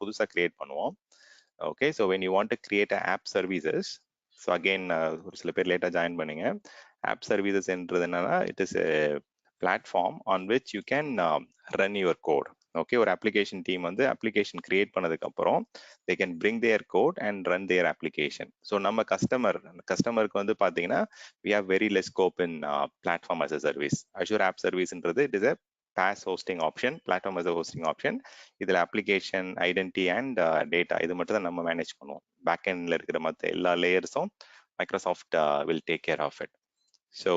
புதுசா கிரியேட் பண்ணுவோம். Okay, so when you want to create app services, so again ஒரு சில பேர் லேட்டாக ஜாயின் பண்ணீங்க. ஆப் சர்வீசஸ்ன்றது என்னன்னா, it is a platform on which you can run your code. Okay, ஒரு அப்ளிகேஷன் டீம் வந்து அப்ளிகேஷன் கிரியேட் பண்ணதுக்கு அப்புறம் they can bring their code and run their application. So நம்ம கஸ்டமருக்கு வந்து பார்த்தீங்கன்னா we have very less scope in platform as a service. Azure App Serviceன்றது it is a PaaS hosting option, platform as a hosting option. இதில் application, identity and data இது மட்டும் தான் நம்ம manage பண்ணுவோம். பேக்எண்ட்ல இருக்கிற மற்ற எல்லா லேயர்ஸும் Microsoft will take care of it. So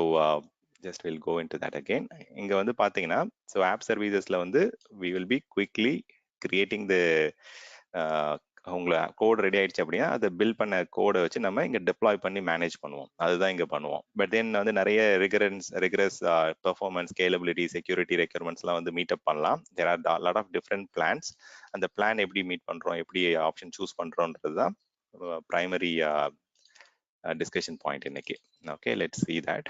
just we'll go into that again. இங்க வந்து பாத்தீங்கன்னா so app servicesல வந்து we will be quickly creating the உங்களை கோட் ரெடி ஆயிடுச்சு அப்படின்னா அதை பில்ட் பண்ண கோடை வச்சு நம்ம இங்க டெப்ளாய் பண்ணி மேனேஜ் பண்ணுவோம். அதுதான் இங்க பண்ணுவோம். பட் தென் வந்து நிறைய ரிகரஸ் பெர்ஃபார்மன்ஸ், ஸ்கேலபிலிட்டி, செக்யூரிட்டி ரெக்யர்மெண்ட்ஸ்லாம் வந்து மீட் அப் பண்ணலாம். There are lot of different plans. அந்த பிளான் எப்படி மீட் பண்றோம், எப்படி ஆப்ஷன் சூஸ் பண்றோம்ன்றது தான் பிரைமரி டிஸ்கஷன் பாயிண்ட் இன்னைக்கு. Okay, let's see that.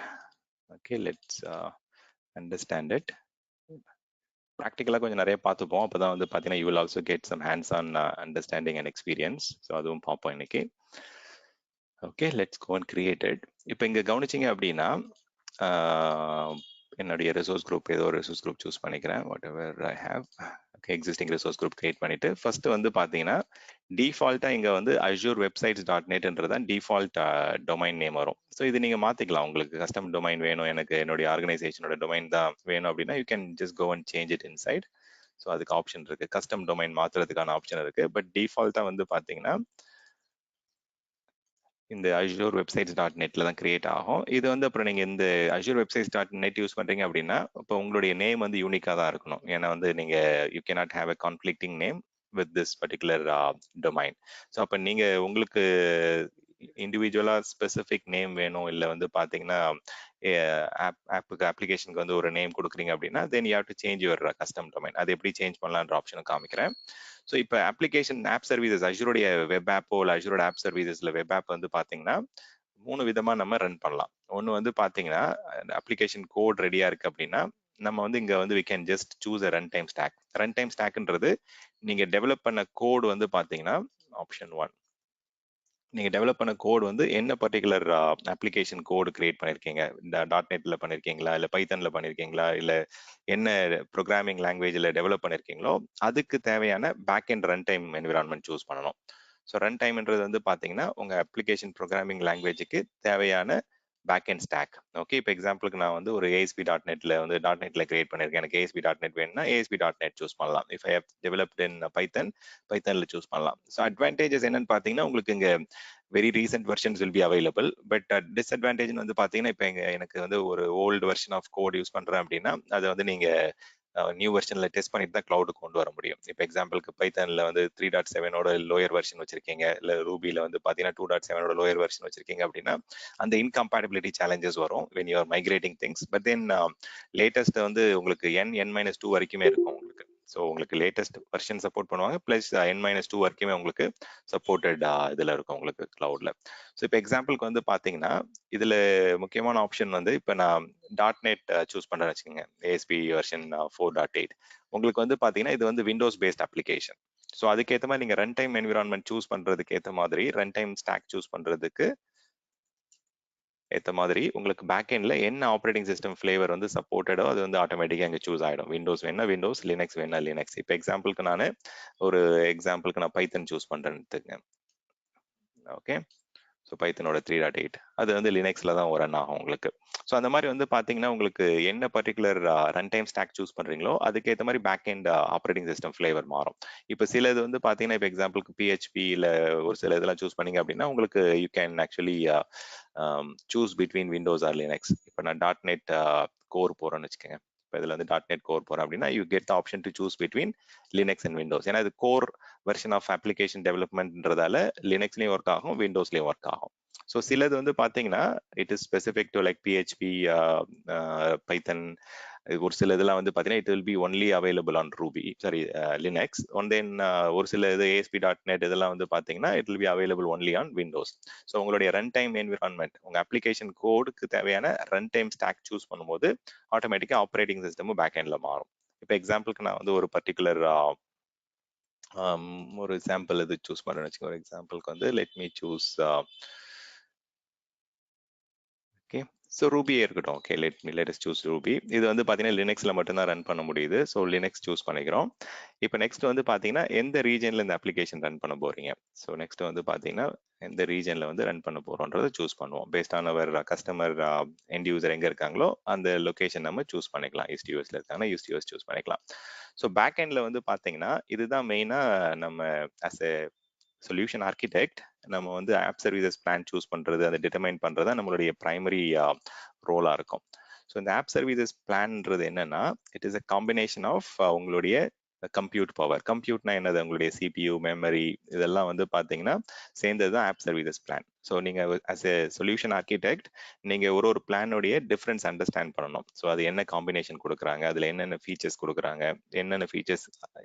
Okay, let's understand it. ப்ராக்டிக்கலாக கொஞ்சம் நிறைய பார்த்துப்போம். அப்போ தான் வந்து பார்த்தீங்கன்னா you will also get some hands on understanding and experience. So அதுவும் பார்ப்போம் இன்னைக்கு. Okay, let's go and created. இப்போ இங்கே கவனிச்சிங்க அப்படின்னா என்னுடைய ரிசோர்ஸ் குரூப் ஏதோ ஒரு ரிசோர்ஸ் குரூப் சூஸ் பண்ணிக்கிறேன். Whatever I have. Okay, existing resource group create பண்ணிட்டு ஃபர்ஸ்ட் வந்து பார்த்தீங்கன்னா டிஃபால்ட்டாக இங்கே வந்து azure websites.netன்றதான் டிஃபால்ட் டொமைன் நேம் வரும். ஸோ இது நீங்கள் மாற்றிக்கலாம். உங்களுக்கு கஸ்டம் டொமைன் வேணும், எனக்கு என்னுடைய ஆர்கனைசேஷனோட டொமைன் தான் வேணும் அப்படின்னா you can just go and change it inside. So அதுக்கு ஆப்ஷன் இருக்கு, கஸ்டம் டொமைன் மாற்றுறதுக்கான ஆப்ஷன் இருக்கு. பட் டிஃபால்ட்டாக வந்து பார்த்தீங்கன்னா இந்த azure websites.netல தான் கிரியேட் ஆகும். இது வந்து அப்புறம் நீங்க இந்த azure websites.net யூஸ் பண்றீங்க அப்படின்னா இப்போ உங்களுடைய நேம் வந்து யூனிக்கா தான் இருக்கணும். ஏன்னா வந்து நீங்க you cannot have a conflicting name with this particular domain. So அப்போ நீங்க உங்களுக்கு இண்டிவிஜுவலா ஸ்பெசிஃபிக் நேம் வேணும், இல்லை வந்து பாத்தீங்கன்னா அப்ளிகேஷனுக்கு வந்து ஒரு நேம் கொடுக்குறீங்க அப்படின்னா then you have to change your custom domain. அது எப்படி சேஞ்ச் பண்ணலான்ற ஆப்ஷனும் காமிக்கிறேன். ஸோ இப்போ அப்ளிகேஷன் ஆப் சர்வீசஸ் அஜூருடைய வெப் ஆப்போ இல்லை அஜூரோட ஆப் சர்வீசஸ்ல வெப் ஆப் வந்து பார்த்தீங்கன்னா 3 விதமா நம்ம ரன் பண்ணலாம். ஒன்று வந்து பார்த்தீங்கன்னா அப்ளிகேஷன் கோட் ரெடியா இருக்கு அப்படின்னா நம்ம வந்து இங்க வந்து we can just choose a runtime stack. runtime stackன்றது நீங்க டெவலப் பண்ண கோட் வந்து பார்த்தீங்கன்னா ஆப்ஷன் 1. நீங்க டெவலப் பண்ண கோட் வந்து என்ன பர்டிகுலர் அப்ளிகேஷன் கோடு கிரியேட் பண்ணிருக்கீங்க, இந்த .NETல பண்ணிருக்கீங்களா, இல்ல பைத்தன்ல பண்ணிருக்கீங்களா, இல்ல என்ன ப்ரோக்ராமிங் லாங்குவேஜ்ல டெவலப் பண்ணிருக்கீங்களோ அதுக்கு தேவையான back and run time environment choose பண்ணணும். ஸோ ரன் டைம்ன்றது வந்து பாத்தீங்கன்னா உங்க அப்ளிகேஷன் ப்ரோக்ராமிங் லாங்குவேஜுக்கு தேவையான பேக் அண்ட் ஸ்டாக். ஓகே, இப்போ எக்ஸாம்பிளுக்கு நான் வந்து ஒரு ASP.NETல வந்து .NETல கிரியேட் பண்ணிருக்கேன். எனக்கு ASP.NET வேணும்னா ASP.NET சூஸ் பண்ணலாம். If I have developed in பைத்தன்ல சூஸ் பண்ணலாம். ஸோ அட்வான்டேஜஸ் என்னன்னு பாத்தீங்கன்னா உங்களுக்கு இங்க very recent versions will be available. But disadvantage வந்து பாத்தீங்கன்னா இப்போ எனக்கு வந்து ஒரு old version of code use பண்றேன் அப்படின்னா அதை வந்து நீங்க நியூ வெர்ஷன்ல டெஸ்ட் பண்ணிட்டு தான் கிளவுடுக்கு கொண்டு வர முடியும். இப்போ எக்ஸாம்பிளுக்கு பைத்தன்ல வந்து 3.7ஓட லோயர் வெர்ஷன் வச்சிருக்கீங்க, இல்ல ரூபில வந்து பாத்தீங்கன்னா 2.7ஓட லோயர் வெர்ஷன் வச்சிருக்கீங்க அப்படின்னா அந்த இன்கம்பேட்டபிலிட்டி சேலஞ்சஸ் வரும் when you are migrating things. But then latest வந்து உங்களுக்கு N-2 வரைக்குமே இருக்கும் உங்களுக்கு. ஸோ உங்களுக்கு லேட்டஸ்ட் வெர்ஷன் சப்போர்ட் பண்ணுவாங்க, பிளஸ் N-2 வரைக்குமே உங்களுக்கு சப்போர்ட்டட் இதுல இருக்கும் உங்களுக்கு கிளவுட்ல. ஸோ இப்போ எக்ஸாம்பிளுக்கு வந்து பாத்தீங்கன்னா இதுல முக்கியமான ஆப்ஷன் வந்து இப்போ நான் .NET சூஸ் பண்றேன்னு வச்சுக்கோங்க, ASP வெர்ஷன் 4.8. உங்களுக்கு வந்து பாத்தீங்கன்னா இது வந்து விண்டோஸ் பேஸ்ட் அப்ளிகேஷன். ஸோ அதுக்கேற்ற மாதிரி நீங்க ரன் டைம் என்விரான்மெண்ட் சூஸ் பண்றதுக்கு ஏற்ற மாதிரி ரன் டைம் ஸ்டாக் சூஸ் பண்றதுக்கு ஏற்ற மாதிரி உங்களுக்கு பேக் எண்ட்ல என்ன ஆப்ரேட்டிங் சிஸ்டம் ஃபிளேவர் வந்து சப்போர்ட்டடோ அது வந்து ஆட்டோமேட்டிக்காக இங்கே சூஸ் ஆகிடும். விண்டோஸ் வேணா விண்டோஸ், லினக்ஸ் வேணா லினக்ஸ். இப்போ எக்ஸாம்பிளுக்கு நான் பைத்தன் சூஸ் பண்றேன்னு எடுத்துக்கங்க. ஓகே, ஸோ பைத்தனோட 3.8 அது வந்து லினக்ஸ்ல தான் ரன் ஆகும் உங்களுக்கு. ஸோ அந்த மாதிரி வந்து பாத்தீங்கன்னா உங்களுக்கு என்ன particular run time stack choose பண்றீங்களோ அதுக்கேற்ற மாதிரி back end operating system flavour மாறும். இப்போ சில இது வந்து பாத்தீங்கன்னா இப்போ எக்ஸாம்பிளுக்கு PHP இல்ல ஒரு சில இதெல்லாம் சூஸ் பண்ணீங்க அப்படின்னா உங்களுக்கு you can actually choose between Windows or Linux. இப்போ நான் .NET கோர் போறேன்னு வச்சுக்கோங்க. இப்போ இதுல வந்து .NET கோர் போறேன் அப்படின்னா you get the option to choose between Linux and Windows. ஏன்னா இது கோர் வெர்ஷன் ஆஃப் அப்ளிகேஷன் டெவலப்மெண்ட்ன்றதால லினக்ஸ்லயும் ஒர்க் ஆகும், விண்டோஸ்லயும் ஒர்க் ஆகும். ஸோ சிலது வந்து பாத்தீங்கன்னா it is specific to like PHP, Python. ஒரு சில இதெல்லாம் வந்து பாத்தீங்கன்னா it will be only available on Ruby, sorry Linux. One then ஒரு சில இது ASP.NET இதெல்லாம் வந்து பாத்தீங்கன்னா it will be available only on Windows. So உங்களுடைய ரன் டைம் என்விரான்மெண்ட், உங்க அப்ளிகேஷன் கோடுக்கு தேவையான ரன் டைம் ஸ்டாக் சூஸ் பண்ணும்போது ஆட்டோமேட்டிக்கா ஆப்ரேட்டிங் சிஸ்டமும் பேக் எண்ட்ல மாறும். இப்போ எக்ஸாம்பிளுக்கு நான் வந்து ஒரு பர்டிகுலர் ஒரு சாம்பிள் இது சூஸ் பண்ணுறேன்னு வச்சுக்கோங்க. ஒரு எக்ஸாம்பிளுக்கு வந்து let me choose okay. So ரூபியே இருக்கட்டும். Okay, let us choose Ruby. இது வந்து பார்த்தீங்கன்னா லினக்ஸில் மட்டும்தான் ரன் பண்ண முடியுது. ஸோ லினக்ஸ் சூஸ் பண்ணிக்கிறோம். இப்போ நெக்ஸ்ட் வந்து பார்த்தீங்கன்னா எந்த ரீஜனில் இந்த அப்ளிகேஷன் ரன் பண்ண போறீங்க. ஸோ நெக்ஸ்ட் வந்து பார்த்தீங்கன்னா எந்த ரீஜனில் வந்து ரன் பண்ண போகிறோன்றதை சூஸ் பண்ணுவோம். Based on our customer end user எங்கே இருக்காங்களோ அந்த லொக்கேஷன் நம்ம சூஸ் பண்ணிக்கலாம். ஈஸ்ட் யூஎஸ்ல இருக்காங்கன்னா ஈஸ்ட் யூஎஸ் சூஸ் பண்ணிக்கலாம். ஸோ பேக் எண்டில் வந்து பார்த்தீங்கன்னா இதுதான் மெயினாக நம்ம அஸ் எ சொல்யூஷன் ஆர்கிடெக்ட் நம்ம வந்து ஆப் சர்வீசஸ் பிளான் சூஸ் பண்றது, அதை டிட்டர்மைன் பண்றது நம்மளுடைய பிரைமரி ரோலா இருக்கும். ஸோ இந்த ஆப் சர்வீசஸ் பிளான்ன்றது என்னன்னா it is a combination of உங்களுடைய கம்ப்யூட் பவர். கம்ப்யூட்னா என்னது, உங்களுடைய சிபியூ மெமரி இதெல்லாம் வந்து பார்த்தீங்கன்னா சேர்ந்தது தான் ஆப் சர்வீசஸ் பிளான். ஸோ நீங்க அஸ் எ சொல்யூஷன் ஆர்கிடெக்ட் நீங்க ஒரு பிளானுடைய டிஃபரன்ஸ் அண்டர்ஸ்டாண்ட் பண்ணணும். ஸோ அது என்ன காம்பினேஷன் கொடுக்குறாங்க, அதுல என்னென்ன ஃபீச்சர்ஸ் கொடுக்குறாங்க, என்னென்ன ஃபீச்சர்ஸ்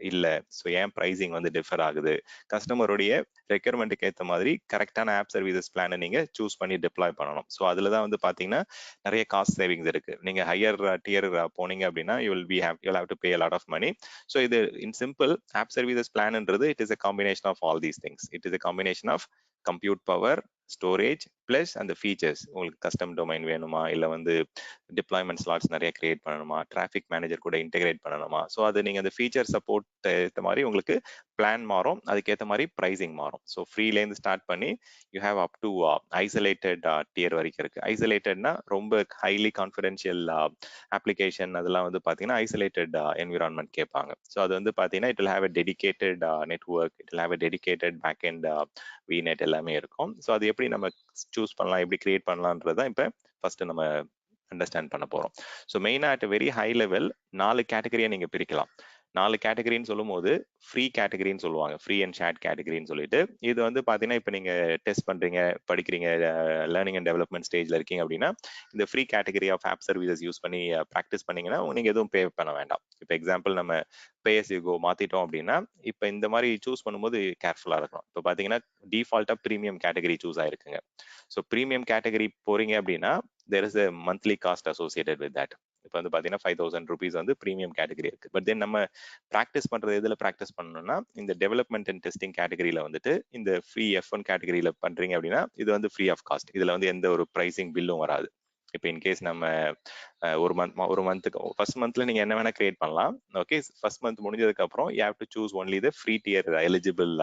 இல்லை, ஸோ ஏன் ப்ரைசிங் வந்து டிஃபர் ஆகுது, கஸ்டமருடைய ரெக்யர்மெண்ட்டுக்கு ஏற்ற மாதிரி கரெக்டான ஆப் சர்வீசஸ் பிளானை நீங்க சூஸ் பண்ணி டிப்ளாய் பண்ணணும். ஸோ அதுல தான் வந்து பாத்தீங்கன்னா நிறைய காஸ்ட் சேவிங்ஸ் இருக்கு. நீங்க ஹையர் டியர் போனீங்க அப்படின்னா you'll have to pay a lot of money. So இது இன் சிம்பிள் ஆப் சர்வீசஸ் பிளான்ன்றது it is a combination of all these things. It is a combination of compute power, storage plus அந்த features. உங்களுக்கு custom domain வேணுமா, இல்லை வந்து deployment slots நிறைய create பண்ணணுமா, traffic manager கூட இன்டெகிரேட் பண்ணணுமா, ஸோ அது நீங்கள் அந்த ஃபீச்சர் சப்போர்ட் ஏற்ற மாதிரி உங்களுக்கு பிளான் மாறும், அதுக்கேற்ற மாதிரி ப்ரைசிங் மாறும். ஸோ ஃப்ரீலேருந்து ஸ்டார்ட் பண்ணி you have up to isolated dear வரைக்கும் இருக்கு. ஐசோலேட்டட்னா ரொம்ப ஹைலி கான்ஃபிடென்ஷியல் அப்ளிகேஷன் அதெல்லாம் வந்து பார்த்தீங்கன்னா ஐசோலேட்டட் என்விரான்மெண்ட் கேட்பாங்க. ஸோ அது வந்து பார்த்தீங்கன்னா it will have a dedicated network, it will have a dedicated back and VNet எல்லாமே இருக்கும். ஸோ அது எப்படி நம்ம சூஸ் பண்ணலாம், எப்படி கிரியேட் பண்ணலான்றதான் இப்போ ஃபர்ஸ்ட் நம்ம அண்டர்ஸ்டாண்ட் பண்ண போறோம். ஸோ மெயினா அட் வெரி ஹை லெவல் 4 கேட்டகரியா நீங்க பிரிக்கலாம். 4 கேட்டகரின்னு சொல்லும் போது ஃப்ரீ கேட்டகரின்னு சொல்லுவாங்க, ஃப்ரீ அண்ட் ஷேர்ட் கேட்டகரின்னு சொல்லிட்டு. இது வந்து பாத்தீங்கன்னா இப்போ நீங்க டெஸ்ட் பண்றீங்க, படிக்கிறீங்க, லேர்னிங் அண்ட் டெவலப்மெண்ட் ஸ்டேஜ்ல இருக்கீங்க அப்படின்னா இந்த free category of app services use பண்ணி ப்ராக்டிஸ் பண்ணீங்கன்னா நீங்க எதுவும் பே பண்ண வேண்டாம். இப்போ எக்ஸாம்பிள் நம்ம பே as you go மாத்திட்டோம் அப்படின்னா இப்போ இந்த மாதிரி சூஸ் பண்ணும்போது கேர்ஃபுல்லா இருக்கணும். இப்போ பாத்தீங்கன்னா டிஃபால்ட்டா ப்ரீமியம் கேட்டகரி சூஸ் ஆயிருக்குங்க. ஸோ ப்ரீமியம் கேட்டகரி போறீங்க அப்படின்னா there is a monthly cost associated with that. இப்போ வந்து பாத்தீங்கன்னா 5000 rupees வந்து ப்ரீமியம் கேட்டகரி இருக்கு. பட் தென் நம்ம ப்ராக்டிஸ் பண்றது எதுல ப்ராக்டிஸ் பண்ணணும்னா இந்த டெவலப்மெண்ட் அண்ட் டெஸ்டிங் கேட்டகரியில வந்துட்டு இந்த ஃப்ரீ F1 கேட்டகரியில பண்றீங்க அப்படின்னா இது வந்து ஃப்ரீ ஆஃப் காஸ்ட். இதுல வந்து எந்த ஒரு ப்ரைசிங் பில்லும் வராது. இப்போ இன்கேஸ் நம்ம ஒரு மந்த்துக்கு ஃபர்ஸ்ட் மந்த்ல நீங்க என்ன வேணா கிரியேட் பண்ணலாம். ஓகே, ஃபர்ஸ்ட் மந்த் முடிஞ்சதுக்கு அப்புறம் you have to choose only the free dear eligible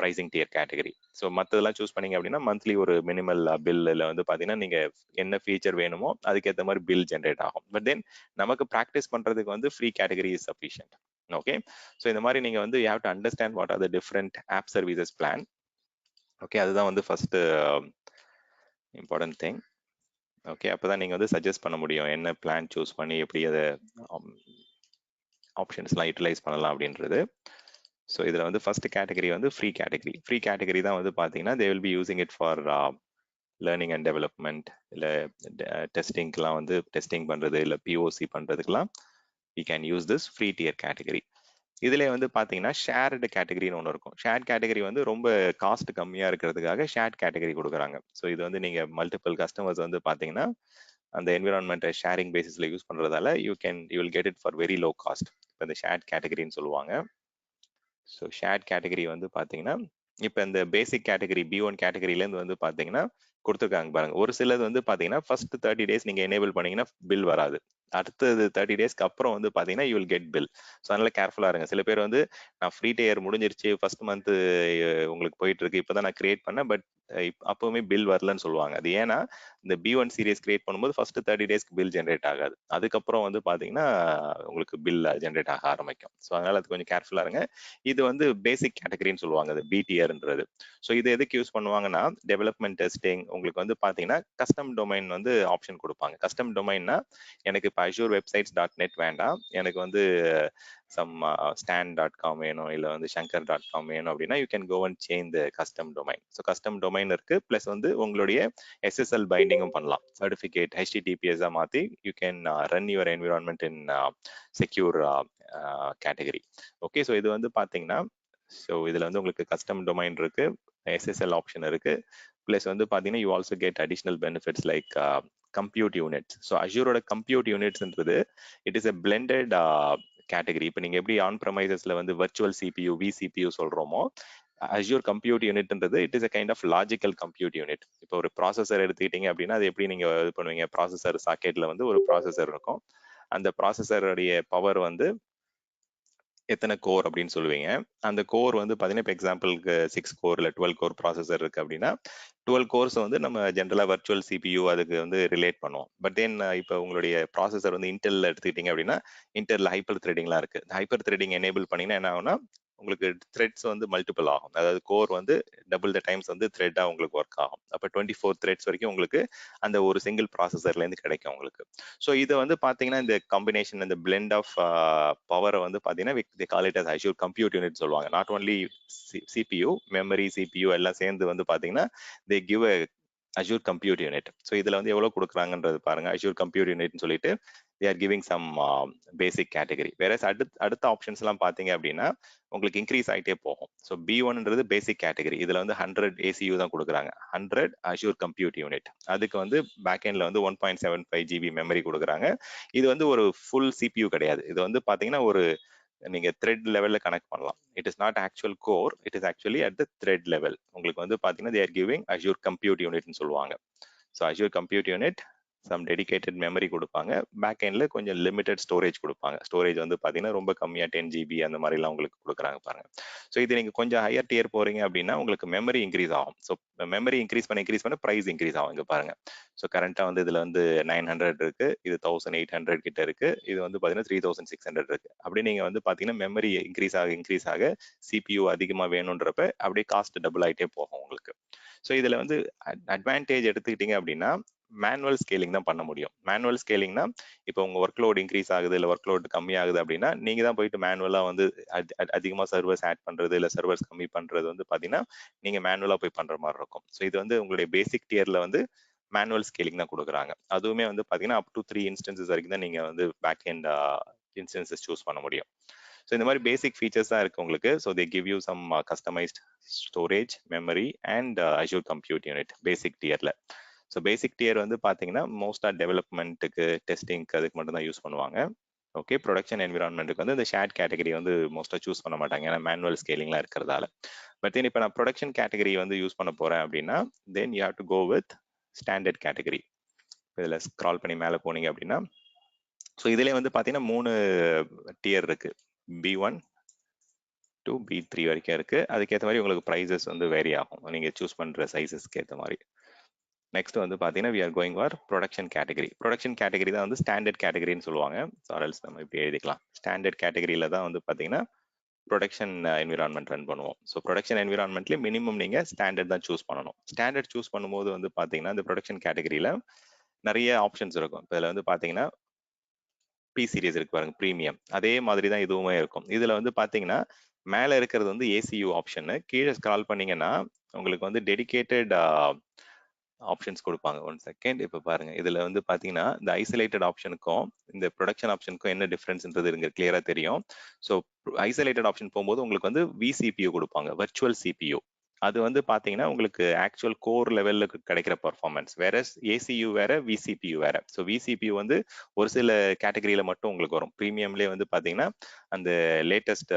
pricing dear category. So மற்றதெல்லாம் சூஸ் பண்ணீங்க அப்படின்னா மந்த்லி ஒரு மினிமல் பில்லில் வந்து பார்த்தீங்கன்னா நீங்க என்ன ஃபீச்சர் வேணுமோ அதுக்கேற்ற மாதிரி பில் ஜென்ரேட் ஆகும். பட் தென் நமக்கு ப்ராக்டிஸ் பண்றதுக்கு வந்து free category is sufficient. Okay, so இந்த மாதிரி நீங்க வந்து you have to understand what are the different app services plan. Okay, அதுதான் வந்து ஃபர்ஸ்ட் இம்பார்ட்டன்ட் திங். ஓகே, அப்பதான் நீங்க வந்து சஜஸ்ட் பண்ண முடியும் என்ன பிளான் சூஸ் பண்ணி எப்படி அதை ஆப்ஷன்ஸ்லாம் யூட்டிலைஸ் பண்ணலாம் அப்படின்றது. ஸோ இதில் வந்து ஃபர்ஸ்ட் கேட்டகரி வந்து ஃப்ரீ கேட்டகரி. ஃப்ரீ கேட்டகரி தான் வந்து பார்த்தீங்கன்னா they will be using it for learning and development, இல்லை டெஸ்டிங்க்கெலாம் வந்து டெஸ்டிங் பண்ணுறது, இல்லை பிஓசி பண்ணுறதுக்கெலாம் we can use this free tier category. இதுல வந்து பாத்தீங்கன்னா ஷேர்டு கேட்டகரின்னு ஒன்று இருக்கும். ஷேர்ட் கேட்டகரி வந்து ரொம்ப காஸ்ட் கம்மியா இருக்கிறதுக்காக ஷேர்ட் கேட்டகரி கொடுக்குறாங்க. ஸோ இது வந்து நீங்க மல்டிபிள் கஸ்டமர்ஸ் வந்து பாத்தீங்கன்னா அந்த என்விரான்மெண்ட்டை ஷேரிங் பேசிஸ்ல யூஸ் பண்றதால you will get it for very low cost. இப்போ இந்த ஷேர்ட் கேட்டகரின்னு சொல்லுவாங்க. ஸோ ஷேர்ட் கேட்டகரி வந்து பாத்தீங்கன்னா இப்போ இந்த பேசிக் கேட்டகரி B1 கேட்டகரியிலேருந்து வந்து பாத்தீங்கன்னா கொடுத்துருக்காங்க பாருங்க. ஒரு சிலது வந்து பாத்தீங்கன்னா ஃபர்ஸ்ட் 30 days நீங்க எனேபிள் பண்ணீங்கன்னா பில் வராது. அடுத்தது 30 daysக்கு அப்புறம் வந்து பாத்தீங்கன்னா you will get bill. So அதனால கேர்ஃபுல்லா இருங்க. சில பேர் வந்து நான் ஃப்ரீ டயர் முடிஞ்சிருச்சு, ஃபர்ஸ்ட் மந்த் உங்களுக்கு போயிட்டு இருக்கு, இப்பதான் நான் கிரியேட் பண்ணேன், பட் அப்பவுமே பில் வரலன்னு சொல்லுவாங்க. அது ஏன்னா இந்த B1 சீரிஸ் கிரியேட் பண்ணும்போது ஃபர்ஸ்ட் 30 daysக்கு பில் ஜென்ரேட் ஆகாது. அதுக்கப்புறம் வந்து பாத்தீங்கன்னா உங்களுக்கு பில் ஜென்ரேட் ஆக ஆரம்பிக்கும். ஸோ அதனால அது கொஞ்சம் கேர்ஃபுல்லா இருங்க. இது வந்து பேசிக் கேட்டகரின்னு சொல்லுவாங்க, அது BTRன்றது. ஸோ இது எதுக்கு யூஸ் பண்ணுவாங்கன்னா டெவலப்மெண்ட் டெஸ்டிங். உங்களுக்கு வந்து பாத்தீங்கன்னா கஸ்டம் டொமைன் வந்து ஆப்ஷன் கொடுப்பாங்க. கஸ்டம் டொமைன்னா எனக்கு இப்போ அஷூர் வெப்சைட்ஸ்.net வேண்டாம், எனக்கு வந்து சம் stan.com வேணும், இல்லை வந்து shankar.com வேணும் அப்படின்னா you can go and change the custom domain. So custom domain இருக்கு, பிளஸ் வந்து உங்களுடைய SSL பைண்டிங்கும் பண்ணலாம். சர்டிஃபிகேட் HTTPS மாத்தி you can run your environment in secure category. Okay, so இது வந்து பாத்தீங்கன்னா ஸோ இதுல வந்து உங்களுக்கு கஸ்டம் டொமைன் இருக்கு, SSL ஆப்ஷன் இருக்கு, பிளஸ் வந்து பாத்தீங்கன்னா you also get additional benefits like compute units. So அஷூரோட கம்ப்யூட் யூனிட்ஸ்ன்றது it is a blended category. இப்போ நீங்க எப்படி ஆன் ப்ரமைசஸ்ல வந்து வர்ச்சுவல் சிபியூ விசிபியூ சொல்றோமோ, அஷ்யூர் கம்ப்யூட் யூனிட்ன்றது it is a kind of logical compute unit. இப்போ ஒரு ப்ராசஸர் எடுத்துக்கிட்டீங்க அப்படின்னா அது எப்படி நீங்க இது பண்ணுவீங்க, ப்ராசஸர் சாக்கெட்ல வந்து ஒரு ப்ராசஸர் இருக்கும். அந்த ப்ராசஸருடைய பவர் வந்து எத்தனை கோர் அப்படின்னு சொல்லுவீங்க. அந்த கோர் வந்து பார்த்தீங்கன்னா இப்போ எக்ஸாம்பிளுக்கு 6 கோர் இல்லை 12 கோர் ப்ராசஸர் இருக்கு அப்படின்னா 12 கோர்ஸ் வந்து நம்ம ஜென்ரலா வர்ச்சுவல் சிபியூ அதுக்கு வந்து ரிலேட் பண்ணுவோம். பட் தென் இப்போ உங்களுடைய ப்ராசஸர் வந்து இன்டெல்ல எடுத்துக்கிட்டீங்க அப்படின்னா இன்டெல்ல ஹைப்பர் த்ரெடிங்லாம் இருக்கு. ஹைப்பர் த்ரெடிங் எனேபிள் பண்ணீங்கன்னா என்ன ஆகும்னா உங்களுக்கு த்ரெட்ஸ் வந்து மல்டிபிள் ஆகும். அதாவது கோர் வந்து டபுள் த டைம்ஸ் வந்து த்ரெட்டா உங்களுக்கு ஒர்க் ஆகும். அப்போ 24 த்ரெட்ஸ் வரைக்கும் உங்களுக்கு அந்த ஒரு சிங்கிள் ப்ராசஸர்ல இருந்து கிடைக்கும் உங்களுக்கு. ஸோ இதை வந்து பாத்தீங்கன்னா இந்த காம்பினேஷன் இந்த பிளெண்ட் ஆஃப் பவரை வந்து பாத்தீங்கன்னா call it as Azure compute unit சொல்லுவாங்க. Not only CPU, memory, CPU எல்லாம் சேர்ந்து வந்து பாத்தீங்கன்னா they give a Azure compute unit. So இதுல வந்து எவ்வளவு கொடுக்குறாங்கன்றது பாருங்க. அஷ்யூர் கம்ப்யூட் யூனிட்னு சொல்லிட்டு they are giving some basic category. Whereas அடுத்த ஆப்ஷன்ஸ் எல்லாம் பாத்தீங்க அப்படின்னா உங்களுக்கு இன்க்ரீஸ் ஆகிட்டே போகும். ஸோ B1ன்றது பேசிக் கேட்டகரி. இதுல வந்து 100 ACU தான் கொடுக்குறாங்க. 100 அஷ்யூர் கம்ப்யூட் யூனிட். அதுக்கு வந்து பேக் எண்ட்ல வந்து 1.75 GB மெமரி கொடுக்குறாங்க. இது வந்து ஒரு ஃபுல் CPU கிடையாது. இது வந்து பாத்தீங்கன்னா ஒரு நீங்க த்ரெட் லெவல்ல கனெக்ட் பண்ணலாம். It is not actual core, it is actually at the thread level. உங்களுக்கு வந்து பாத்தீங்கன்னா they are giving Azure compute யூனிட்னு சொல்லுவாங்க. So Azure compute unit some dedicated memory கொடுப்பாங்க. பேக் எண்ட்ல கொஞ்சம் லிமிடெட் ஸ்டோரேஜ் கொடுப்பாங்க. ஸ்டோரேஜ் வந்து பாத்தீங்கன்னா ரொம்ப கம்மியா 10 GB அந்த மாதிரி எல்லாம் உங்களுக்கு கொடுக்குறாங்க பாருங்க. ஸோ இது நீங்க கொஞ்சம் ஹையர் டியர் போறீங்க அப்படின்னா உங்களுக்கு மெமரி இன்க்ரீஸ் ஆகும். ஸோ மெமரி இன்க்ரீஸ் பண்ண பிரைஸ் இன்க்ரீஸ் ஆகும். இங்க பாருங்க. ஸோ கரண்டா வந்து இதுல வந்து 900 இருக்கு, இது 1800 கிட்ட இருக்கு, இது வந்து பாத்தீங்கன்னா 3600 இருக்கு. அப்படி நீங்க வந்து பாத்தீங்கன்னா மெமரி இன்க்ரீஸ் ஆக சிபியூ அதிகமா வேணும்ன்றப்ப அப்படியே காஸ்ட் டபுள் ஆயிட்டே போகும் உங்களுக்கு. ஸோ இதுல வந்து அட்வான்டேஜ் எடுத்துக்கிட்டீங்க அப்படின்னா மேனுவல் ஸ்கேலிங் தான் பண்ண முடியும். மேனுவல் ஸ்கேலிங்னா இப்போ உங்க ஒர்க் லோட் இன்க்ரீஸ் ஆகுது இல்லை ஒர்க் லோட் கம்மியாகுது அப்படின்னா நீங்க தான் போயிட்டு மேனுவலா வந்து அதிகமா சர்வர்ஸ் ஆட் பண்றது இல்லை சர்வர்ஸ் கம்மி பண்றது வந்து பாத்தீங்கன்னா நீங்க மேனுவலா போய் பண்ற மாதிரி இருக்கும். ஸோ இது வந்து உங்களுடைய பேசிக் டியர்ல வந்து மேனுவல் ஸ்கேலிங் தான் கொடுக்குறாங்க. அதுவுமே வந்து பாத்தீங்கன்னா அப் டு 3 இன்ஸ்டன்சஸ் வரைக்கும் தான் நீங்க வந்து பேக் எண்ட் இன்ஸ்டன்சஸ் சூஸ் பண்ண முடியும். ஸோ இந்த மாதிரி பேசிக் ஃபீச்சர்ஸ் தான் இருக்கு உங்களுக்கு. So they give you some customised storage, memory and Azure compute unit basic டியர்ல. ஸோ பேசிக் டியர் வந்து பார்த்தீங்கன்னா மோஸ்டா டெவலப்மெண்ட்டுக்கு, டெஸ்டிங்க்கு அதுக்கு மட்டும் தான் யூஸ் பண்ணுவாங்க. ஓகே, ப்ரொடக்ஷன் என்விரான்மெண்ட்டுக்கு வந்து இந்த ஷேர்ட் கேட்டகரி வந்து மோஸ்டா சூஸ் பண்ண மாட்டாங்க, ஏன்னா மேனுவல் ஸ்கேலிங்லாம் இருக்கிறதால. பட் தென் இப்போ நான் ப்ரொடக்ஷன் கேட்டகரி வந்து யூஸ் பண்ண போறேன் அப்படின்னா then you have to go with standard category. இதில் ஸ்க்ரால் பண்ணி மேலே போனீங்க அப்படின்னா ஸோ இதுலேயே வந்து பார்த்தீங்கன்னா 3 டியர் இருக்கு. B1 to B3 வரைக்கும் இருக்கு. அதுக்கேற்ற மாதிரி உங்களுக்கு ப்ரைஸஸ் வந்து வேரி ஆகும் நீங்க சூஸ் பண்ற சைஸஸ்க்கு ஏற்ற மாதிரி. நெக்ஸ்ட் வந்து பாத்தீங்கன்னா we are going for production category. Production category தான் வந்து ஸ்டாண்டர்ட் கேட்டகரின்னு சொல்லுவாங்க. ஆர்எல்ஸ் நம்ம இப்படி எழுதிக்கலாம். ஸ்டாண்டர்ட் கேட்டகரியில தான் வந்து பாத்தீங்கன்னா ப்ரொடக்ஷன் என்விரான்மெண்ட் ரன் பண்ணுவோம். ஸோ ப்ரொடக்ஷன் என்விரான்மெண்ட்லேயே மினிமம் நீங்க ஸ்டாண்டர்ட் தான் சூஸ் பண்ணணும். ஸ்டாண்டர்ட் சூஸ் பண்ணும்போது வந்து பாத்தீங்கன்னா இந்த ப்ரொடக்ஷன் கேட்டகரியில நிறைய ஆப்ஷன்ஸ் இருக்கும். இப்போ இதுல வந்து பாத்தீங்கன்னா பி சீரிஸ் இருக்கு பாருங்க, ப்ரீமியம். அதே மாதிரி தான் இதுவுமே இருக்கும். இதுல வந்து பாத்தீங்கன்னா மேல இருக்கிறது வந்து ஏசியூ ஆப்ஷன். கீழே ஸ்க்ரால் பண்ணீங்கன்னா உங்களுக்கு வந்து டெடிகேட்டட் ஆப்ஷன்ஸ் கொடுப்பாங்க. 1 செகண்ட். இப்போ பாருங்க, இதுல வந்து பாத்தீங்கன்னா இந்த ஐசோலேட்டட் ஆப்ஷனுக்கும் இந்த ப்ரொடக்ஷன் ஆப்ஷனுக்கும் என்ன டிஃபரன்ஸ்ன்றது இங்க கிளியரா தெரியும். ஸோ ஐசோலேட்டட் ஆப்ஷன் போகும்போது உங்களுக்கு வந்து விசிபியூ கொடுப்பாங்க, வர்ச்சுவல் சிபியூ. அது வந்து பாத்தீங்கன்னா உங்களுக்கு ஆக்சுவல் கோர் லெவல்ல கிடைக்கிற பர்ஃபார்மன்ஸ். வேற ஏசியூ வேற, விசிபியூ வேற. ஸோ விசிபியூ வந்து ஒரு சில கேட்டகரியில மட்டும் உங்களுக்கு வரும். ப்ரீமியம்லேயே வந்து பாத்தீங்கன்னா அந்த லேட்டஸ்ட்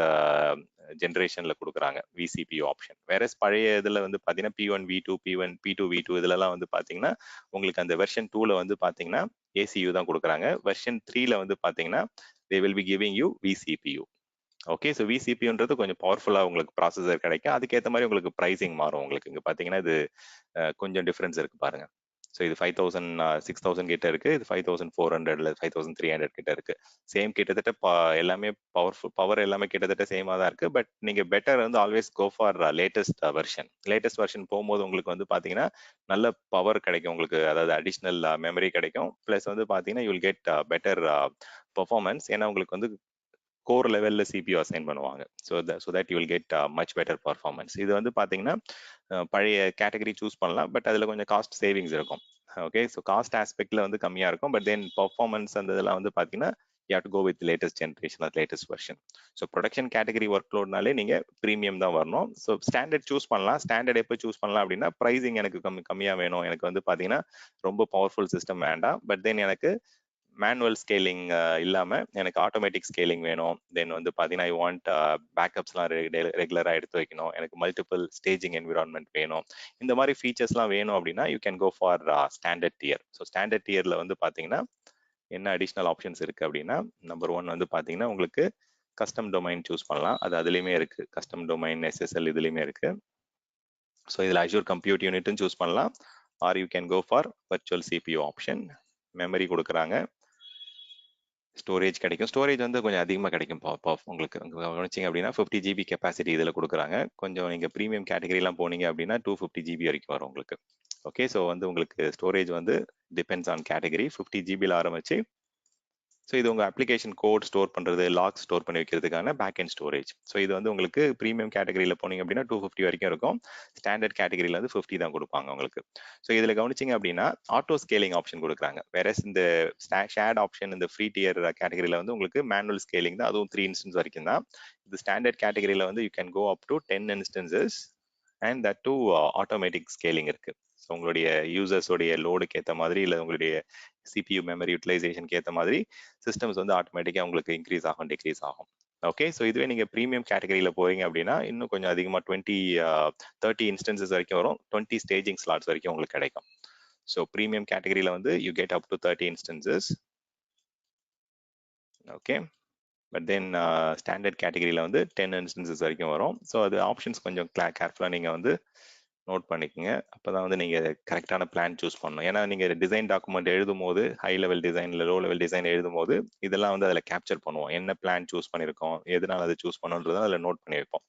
ஜென்ரேஷன்ல கொடுக்குறாங்க விசிபியூ ஆப்ஷன். வேற பழைய இதுல வந்து பாத்தீங்கன்னா P1 V2 P1 P2 V2 இதுலலாம் வந்து பாத்தீங்கன்னா உங்களுக்கு அந்த வெர்ஷன் 2ல வந்து பாத்தீங்கன்னா ஏசியூ தான் கொடுக்குறாங்க. வெர்ஷன் 3ல வந்து பாத்தீங்கன்னா they will be giving you vCPU. Okay, so விசிபின்றது கொஞ்சம் பவர்ஃபுல்லா உங்களுக்கு ப்ராசஸர் கிடைக்கும். அதுக்கேற்ற மாதிரி உங்களுக்கு ப்ரைசிங் மாறும். உங்களுக்கு இங்க பாத்தீங்கன்னா இது கொஞ்சம் டிஃபரன்ஸ் இருக்கு பாருங்க. ஸோ இது 5000 6000 கிட்ட இருக்கு, இது 5400 5300 கிட்ட இருக்கு. சேம் கிட்டத்தட்ட எல்லாமே பவர் எல்லாமே கிட்டத்தட்ட சேமா தான் இருக்கு. பட் நீங்க பெட்டர் வந்து always go for latest version. Latest version போகும்போது உங்களுக்கு வந்து பாத்தீங்கன்னா நல்ல பவர் கிடைக்கும் உங்களுக்கு, அதாவது அடிஷ்னல் மெமரி கிடைக்கும். பிளஸ் வந்து பாத்தீங்கன்னா you will get better performance. ஏன்னா உங்களுக்கு வந்து கோர் லெவல்ல சிபியூ அசைன் பண்ணுவாங்க. So that you will get much better performance. இது வந்து பாத்தீங்கன்னா பழைய கேட்டகரி சூஸ் பண்ணலாம், பட் அதுல கொஞ்சம் காஸ்ட் சேவிங்ஸ் இருக்கும். ஓகே, ஸோ காஸ்ட் ஆஸ்பெக்ட்ல வந்து கம்மியா இருக்கும். பட் தென் பர்ஃபார்மன்ஸ் அந்த இதெல்லாம் வந்து பாத்தீங்கன்னா you have to go with latest generation or latest version. So production category work லோட்னாலே நீங்க ப்ரீமியம் தான் வரணும். ஸோ ஸ்டாண்டர்ட் சூஸ் பண்ணலாம். ஸ்டாண்டர்ட் எப்போ சூஸ் பண்ணலாம் அப்படின்னா ப்ரைசிங் எனக்கு கம்மியா வேணும், எனக்கு வந்து பாத்தீங்கன்னா ரொம்ப பவர்ஃபுல் சிஸ்டம் வேண்டாம், பட் தென் எனக்கு மேனுவல் ஸ்கேலிங் இல்லாம எனக்கு ஆட்டோமேட்டிக் ஸ்கேலிங் வேணும். தென் வந்து பார்த்தீங்கன்னா, ஐ வாண்ட் பேக்கப்ஸ்லாம் ரெகுலராக எடுத்து வைக்கணும். எனக்கு மல்டிபிள் ஸ்டேஜிங் என்விரான்மெண்ட் வேணும். இந்த மாதிரி ஃபீச்சர்ஸ்லாம் வேணும் அப்படின்னா you can go for standard tier. So standard டியரில் வந்து பார்த்தீங்கன்னா என்ன அடிஷ்னல் ஆப்ஷன்ஸ் இருக்கு அப்படின்னா, நம்பர் 1 வந்து பார்த்தீங்கன்னா உங்களுக்கு கஸ்டம் டொமைன் சூஸ் பண்ணலாம். அது அதுலேயுமே இருக்கு. கஸ்டம் டொமைன் எஸ்எஸ்எல் இதுலேயுமே இருக்கு. ஸோ இதில் அஷ்யூர் கம்ப்யூட் யூனிட்டும் சூஸ் பண்ணலாம். Or you can go for virtual CPU option. Memory கொடுக்குறாங்க, ஸ்டோரேஜ் கிடைக்கும். ஸ்டோரேஜ் வந்து கொஞ்சம் அதிகமாக கிடைக்கும் உங்களுக்கு கவனிச்சிங்க அப்படின்னா 50 GB கெப்பாசிட்டி இதில் கொடுக்குறாங்க. கொஞ்சம் நீங்கள் ப்ரீமியம் கேட்டகரிலாம் போனீங்க அப்படின்னா 250 GB வரைக்கும் வரும் உங்களுக்கு. ஓகே, ஸோ வந்து உங்களுக்கு ஸ்டோரேஜ் வந்து டிபெண்ட்ஸ் ஆன் கேட்டகரி. 50 GBயில் ஆரம்பிச்சு ஸோ இது உங்கள் அப்ளிகேஷன் கோட் ஸ்டோர் பண்ணுறது, லாக் ஸ்டோர் பண்ணி வைக்கிறதுக்கான பேக் அண்ட் ஸ்டோரேஜ். ஸோ இது வந்து உங்களுக்கு ப்ரீமியம் கேட்டகரியில் போனீங்க அப்படின்னா 250 வரைக்கும் இருக்கும். ஸ்டாண்டர்ட் கேட்டகரியில் வந்து 50 தான் கொடுப்பாங்க உங்களுக்கு. ஸோ இதில் கவனிச்சிங்க அப்படின்னா ஆட்டோ ஸ்கேலிங் ஆப்ஷன் கொடுக்குறாங்க. வேற இந்த ஷேட் ஆப்ஷன் இந்த ஃப்ரீ டியர் கேட்டகரியில் வந்து உங்களுக்கு மேனுவல் ஸ்கேலிங் தான், அதுவும் 3 இன்ஸ்டன்ஸ் வரைக்கும் தான். இது ஸ்டாண்டர்ட் கேட்டகரியில் வந்து you can go up to 10 instances and that too automatic scaling இருக்கு. ஸோ உங்களுடைய யூசர்ஸோடைய லோடுக்கு ஏற்ற மாதிரி இல்லை உங்களுடைய சிபியூ மெமரி யூட்டிலைசேஷனுக்கு ஏற்ற மாதிரி சிஸ்டம்ஸ் வந்து ஆட்டோமேட்டிக்காக உங்களுக்கு இன்க்ரீஸ் ஆகும், டிக்ரீஸ் ஆகும். ஓகே, ஸோ இதுவே நீங்கள் ப்ரீமியம் கேட்டகரியில் போறீங்க அப்படின்னா இன்னும் கொஞ்சம் அதிகமாக 30 இன்ஸ்டன்சஸ் வரைக்கும் வரும். 20 ஸ்டேஜிங் ஸ்லாட்ஸ் வரைக்கும் உங்களுக்கு கிடைக்கும். ஸோ ப்ரீமியம் கேட்டகரியில் வந்து you get up to 30 instances. Okay, but then standard கேட்டகரியில் வந்து 10 இன்ஸ்டன்சஸ் வரைக்கும் வரும். ஸோ அது ஆப்ஷன்ஸ் கொஞ்சம் கேர்ஃபுல்லாக நீங்கள் வந்து நோட் பண்ணிக்கோங்க. அப்போதான் வந்து நீங்கள் கரெக்டான பிளான் சூஸ் பண்ணணும். ஏன்னா நீங்கள் டிசைன் டாக்குமெண்ட் எழுதும் போது ஹை லெவல் டிசைன் இல்லை லோ லெவல் டிசைன் எழுதும் போது இதெல்லாம் வந்து அதில் கேப்சர் பண்ணுவோம். என்ன பிளான் சூஸ் பண்ணியிருக்கோம், எதனால அதை சூஸ் பண்ணுன்றதை அதில் நோட் பண்ணி வைப்போம்.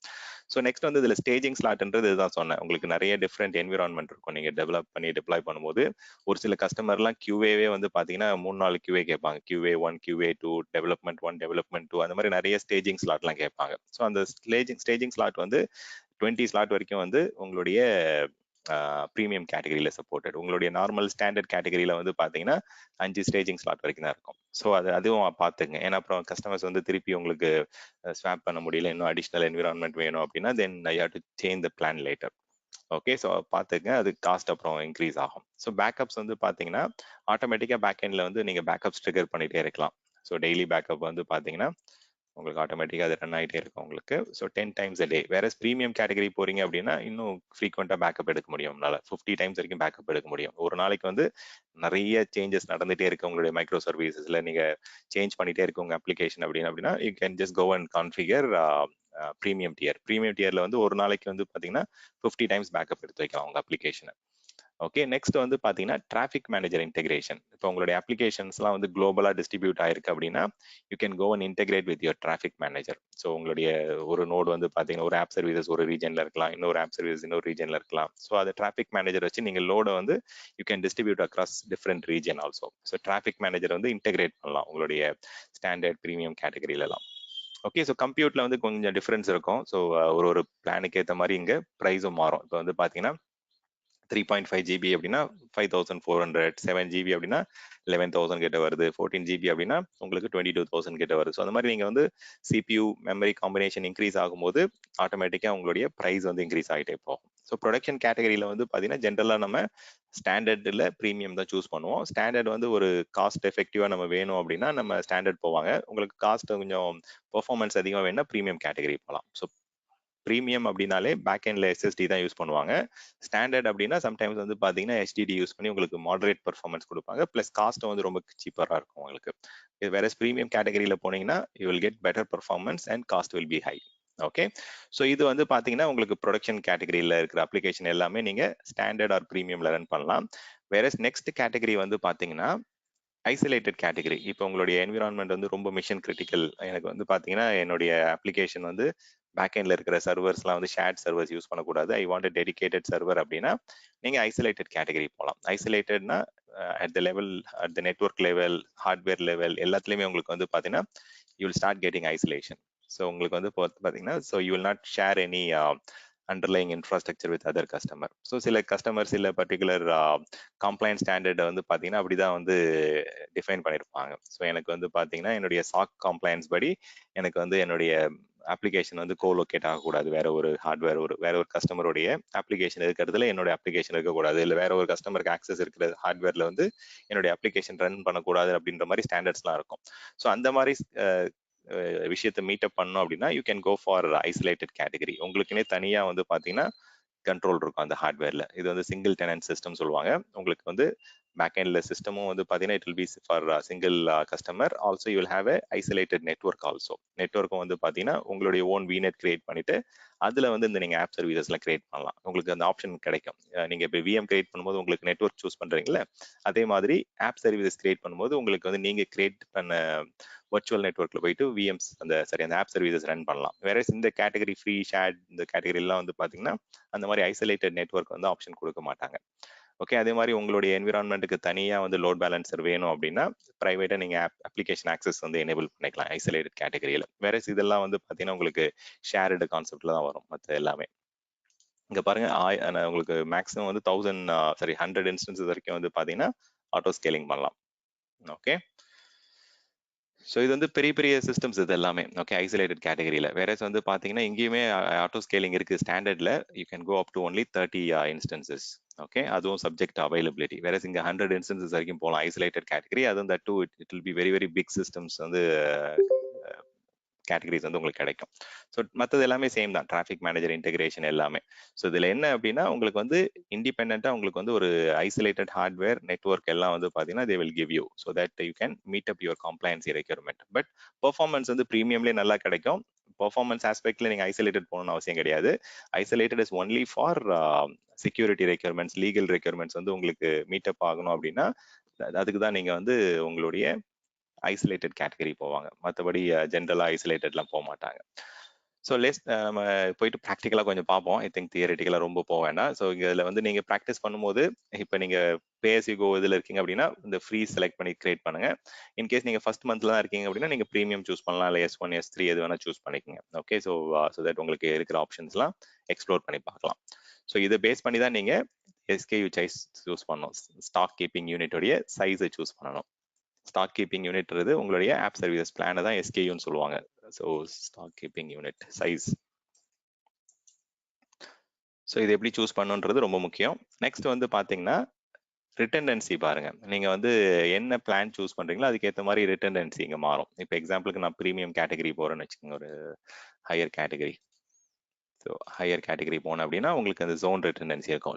ஸோ நெக்ஸ்ட் வந்து இதில் ஸ்டேஜிங் ஸ்லாட்ன்றது இதுதான் சொன்னேன். உங்களுக்கு நிறைய டிஃப்ரெண்ட் என்விரான்மெண்ட் இருக்கும். நீங்கள் டெவலப் பண்ணி டிப்ளாய் பண்ணும்போது ஒரு சில கஸ்டமர்லாம் QAவே வந்து பார்த்தீங்கன்னா 3-4 QA கேட்பாங்க. QA1, QA2, டெவலப்மெண்ட் 1, டெவலப்மெண்ட் 2, அந்த மாதிரி நிறைய ஸ்டேஜிங் ஸ்லாட்லாம் கேட்பாங்க. ஸோ அந்த ஸ்டேஜிங் ஸ்லாட் வந்து 20 ஸ்லாட் வரைக்கும் வந்து உங்களுடைய ப்ரீமியம் கேட்டகரியில் சப்போர்ட்டட். உங்களுடைய நார்மல் ஸ்டாண்டர்ட் கேட்டகரியில் வந்து பார்த்தீங்கன்னா 5 ஸ்டேஜிங் ஸ்லாட் வரைக்கும் தான் இருக்கும். ஸோ அதுவும் பார்த்துங்க. ஏன்னா அப்புறம் கஸ்டமர்ஸ் வந்து திருப்பி உங்களுக்கு ஸ்வாப் பண்ண முடியல, இன்னும் அடிஷ்னல் என்விரான்மெண்ட் வேணும் அப்படின்னா then I have to change the plan later. Okay, so பார்த்துங்க, அது காஸ்ட் அப்புறம் இன்க்ரீஸ் ஆகும். ஸோ பேக்கப்ஸ் வந்து பார்த்தீங்கன்னா ஆட்டோமேட்டிக்காக பேக் எண்டில் வந்து நீங்கள் பேக்கப்ஸ் ட்ரிகர் பண்ணிகிட்டே இருக்கலாம். ஸோ டெய்லி பேக்கப் வந்து பார்த்தீங்கன்னா உங்களுக்கு ஆட்டோமேட்டிக்காக அது ரன் ஆகிட்டே இருக்கும் உங்களுக்கு. So 10 times a day. வேற ப்ரீமியம் கேட்டகரி போறீங்க அப்படின்னா இன்னும் ஃப்ரீக்வெண்ட்டாக பேக்கப் எடுக்க முடியும். உங்களால் 50 times வரைக்கும் பேக்கப் எடுக்க முடியும். ஒரு நாளைக்கு வந்து நிறைய சேஞ்சஸ் நடந்துகிட்டே இருக்கு உங்களுடைய மைக்ரோ சர்வீசஸில். நீங்கள் சேஞ்ச் பண்ணிகிட்டே இருக்கு உங்கள் அப்ளிகேஷன் அப்படின்னா you can just go and configure premium tier. Premium டியரில் வந்து ஒரு நாளைக்கு வந்து பார்த்தீங்கன்னா 50 times பேக்கப் எடுத்து வைக்கலாம் உங்கள் அப்ளிகேஷனை. ஓகே, நெக்ஸ்ட் வந்து பார்த்தீங்கன்னா டிராஃபிக் மேனேஜர் இன்டெகிரேஷன். இப்போ உங்களுடைய அப்ளிகேஷன்ஸ்லாம் வந்து குளோபலாக டிஸ்ட்ரிபியூட் ஆயிருக்கு அப்படின்னா you can go and integrate with your traffic manager. So உங்களுடைய ஒரு நோடு வந்து பார்த்தீங்கன்னா ஒரு ஆப் சர்வீசஸ் ஒரு ரீஜனில் இருக்கலாம், இன்னொரு ஆப் சர்வீஸ் இன்னொரு ரீஜனில் இருக்கலாம். ஸோ அது டிராஃபிக் மேனேஜர் வச்சு நீங்கள் லோடை வந்து you can distribute across different region also. So traffic manager வந்து இன்டெகிரேட் பண்ணலாம் உங்களுடைய ஸ்டாண்டர்ட் ப்ரீமியம் கேட்டகரியிலலாம். ஓகே, ஸோ கம்ப்யூட்டர்ல வந்து கொஞ்சம் டிஃப்ரென்ஸ் இருக்கும். ஸோ ஒரு பிளானுக்கு ஏற்ற மாதிரி இங்கே ப்ரைஸும் மாறும். இப்போ வந்து பார்த்தீங்கன்னா 3.5 GB அப்படின்னா 5,400, 7 GB அப்படின்னா 11,000 கிட்ட வருது, 14 GB அப்படின்னா உங்களுக்கு 22,000 கிட்ட வருது. ஸோ அந்த மாதிரி நீங்கள் வந்து CPU மெமரி காம்பினேஷன் இன்க்ரீஸ் ஆகும்போது ஆட்டோமேட்டிக்காக உங்களுடைய ப்ரைஸ் வந்து இன்க்ரீஸ் ஆகிட்டே போகும். ஸோ ப்ரொடக்ஷன் கேட்டகரியில் வந்து பார்த்தீங்கன்னா ஜென்ரலாக நம்ம ஸ்டாண்டர்டில் ப்ரீமியம் தான் சூஸ் பண்ணுவோம். ஸ்டாண்டர்ட் வந்து ஒரு காஸ்ட் எஃபெக்டிவாக நம்ம வேணும் அப்படின்னா நம்ம ஸ்டாண்டர்ட் போவாங்க. உங்களுக்கு காஸ்ட் கொஞ்சம் பெர்ஃபார்மன்ஸ் அதிகமாக வேணும்னா ப்ரீமியம் கேட்டகரி போகலாம். ஸோ ப்ரீமியம் அப்படின்னாலே பேக் எண்ட்ல SSD தான் யூஸ் பண்ணுவாங்க. ஸ்டாண்டர்ட் அப்படின்னா சம்டைம்ஸ் வந்து பார்த்தீங்கன்னா HDD யூஸ் பண்ணி உங்களுக்கு மாடரேட் பர்ஃபார்மன்ஸ் கொடுப்பாங்க. ப்ளஸ் காஸ்ட்டும் வந்து ரொம்ப சீப்பராக இருக்கும் உங்களுக்கு. இது வேற ப்ரீமியம் கேட்டகரியில் போனீங்கன்னா you will get better performance and cost will be high. Okay, so இது வந்து பார்த்தீங்கன்னா உங்களுக்கு ப்ரொடக்ஷன் கேட்டகரியில் இருக்கிற அப்ளிகேஷன் எல்லாமே நீங்கள் ஸ்டாண்டர்ட் ஆர் ப்ரீமியமில் ரன் பண்ணலாம். வேற நெக்ஸ்ட் கேட்டகரி வந்து பார்த்தீங்கன்னா ஐசோலேட்டட் கேட்டகரி. இப்போ உங்களுடைய என்விரான்மெண்ட் வந்து ரொம்ப மிஷன் கிரிட்டிக்கல். எனக்கு வந்து பார்த்தீங்கன்னா என்னுடைய அப்ளிகேஷன் வந்து பேக் எண்ட்ல இருக்கிற சர்வர்ஸ்லாம் வந்து ஷேர்ட் சர்வர்ஸ் யூஸ் பண்ணக்கூடாது, ஐ வாண்ட் டெடிகேட்டட் சர்வர் அப்படின்னா நீங்கள் ஐசோலேட்டட் கேட்டகரி போகலாம். ஐசோலேட்டட்னா at the level, at the network level, hardware level எல்லாத்துலேயுமே உங்களுக்கு வந்து பார்த்தீங்கன்னா you will start getting isolation. So உங்களுக்கு வந்து பார்த்தீங்கன்னா so you will not share any underlying infrastructure with other customer. So சில கஸ்டமர் சில பர்டிகுலர் கம்ப்ளைண்ட் ஸ்டாண்டர்டை வந்து பார்த்தீங்கன்னா அப்படிதான் வந்து டிஃபைன் பண்ணியிருப்பாங்க. ஸோ எனக்கு வந்து பார்த்தீங்கன்னா என்னுடைய SOC கம்ப்ளைன்ஸ் படி எனக்கு வந்து என்னுடைய அப்ளிகேஷன் வந்து கோலோகேட் ஆகக்கூடாது, வேற ஒரு ஹார்ட்வேர் வேற ஒரு கஸ்டமருடைய அப்ளிகேஷன் இருக்கிறதுல என்னோட அப்ளிகேஷன் இருக்கக்கூடாது, இல்லை வேற ஒரு கஸ்டமருக்கு ஆக்சஸ் இருக்கிற ஹார்ட்வேர்ல வந்து என்னுடைய அப்ளிகேஷன் ரன் பண்ணக்கூடாது அப்படின்ற மாதிரி ஸ்டாண்டர்ட்ஸ்லாம் இருக்கும். ஸோ அந்த மாதிரி விஷயத்தை மீட்டப் பண்ணோம் அப்படின்னா you can go for isolated category. உங்களுக்குன்னே தனியா வந்து பாத்தீங்கன்னா கண்ட்ரோல் இருக்கும் அந்த ஹார்ட்வேர்ல. இது வந்து சிங்கிள் டெனன்ட் சிஸ்டம் சொல்லுவாங்க. உங்களுக்கு வந்து பேக் எண்ட்ல சிஸ்டமும் வந்து பாத்தீங்கன்னா it will be for single customer. Also you will have a isolated network also. நெட்வொர்க்கும் வந்து பாத்தீங்கன்னா உங்களுடைய ஓன் விநெட் கிரியேட் பண்ணிட்டு அதுல வந்து இந்த நீங்க ஆப் சர்வீசஸ்லாம் கிரியேட் பண்ணலாம். உங்களுக்கு அந்த ஆப்ஷன் கிடைக்கும். நீங்க இப்போ விஎம் கிரியேட் பண்ணும்போது உங்களுக்கு நெட்வொர்க் சூஸ் பண்றீங்களா, அதே மாதிரி ஆப் சர்வீசஸ் கிரியேட் பண்ணும்போது உங்களுக்கு வந்து நீங்க கிரியேட் பண்ண வர்ச்சுவல் நெட்வொர்க்ல போயிட்டு விஎம்ஸ் அந்த ஆப் சர்வீசஸ் ரன் பண்ணலாம். வேற இந்த கேட்டகரி ஃப்ரீ ஷேட் இந்த கேட்டகரி எல்லாம் வந்து பாத்தீங்கன்னா அந்த மாதிரி ஐசோலேட்டட் நெட்வொர்க் வந்து ஆப்ஷன் கொடுக்க மாட்டாங்க. ஓகே, அதே மாதிரி உங்களுடைய என்விரான்மெண்ட்டுக்கு தனியா வந்து லோட் பேலன்சர் வேணும் அப்படின்னா பிரைவேட்டா நீங்க அப்ளிகேஷன் ஆக்சஸ் வந்து எனேபிள் பண்ணிக்கலாம் ஐசோலேட்டட் கேட்டகரியில. வேற இதெல்லாம் வந்து பாத்தீங்கன்னா உங்களுக்கு ஷேர்டு கான்செப்ட்ல தான் வரும் மற்ற எல்லாமே. இங்க பாருங்க உங்களுக்கு மேக்ஸிமம் வந்து 100 இன்ஸ்டன்சஸ் வரைக்கும் வந்து பாத்தீங்கன்னா ஆட்டோ ஸ்கேலிங் பண்ணலாம். ஓகே, ஸோ இது வந்து பெரிய பெரிய சிஸ்டம்ஸ் இது எல்லாமே. ஓகே, ஐசோலேட்டட் கேட்டகரியில. வேற வந்து பாத்தீங்கன்னா இங்கேயுமே ஆட்டோ ஸ்கேலிங் இருக்கு ஸ்டாண்டர்ட்ல. You can go up to only 30 instances. Okay, அதுவும் சப்ஜெக்ட் அவைலபிலிட்டி. வேற இங்க 100 இன்ஸ்டன்சஸ் வரைக்கும் போகலாம் ஐசோலேட்டட் கேட்டகரி. அதுவும் that too it will be very very big systems வந்து கேட்டகரிஸ் வந்து உங்களுக்கு கிடைக்கும். ஸோ மற்றது எல்லாமே சேம் தான், டிராஃபிக் மேனேஜர் இன்டெகிரேஷன் எல்லாமே. ஸோ இதில் என்ன அப்படின்னா உங்களுக்கு வந்து இண்டிபெண்டா உங்களுக்கு வந்து ஒரு ஐசோலேட்டட் ஹார்ட்வேர் நெட்வொர்க் எல்லாம் வந்து பார்த்தீங்கன்னா they will give you so that you can meet up your compliance requirement. But performance வந்து ப்ரீமியம்லேயே நல்லா கிடைக்கும். பெர்ஃபார்மன்ஸ் ஆஸ்பெக்ட்ல நீங்க ஐசோலேட்டட் போகணும்னு அவசியம் கிடையாது. Isolated is only for security requirements, legal requirements வந்து உங்களுக்கு மீட்டப் ஆகணும் அப்படின்னா அதுக்கு தான் நீங்க வந்து உங்களுடைய ஐசோலேட்டட் கேட்டகரி போவாங்க. மற்றபடி ஜென்ரலா ஐசோலேட்டட்லாம் போக மாட்டாங்க. ஸோ நம்ம போயிட்டு ப்ராக்டிக்கலாக கொஞ்சம் பார்ப்போம். ஐ திங்க் தியரிட்டிக்கலாக ரொம்ப போக வேண்டாம். ஸோ இதில் வந்து நீங்கள் ப்ராக்டிஸ் பண்ணும்போது இப்போ நீங்கள் பேசிகோ இதில் இருக்கீங்க அப்படின்னா இந்த ஃப்ரீ செலக்ட் பண்ணி கிரியேட் பண்ணுங்க. இன்கேஸ் நீங்கள் ஃபர்ஸ்ட் மந்த்ல தான் இருக்கீங்க அப்படின்னா நீங்கள் ப்ரீமியம் சூஸ் பண்ணலாம், இல்லை S1 S3 எது வேணால் சூஸ் பண்ணிக்கோங்க. ஓகே, ஸோ தட் உங்களுக்கு இருக்கிற ஆப்ஷன்ஸ்லாம் எக்ஸ்ப்ளோர் பண்ணி பார்க்கலாம். ஸோ இதை பேஸ் பண்ணி தான் நீங்கள் SKU சைஸ் சூஸ் பண்ணணும். ஸ்டாக் கீப்பிங் யூனிட்டோடைய சைஸை சூஸ் பண்ணணும். ஸ்டாக் கீப்பிங் யூனிட்றது உங்களுடைய ஆப் சர்வீசஸ் பிளானை தான் SKUன்னு சொல்லுவாங்க. So stock keeping unit size. So இது எப்படி சூஸ் பண்ணுன்றது ரொம்ப முக்கியம். நெக்ஸ்ட் வந்து பார்த்தீங்கன்னா ரிட்டன்டன்சி பாருங்க. நீங்க வந்து என்ன பிளான் சூஸ் பண்றீங்களோ அதுக்கேற்ற மாதிரி ரிட்டன்டன்சி இங்கே மாறும். இப்போ எக்ஸாம்பிளுக்கு நான் ப்ரீமியம் கேட்டகரி போறேன்னு வச்சுக்கோங்க, ஒரு higher category. So higher category போனேன் அப்படின்னா உங்களுக்கு அந்த ஜோன் ரிட்டன்டன்சி இருக்கும்.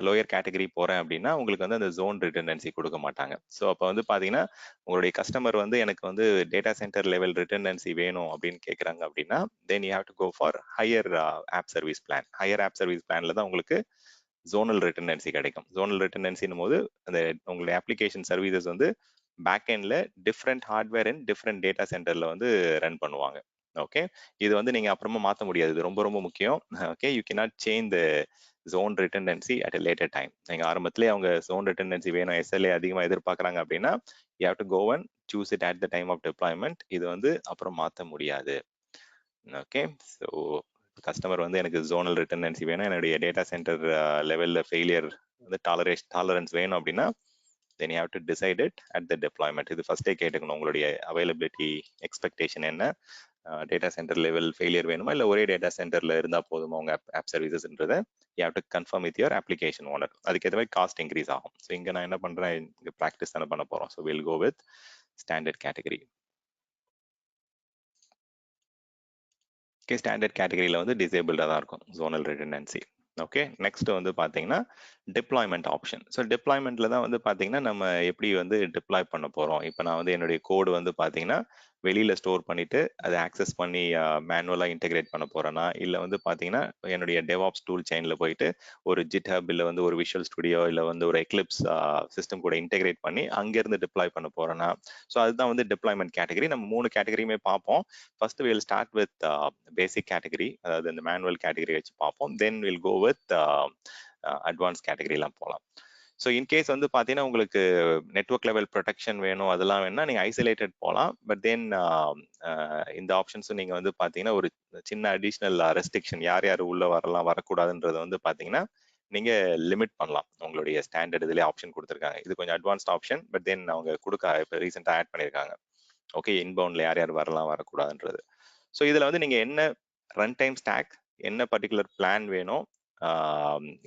லோயர் கேட்டகரி போறேன் அப்படின்னா உங்களுக்கு வந்து அந்த ஜோன் ரிட்டன்டன்சி கொடுக்க மாட்டாங்க. ஸோ அப்போ வந்து பார்த்தீங்கன்னா உங்களுடைய கஸ்டமர் வந்து எனக்கு வந்து டேட்டா சென்டர் லெவல் ரிட்டன்டன்சி வேணும் அப்படின்னு கேட்குறாங்க அப்படின்னா then you have to go for higher app service plan. Higher app service பிளான்ல தான் உங்களுக்கு ஜோனல் ரிட்டன்டன்சி கிடைக்கும். ஜோனல் ரிட்டன்டன்சின் போது அந்த உங்களுடைய அப்ளிகேஷன் சர்வீசஸ் வந்து பேக் எண்ட்ல different hardware and different data சென்டர்ல வந்து ரன் பண்ணுவாங்க. ஓகே, இது வந்து நீங்க அப்புறமா மாற்ற முடியாது. இது ரொம்ப ரொம்ப முக்கியம். Okay, you cannot change the zone redundancy at a later time. நீங்க ஆரம்பத்திலே அவங்க ஜோன் ரிட்டன்டன்சி வேணும், SLA அதிகமாக எதிர்பார்க்குறாங்க அப்படின்னா you have to go and choose it at the time of deployment. இது வந்து அப்புறம் மாற்ற முடியாது. ஓகே, ஸோ கஸ்டமர் வந்து எனக்கு ஜோனல் ரிட்டன்டன்சி வேணும், என்னுடைய டேட்டா சென்டர் லெவல்ல ஃபெயிலியர் வந்து டாலரன்ஸ் வேணும் அப்படின்னா then you have to decide it at the deployment. இது ஃபர்ஸ்டே கேட்டுக்கணும் உங்களுடைய அவைலபிலிட்டி எக்ஸ்பெக்டேஷன் என்ன, டேட்டா சென்டர் லெவல் ஃபெயிலியர் வேணுமா இல்லை ஒரே டேட்டா சென்டர்ல இருந்தா போதுமா உங்க ஆப் சர்வீசஸ்ன்றதை you have to confirm with your application owner. அதுக்கேற்ற மாதிரி காஸ்ட் இன்க்ரீஸ் ஆகும். ஸோ இங்கே நான் என்ன பண்றேன், இங்கே ப்ராக்டிஸ் தானே பண்ண போறோம். So will go with standard category. Okay, standard கேட்டகரியில் வந்து டிசேபிள்டாக தான் இருக்கும் ஜோனல் ரிடண்டன்சி. ஓகே, நெக்ஸ்ட் வந்து பார்த்தீங்கன்னா டிப்ளாய்மெண்ட் ஆப்ஷன். ஸோ டிப்ளாய்மெண்ட்ல தான் வந்து பார்த்தீங்கன்னா நம்ம எப்படி வந்து டிப்ளாய் பண்ண போகிறோம். இப்போ நான் வந்து என்னுடைய கோடு வந்து பார்த்தீங்கன்னா வெளியில ஸ்டோர் பண்ணிட்டு அதை ஆக்சஸ் பண்ணி மேனுவலாக இன்டெகிரேட் பண்ண போறேன்னா, இல்லை வந்து பார்த்தீங்கன்னா என்னுடைய டெவாப்ஸ் டூல் செயின்ல போயிட்டு ஒரு ஜிட்ஹப் இல்லை வந்து ஒரு விஷுவல் ஸ்டுடியோ இல்லை வந்து ஒரு எக்லிப்ஸ் சிஸ்டம் கூட இன்டெகிரேட் பண்ணி அங்கேருந்து டிப்ளாய் பண்ண போறேன்னா, ஸோ அதுதான் வந்து டிப்ளாய்மெண்ட் கேட்டகரி. நம்ம 3 கேட்டகரியுமே பார்ப்போம். First will start with basic category, அதாவது இந்த மேனுவல் கேட்டகரி வச்சு பார்ப்போம். Then will go with advance கேட்டகரிலாம் போகலாம். ஸோ இன்கேஸ் வந்து பார்த்தீங்கன்னா உங்களுக்கு நெட்வொர்க் லெவல் ப்ரொடெக்ஷன் வேணும், அதெல்லாம் வேணும்னா நீங்கள் ஐசோலேட்டட் போகலாம். பட் தென் இந்த ஆப்ஷன்ஸும் நீங்கள் வந்து பார்த்தீங்கன்னா ஒரு சின்ன அடிஷ்னல் ரெஸ்ட்ரிக்ஷன், யார் யார் உள்ள வரலாம் வரக்கூடாதுன்றதை வந்து பார்த்தீங்கன்னா நீங்க லிமிட் பண்ணலாம். உங்களுடைய ஸ்டாண்டர்ட் இதுலேயே ஆப்ஷன் கொடுத்துருக்காங்க. இது கொஞ்சம் அட்வான்ஸ்ட் ஆப்ஷன், பட் தென் அவங்க கொடுக்க இப்போ ரீசெண்டாக ஆட் பண்ணியிருக்காங்க. ஓகே, இன்பவுண்ட்ல யார் யார் வரலாம் வரக்கூடாதுன்றது. ஸோ இதுல வந்து நீங்க என்ன ரன் டைம் ஸ்டாக், என்ன பர்டிகுலர் பிளான் வேணும்,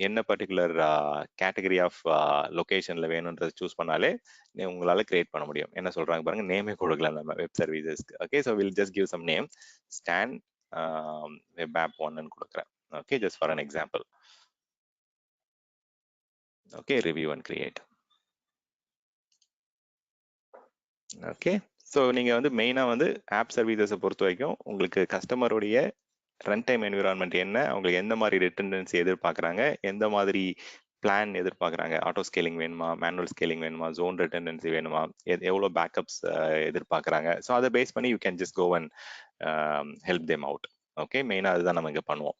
என்ன பர்டிகுலர் கேட்டகரி ஆஃப் லொகேஷன்ல வேணும்ன்றதை சூஸ் பண்ணாலே உங்களால கிரியேட் பண்ண முடியும். என்ன சொல்றாங்க பாருங்க, நேமே கொடுக்கலாம் நம்ம வெப் சர்வீசஸ்க்கு. Okay, so will just give some name, stand web app ஒன்னு கொடுக்குறேன். Okay, just for an example. Okay, review and create. Okay, so நீங்கள் வந்து மெயினாக வந்து ஆப் சர்வீசஸை பொறுத்த வரைக்கும் உங்களுக்கு கஸ்டமருடைய ரன் டைம் என்விரான்மெண்ட் என்ன, அவங்களுக்கு எந்த மாதிரி ரிட்டன்டன்சி எதிர்பார்க்குறாங்க, எந்த மாதிரி பிளான் எதிர்பார்க்குறாங்க, ஆட்டோ ஸ்கேலிங் வேணுமா, மேனுவல் ஸ்கேலிங் வேணுமா, ஜோன் ரிட்டன்டன்சி வேணுமா, எவ்வளோ பேக்கப்ஸ் எதிர்பார்க்குறாங்க. ஸோ அதை பேஸ் பண்ணி you can just go and help them out. Okay, மெயினாக அதுதான் நம்ம இங்கே பண்ணுவோம்.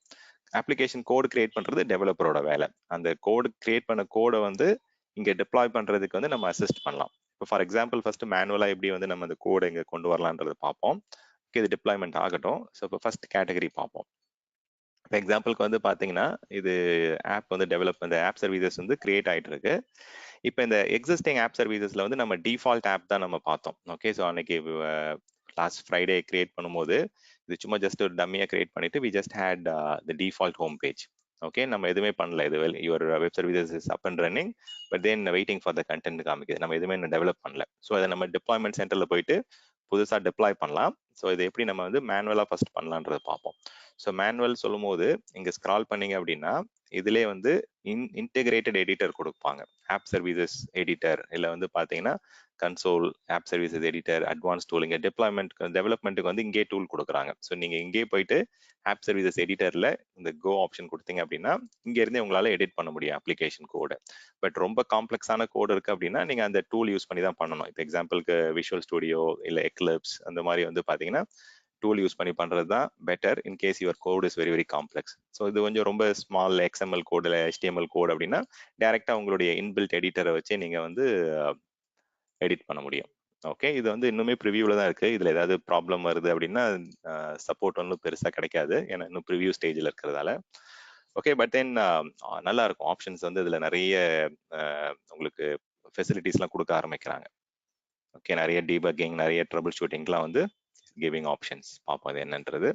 அப்ளிகேஷன் கோடு கிரியேட் பண்ணுறது டெவலப்பரோட வேலை. அந்த கோடு கிரியேட் பண்ண கோடை வந்து இங்கே டிப்ளாய் பண்ணுறதுக்கு வந்து நம்ம அசிஸ்ட் பண்ணலாம். இப்போ ஃபார் எக்ஸாம்பிள் ஃபர்ஸ்ட் மேனுவலாக எப்படி வந்து நம்ம அந்த கோடை இங்கே கொண்டு வரலான்றது பார்ப்போம். ஓகே, இது டிப்ளாய்மெண்ட் ஆகட்டும். ஸோ இப்போ ஃபர்ஸ்ட் கேட்டகரி பார்ப்போம். இப்போ எக்ஸாம்பிளுக்கு வந்து பார்த்தீங்கன்னா இது ஆப் வந்து டெவலப், இந்த ஆப் சர்வீசஸ் வந்து கிரியேட் ஆகிட்டு இருக்கு. இப்போ இந்த எக்ஸிஸ்டிங் ஆப் சர்வீசஸ்ல வந்து நம்ம டிஃபால்ட் ஆப் தான் நம்ம பார்த்தோம். ஓகே, ஸோ அன்னைக்கு லாஸ்ட் ஃப்ரைடே கிரியேட் பண்ணும்போது இது சும்மா ஜஸ்ட் ஒரு டம்மியா கிரியேட் பண்ணிட்டு we just had the default home page. Okay, நம்ம எதுவுமே பண்ணல. இது your web services is up and running, but then waiting for the content காமிக்குது. நம்ம எதுவுமே டெவலப் பண்ணல. ஸோ அதை நம்ம டிப்ளாய்மெண்ட் சென்டர்ல போயிட்டு புதுசாக டிப்ளாய் பண்ணலாம். ஸோ இதை எப்படி நம்ம வந்து மேனுவலாக ஃபர்ஸ்ட் பண்ணலான்றதை பார்ப்போம். ஸோ மேனுவல் சொல்லும் போது இங்கே ஸ்க்ரால் பண்ணீங்க அப்படின்னா இதுலேயே வந்து இன்டெகிரேட்டட் எடிட்டர் கொடுப்பாங்க. ஆப் சர்வீசஸ் எடிட்டர் இல்லை வந்து பார்த்தீங்கன்னா console, app services editor, advance tool. இங்கே டெவலப்மெண்ட்டுக்கு வந்து இங்கே டூல் கொடுக்குறாங்க. ஸோ நீங்கள் இங்கே போயிட்டு ஆப் சர்வீசஸ் எடிட்டரில் இந்த கோ ஆப்ஷன் கொடுத்தீங்க அப்படின்னா இங்கேருந்தே உங்களால் எடிட் பண்ண முடியும் அப்ளிகேஷன் கோடு. பட் ரொம்ப காம்ப்ளெக்ஸான கோடு இருக்குது அப்படின்னா நீங்கள் அந்த டூல் யூஸ் பண்ணி தான் பண்ணணும். இப்போ எக்ஸாம்பிளுக்கு விஷுவல் ஸ்டுடியோ இல்லை எக்லிப்ஸ் அந்த மாதிரி வந்து பார்த்தீங்கன்னா டூல் யூஸ் பண்ணி பண்ணுறது தான் better in case your code is very very complex. So இது கொஞ்சம் ரொம்ப ஸ்மால் XML கோடு இல்லை HTML கோட் அப்படின்னா டேரெக்டாக உங்களுடைய இன்பில்ட் எடிட்டரை வச்சு நீங்கள் வந்து எடிட் பண்ண முடியும். ஓகே, இது வந்து இன்னுமே ப்ரிவியூவில் தான் இருக்குது. இதில் ஏதாவது ப்ராப்ளம் வருது அப்படின்னா சப்போர்ட் ஒன்றும் பெருசாக கிடைக்காது, ஏன்னா இன்னும் ப்ரிவியூ ஸ்டேஜில் இருக்கிறதால. ஓகே, பட் தென் நல்லா இருக்கும். ஆப்ஷன்ஸ் வந்து இதில் நிறைய உங்களுக்கு ஃபெசிலிட்டிஸ்லாம் கொடுக்க ஆரம்பிக்கிறாங்க. ஓகே, நிறைய டீபக்கிங், நிறைய ட்ரபிள் ஷூட்டிங்லாம் வந்து கிவிங் ஆப்ஷன்ஸ். பார்ப்போம் அது என்னன்றது.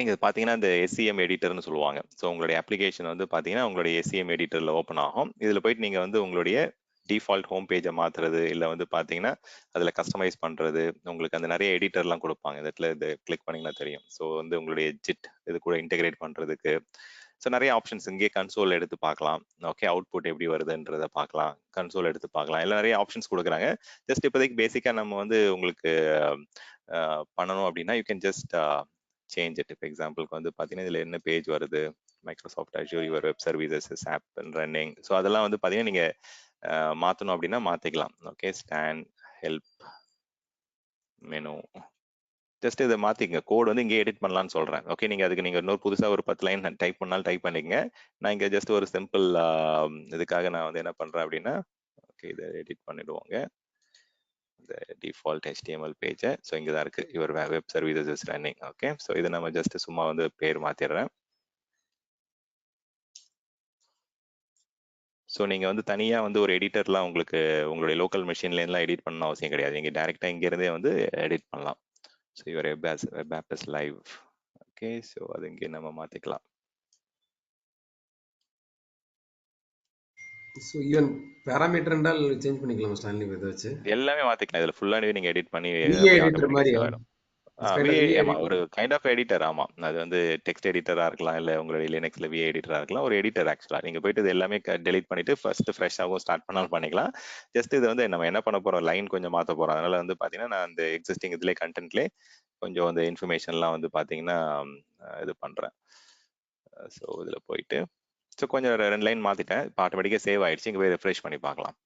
இங்கே பார்த்தீங்கன்னா இந்த SCM எடிட்டர்னு சொல்லுவாங்க. ஸோ உங்களுடைய அப்ளிகேஷன் வந்து பார்த்தீங்கன்னா உங்களுடைய SCM எடிட்டரில் ஓப்பன் ஆகும். இதில் போயிட்டு நீங்கள் வந்து உங்களுடைய டிஃபால்ட் ஹோம் பேஜை மாற்றுறது, இல்லை வந்து பார்த்தீங்கன்னா அதில் கஸ்டமைஸ் பண்ணுறது, உங்களுக்கு அந்த நிறைய எடிட்டர்லாம் கொடுப்பாங்க. இந்த இடத்துல இது கிளிக் பண்ணிங்கன்னா தெரியும். ஸோ வந்து உங்களுடைய ஜிட் இது கூட இன்டெகிரேட் பண்ணுறதுக்கு ஸோ நிறைய ஆப்ஷன்ஸ் இங்கே கன்சோல் எடுத்து பார்க்கலாம். ஓகே, அவுட்புட் எப்படி வருதுன்றதை பார்க்கலாம், கன்சோல் எடுத்து பார்க்கலாம், எல்லாம் நிறைய ஆப்ஷன்ஸ் கொடுக்குறாங்க. ஜஸ்ட் இப்போதைக்கு பேசிக்காக நம்ம வந்து உங்களுக்கு பண்ணணும் அப்படின்னா you can just change it. இப்போ எக்ஸாம்பிளுக்கு வந்து பார்த்தீங்கன்னா இதில் என்ன பேஜ் வருது, Microsoft Azure your web services up and running. So அதெல்லாம் வந்து பார்த்தீங்கன்னா நீங்கள் மாற்றணும் அப்படின்னா மாற்றிக்கலாம். Okay, stand help menu just இதை மாற்றிங்க. கோட் வந்து இங்கே எடிட் பண்ணலான்னு சொல்கிறேன். ஓகே, நீங்கள் அதுக்கு நீங்கள் இன்னொரு புதுசாக ஒரு 10 லைன் டைப் பண்ணாலும் டைப் பண்ணிக்கங்க. நான் இங்கே ஜஸ்ட் ஒரு சிம்பிள் இதுக்காக நான் வந்து என்ன பண்ணுறேன் அப்படின்னா ஓகே இதை எடிட் பண்ணிடுவோங்க. இந்த டிஃபால்ட் HTML பேஜை ஸோ இங்கே தான் இருக்குது, your web services is running. Okay, so இதை நம்ம ஜஸ்ட் சும்மா வந்து பேர் மாற்றிடுறேன். ஸோ நீங்கள் வந்து தனியாக வந்து ஒரு எடிட்டர்லாம் உங்களுக்கு உங்களுடைய லோக்கல் மெஷின்லேருந்துலாம் எடிட் பண்ணணும் அவசியம் கிடையாது. நீங்கள் டேரெக்டாக இங்கேருந்தே வந்து எடிட் பண்ணலாம். So your web app is live. Okay, so அது இங்கே நம்ம மாற்றிக்கலாம். ஸோ ஈவன் பேராமீட்டர் என்றால் சேஞ்ச் பண்ணிக்கலாம் ஸ்டான்லி இதை வச்சு எல்லாமே மாற்றிக்கலாம். இதில் ஃபுல்லாக நீங்கள் எடிட் பண்ணி எடிட்டர் மாதிரி ஒரு கைண்ட் ஆஃப் எடிட்டர். ஆமா, அது வந்து டெக்ஸ்ட் எடிட்டரா இருக்கலாம், இல்ல உங்களுடைய லினக்ஸ்ல VA எடிட்டரா இருக்கலாம். ஒரு எடிட்டர் ஆக்சுவலா நீங்க போயிட்டு இது எல்லாமே டெலிட் பண்ணிட்டு ஃபர்ஸ்ட் ஃப்ரெஷ்ஷாகவும் ஸ்டார்ட் பண்ணாலும் பண்ணிக்கலாம். ஜஸ்ட் இது வந்து நம்ம என்ன பண்ண போறோம், லைன் கொஞ்சம் மாத்த போறோம். அதனால வந்து பாத்தீங்கன்னா நான் அந்த எக்ஸிஸ்டிங் இதுல கண்டென்ட்லேயே கொஞ்சம் அந்த இன்ஃபர்மேஷன்லாம் வந்து பாத்தீங்கன்னா இது பண்றேன். ஸோ இதுல போயிட்டு ஸோ கொஞ்சம் 2 லைன் மாத்திட்டேன். இப்போ ஆட்டோமேட்டிக்கா சேவ் ஆயிடுச்சு. இங்க போய் ரெஃப்ரெஷ் பண்ணி பார்க்கலாம்.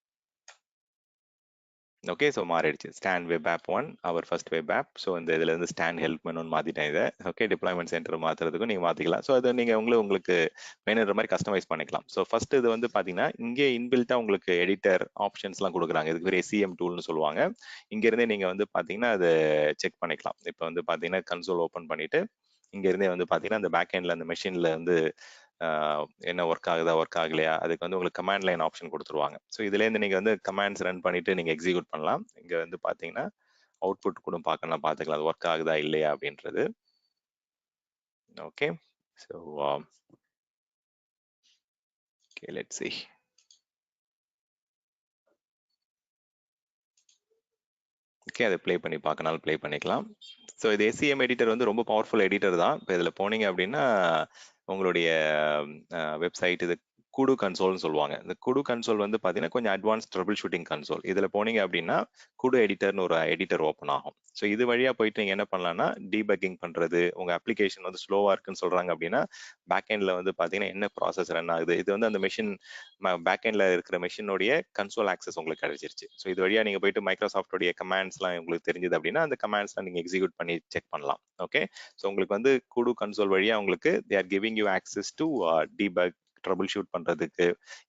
ஓகே, ஸோ மாறிடுச்சு. ஸ்டாண்ட் வெப் ஆப் 1 அவர் ஃபர்ஸ்ட் வெப் ஆப். ஸோ இந்த இதுல இருந்து ஸ்டாண்ட் ஹெல்ப் மெனுன்னு மாத்திட்டேன் இதை. ஓகே, டிப்ளாய்மெண்ட் சென்டர் மாத்துறதுக்கும் நீங்க மாத்திக்கலாம். ஸோ அது நீங்க உங்களுக்கு வேணுன்ற மாதிரி கஸ்டமைஸ் பண்ணிக்கலாம். ஸோ ஃபர்ஸ்ட் இது வந்து பாத்தீங்கன்னா இங்கே இன்பில்ட்டா உங்களுக்கு எடிட்டர் ஆப்ஷன்ஸ்லாம் கொடுக்குறாங்க. இதுக்கு ஒரு SCM டூல்னு சொல்லுவாங்க. இங்க இருந்தே நீங்க வந்து பாத்தீங்கன்னா அதை செக் பண்ணிக்கலாம். இப்போ வந்து பாத்தீங்கன்னா கன்சோல் ஓப்பன் பண்ணிட்டு இங்க இருந்தே வந்து பாத்தீங்கன்னா அந்த பேக் எண்ட்ல அந்த மெஷின்ல வந்து என்ன ஒர்க் ஆகுதா ஒர்க் ஆகலையா அதுக்கு வந்து உங்களுக்கு கமாண்ட் லைன் ஆப்ஷன் கொடுத்துருவாங்க. ஸோ இதுலேருந்து நீங்கள் வந்து கமாண்ட்ஸ் ரன் பண்ணிட்டு நீங்கள் எக்ஸிக்யூட் பண்ணலாம். இங்கே வந்து பார்த்தீங்கன்னா அவுட்புட் கூட பார்த்துக்கலாம் அது ஒர்க் ஆகுதா இல்லையா அப்படின்றது. Okay, so okay, let's see. Okay, அதை ப்ளே பண்ணி பார்க்கனாலும் ப்ளே பண்ணிக்கலாம். ஸோ இது SCM எடிட்டர் வந்து ரொம்ப பவர்ஃபுல் எடிட்டர் தான். இப்போ இதில் போனீங்க அப்படின்னா உங்களுடைய வெப்சைட் இது குடு கன்சோல்னு சொல்லுவாங்க. இந்த குடு கன்சோல் வந்து பார்த்தீங்கன்னா கொஞ்சம் அட்வான்ஸ் ட்ரபிள் ஷூட்டிங் கன்சோல். இதில் போனீங்க அப்படின்னா குடு எடிட்டர்னு ஒரு எடிட்டர் ஓப்பன் ஆகும். ஸோ இது வழியாக போயிட்டு நீங்கள் என்ன பண்ணலாம்னா டீபக்கிங் பண்ணுறது, உங்கள் அப்ளிகேஷன் வந்து ஸ்லோவாக இருக்குன்னு சொல்கிறாங்க அப்படின்னா பேக் எண்டில் வந்து பார்த்தீங்கன்னா என்ன ப்ராசஸ் ரன் ஆகுது, இது வந்து அந்த மெஷின் பேக் எண்டில் இருக்கிற மெஷினுடைய கன்சோல் ஆக்சஸ் உங்களுக்கு கிடைச்சிருச்சு. ஸோ இது வழியாக நீங்கள் போயிட்டு மைக்ரோசாஃப்டோடைய கமாண்ட்ஸ்லாம் உங்களுக்கு தெரிஞ்சது அப்படின்னா அந்த கமாண்ட்ஸ்லாம் நீங்கள் எக்ஸிக்யூட் பண்ணி செக் பண்ணலாம். ஓகே, ஸோ உங்களுக்கு வந்து குடு கன்சோல் வழியாக உங்களுக்கு they are giving you access to debug, trouble shoot பண்றதுக்கு.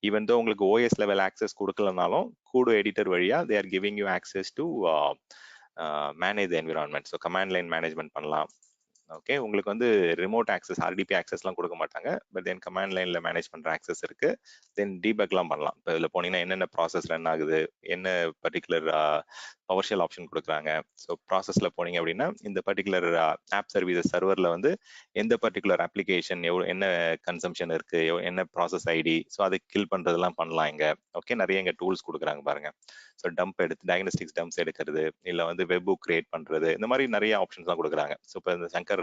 ஈவன் தோ உங்களுக்கு OS லெவல் ஆக்சஸ் கொடுக்கலனாலும் குடு எடிட்டர் வழியா they are giving you access to manage environment. So command line management பண்ணலாம். ஓகே, உங்களுக்கு வந்து ரிமோட் ஆக்சஸ் RDP ஆக்சஸ்லாம் கொடுக்க மாட்டாங்க. But then command லைன்ல மேனேஜ் பண்ற ஆக்சஸ் இருக்கு. தென் டீபக்லாம் பண்ணலாம். இப்போ இதில் போனீங்கன்னா என்னென்ன ப்ராசஸ் ரன் ஆகுது, என்ன பர்டிகுலர் பவர்ஷெல் ஆப்ஷன் கொடுக்குறாங்க. ஸோ ப்ராசஸ்ல போனீங்க அப்படின்னா இந்த பர்டிகுலர் ஆப் சர்வீசஸ் சர்வர்ல வந்து எந்த பர்டிகுலர் அப்ளிகேஷன் என்ன கன்சம்ஷன் இருக்கு, என்ன ப்ராசஸ் ஐடி, ஸோ அதை கில் பண்றதெல்லாம் பண்ணலாம் இங்க. ஓகே, நிறைய இங்க டூல்ஸ் கொடுக்குறாங்க பாருங்க. ஸோ டம்ப் எடுத்து டயக்னோஸ்டிக்ஸ் டம்ப்ஸ் எடுக்கிறது, இல்லை வந்து வெப் புக் கிரியேட் பண்றது, இந்த மாதிரி நிறைய ஆப்ஷன்ஸ் தான் கொடுக்குறாங்க. ஸோ இப்போ இந்த சங்கர்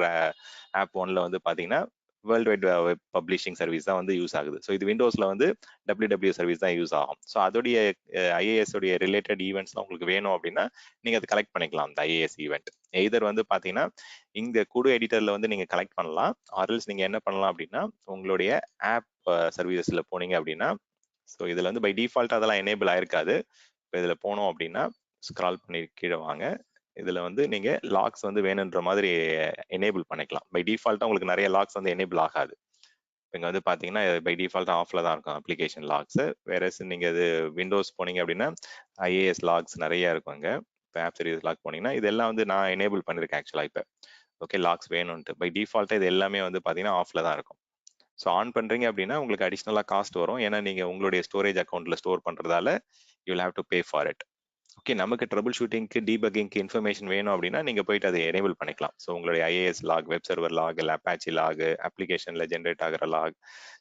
ஆப் ஒன்ல வந்து பாத்தீங்கன்னா world wide web publishing service தான் வந்து யூஸ் ஆகுது. ஸோ இது விண்டோஸ்ல வந்து WW சர்வீஸ் தான் யூஸ் ஆகும். ஸோ அதோடைய IAS உடைய ரிலேட்டட் ஈவெண்ட்ஸ்லாம் உங்களுக்கு வேணும் அப்படின்னா நீங்க அதை கலெக்ட் பண்ணிக்கலாம். அந்த IAS ஈவெண்ட் எய்தர் வந்து பாத்தீங்கன்னா இந்த குடு எடிட்டர்ல வந்து நீங்க கலெக்ட் பண்ணலாம், ஆர்எல்ஸ் நீங்க என்ன பண்ணலாம் அப்படின்னா உங்களுடைய ஆப் சர்வீசஸ்ல போனீங்க அப்படின்னா, ஸோ இதுல வந்து பை டிஃபால்ட் அதெல்லாம் எனேபிள் ஆயிருக்காது. இப்போ இதுல போனோம் அப்படின்னா ஸ்க்ரால் பண்ணி கீழே வாங்க. இதுல வந்து நீங்க லாக்ஸ் வந்து வேணுன்ற மாதிரி எனேபிள் பண்ணிக்கலாம். பை டிஃபால்ட்டா உங்களுக்கு நிறைய லாக்ஸ் வந்து எனேபிள் ஆகாது. இங்க வந்து பாத்தீங்கன்னா பை டிஃபால்ட் ஆஃப்ல தான் இருக்கும் அப்ளிகேஷன் லாக்ஸ். வேற நீங்க இது விண்டோஸ் போனீங்க அப்படின்னா IAS லாக்ஸ் நிறைய இருக்கும் அங்க. இப்போ ஆப் சர்வீஸ் லாக் போனீங்கன்னா இதெல்லாம் வந்து நான் எனேபிள் பண்ணிருக்கேன் ஆக்சுவலா. இப்போ ஓகே, லாக்ஸ் வேணும்ட்டு பை டிஃபால்ட்டா இது எல்லாமே வந்து பாத்தீங்கன்னா ஆஃப்ல தான் இருக்கும். ஸோ ஆன் பண்றீங்க அப்படின்னா உங்களுக்கு அடிஷ்னலா காஸ்ட் வரும். ஏன்னா நீங்க உங்களுடைய ஸ்டோரேஜ் அக்கௌண்ட்ல ஸ்டோர் பண்றதால you will have to pay for it. Okay, நமக்கு ட்ரபிள் ஷூட்டிங்க்கு டீபக்கிங்க்கு இன்ஃபர்மேஷன் வேணும் அப்படின்னா நீங்க போயிட்டு அதை எனேபிள் பண்ணிக்கலாம். ஸோ உங்களுடைய IAS log, web server log, இல்லை அப்பாச்சி லாக், அப்ளிகேஷன்ல ஜென்ரேட் ஆகிற லாக்,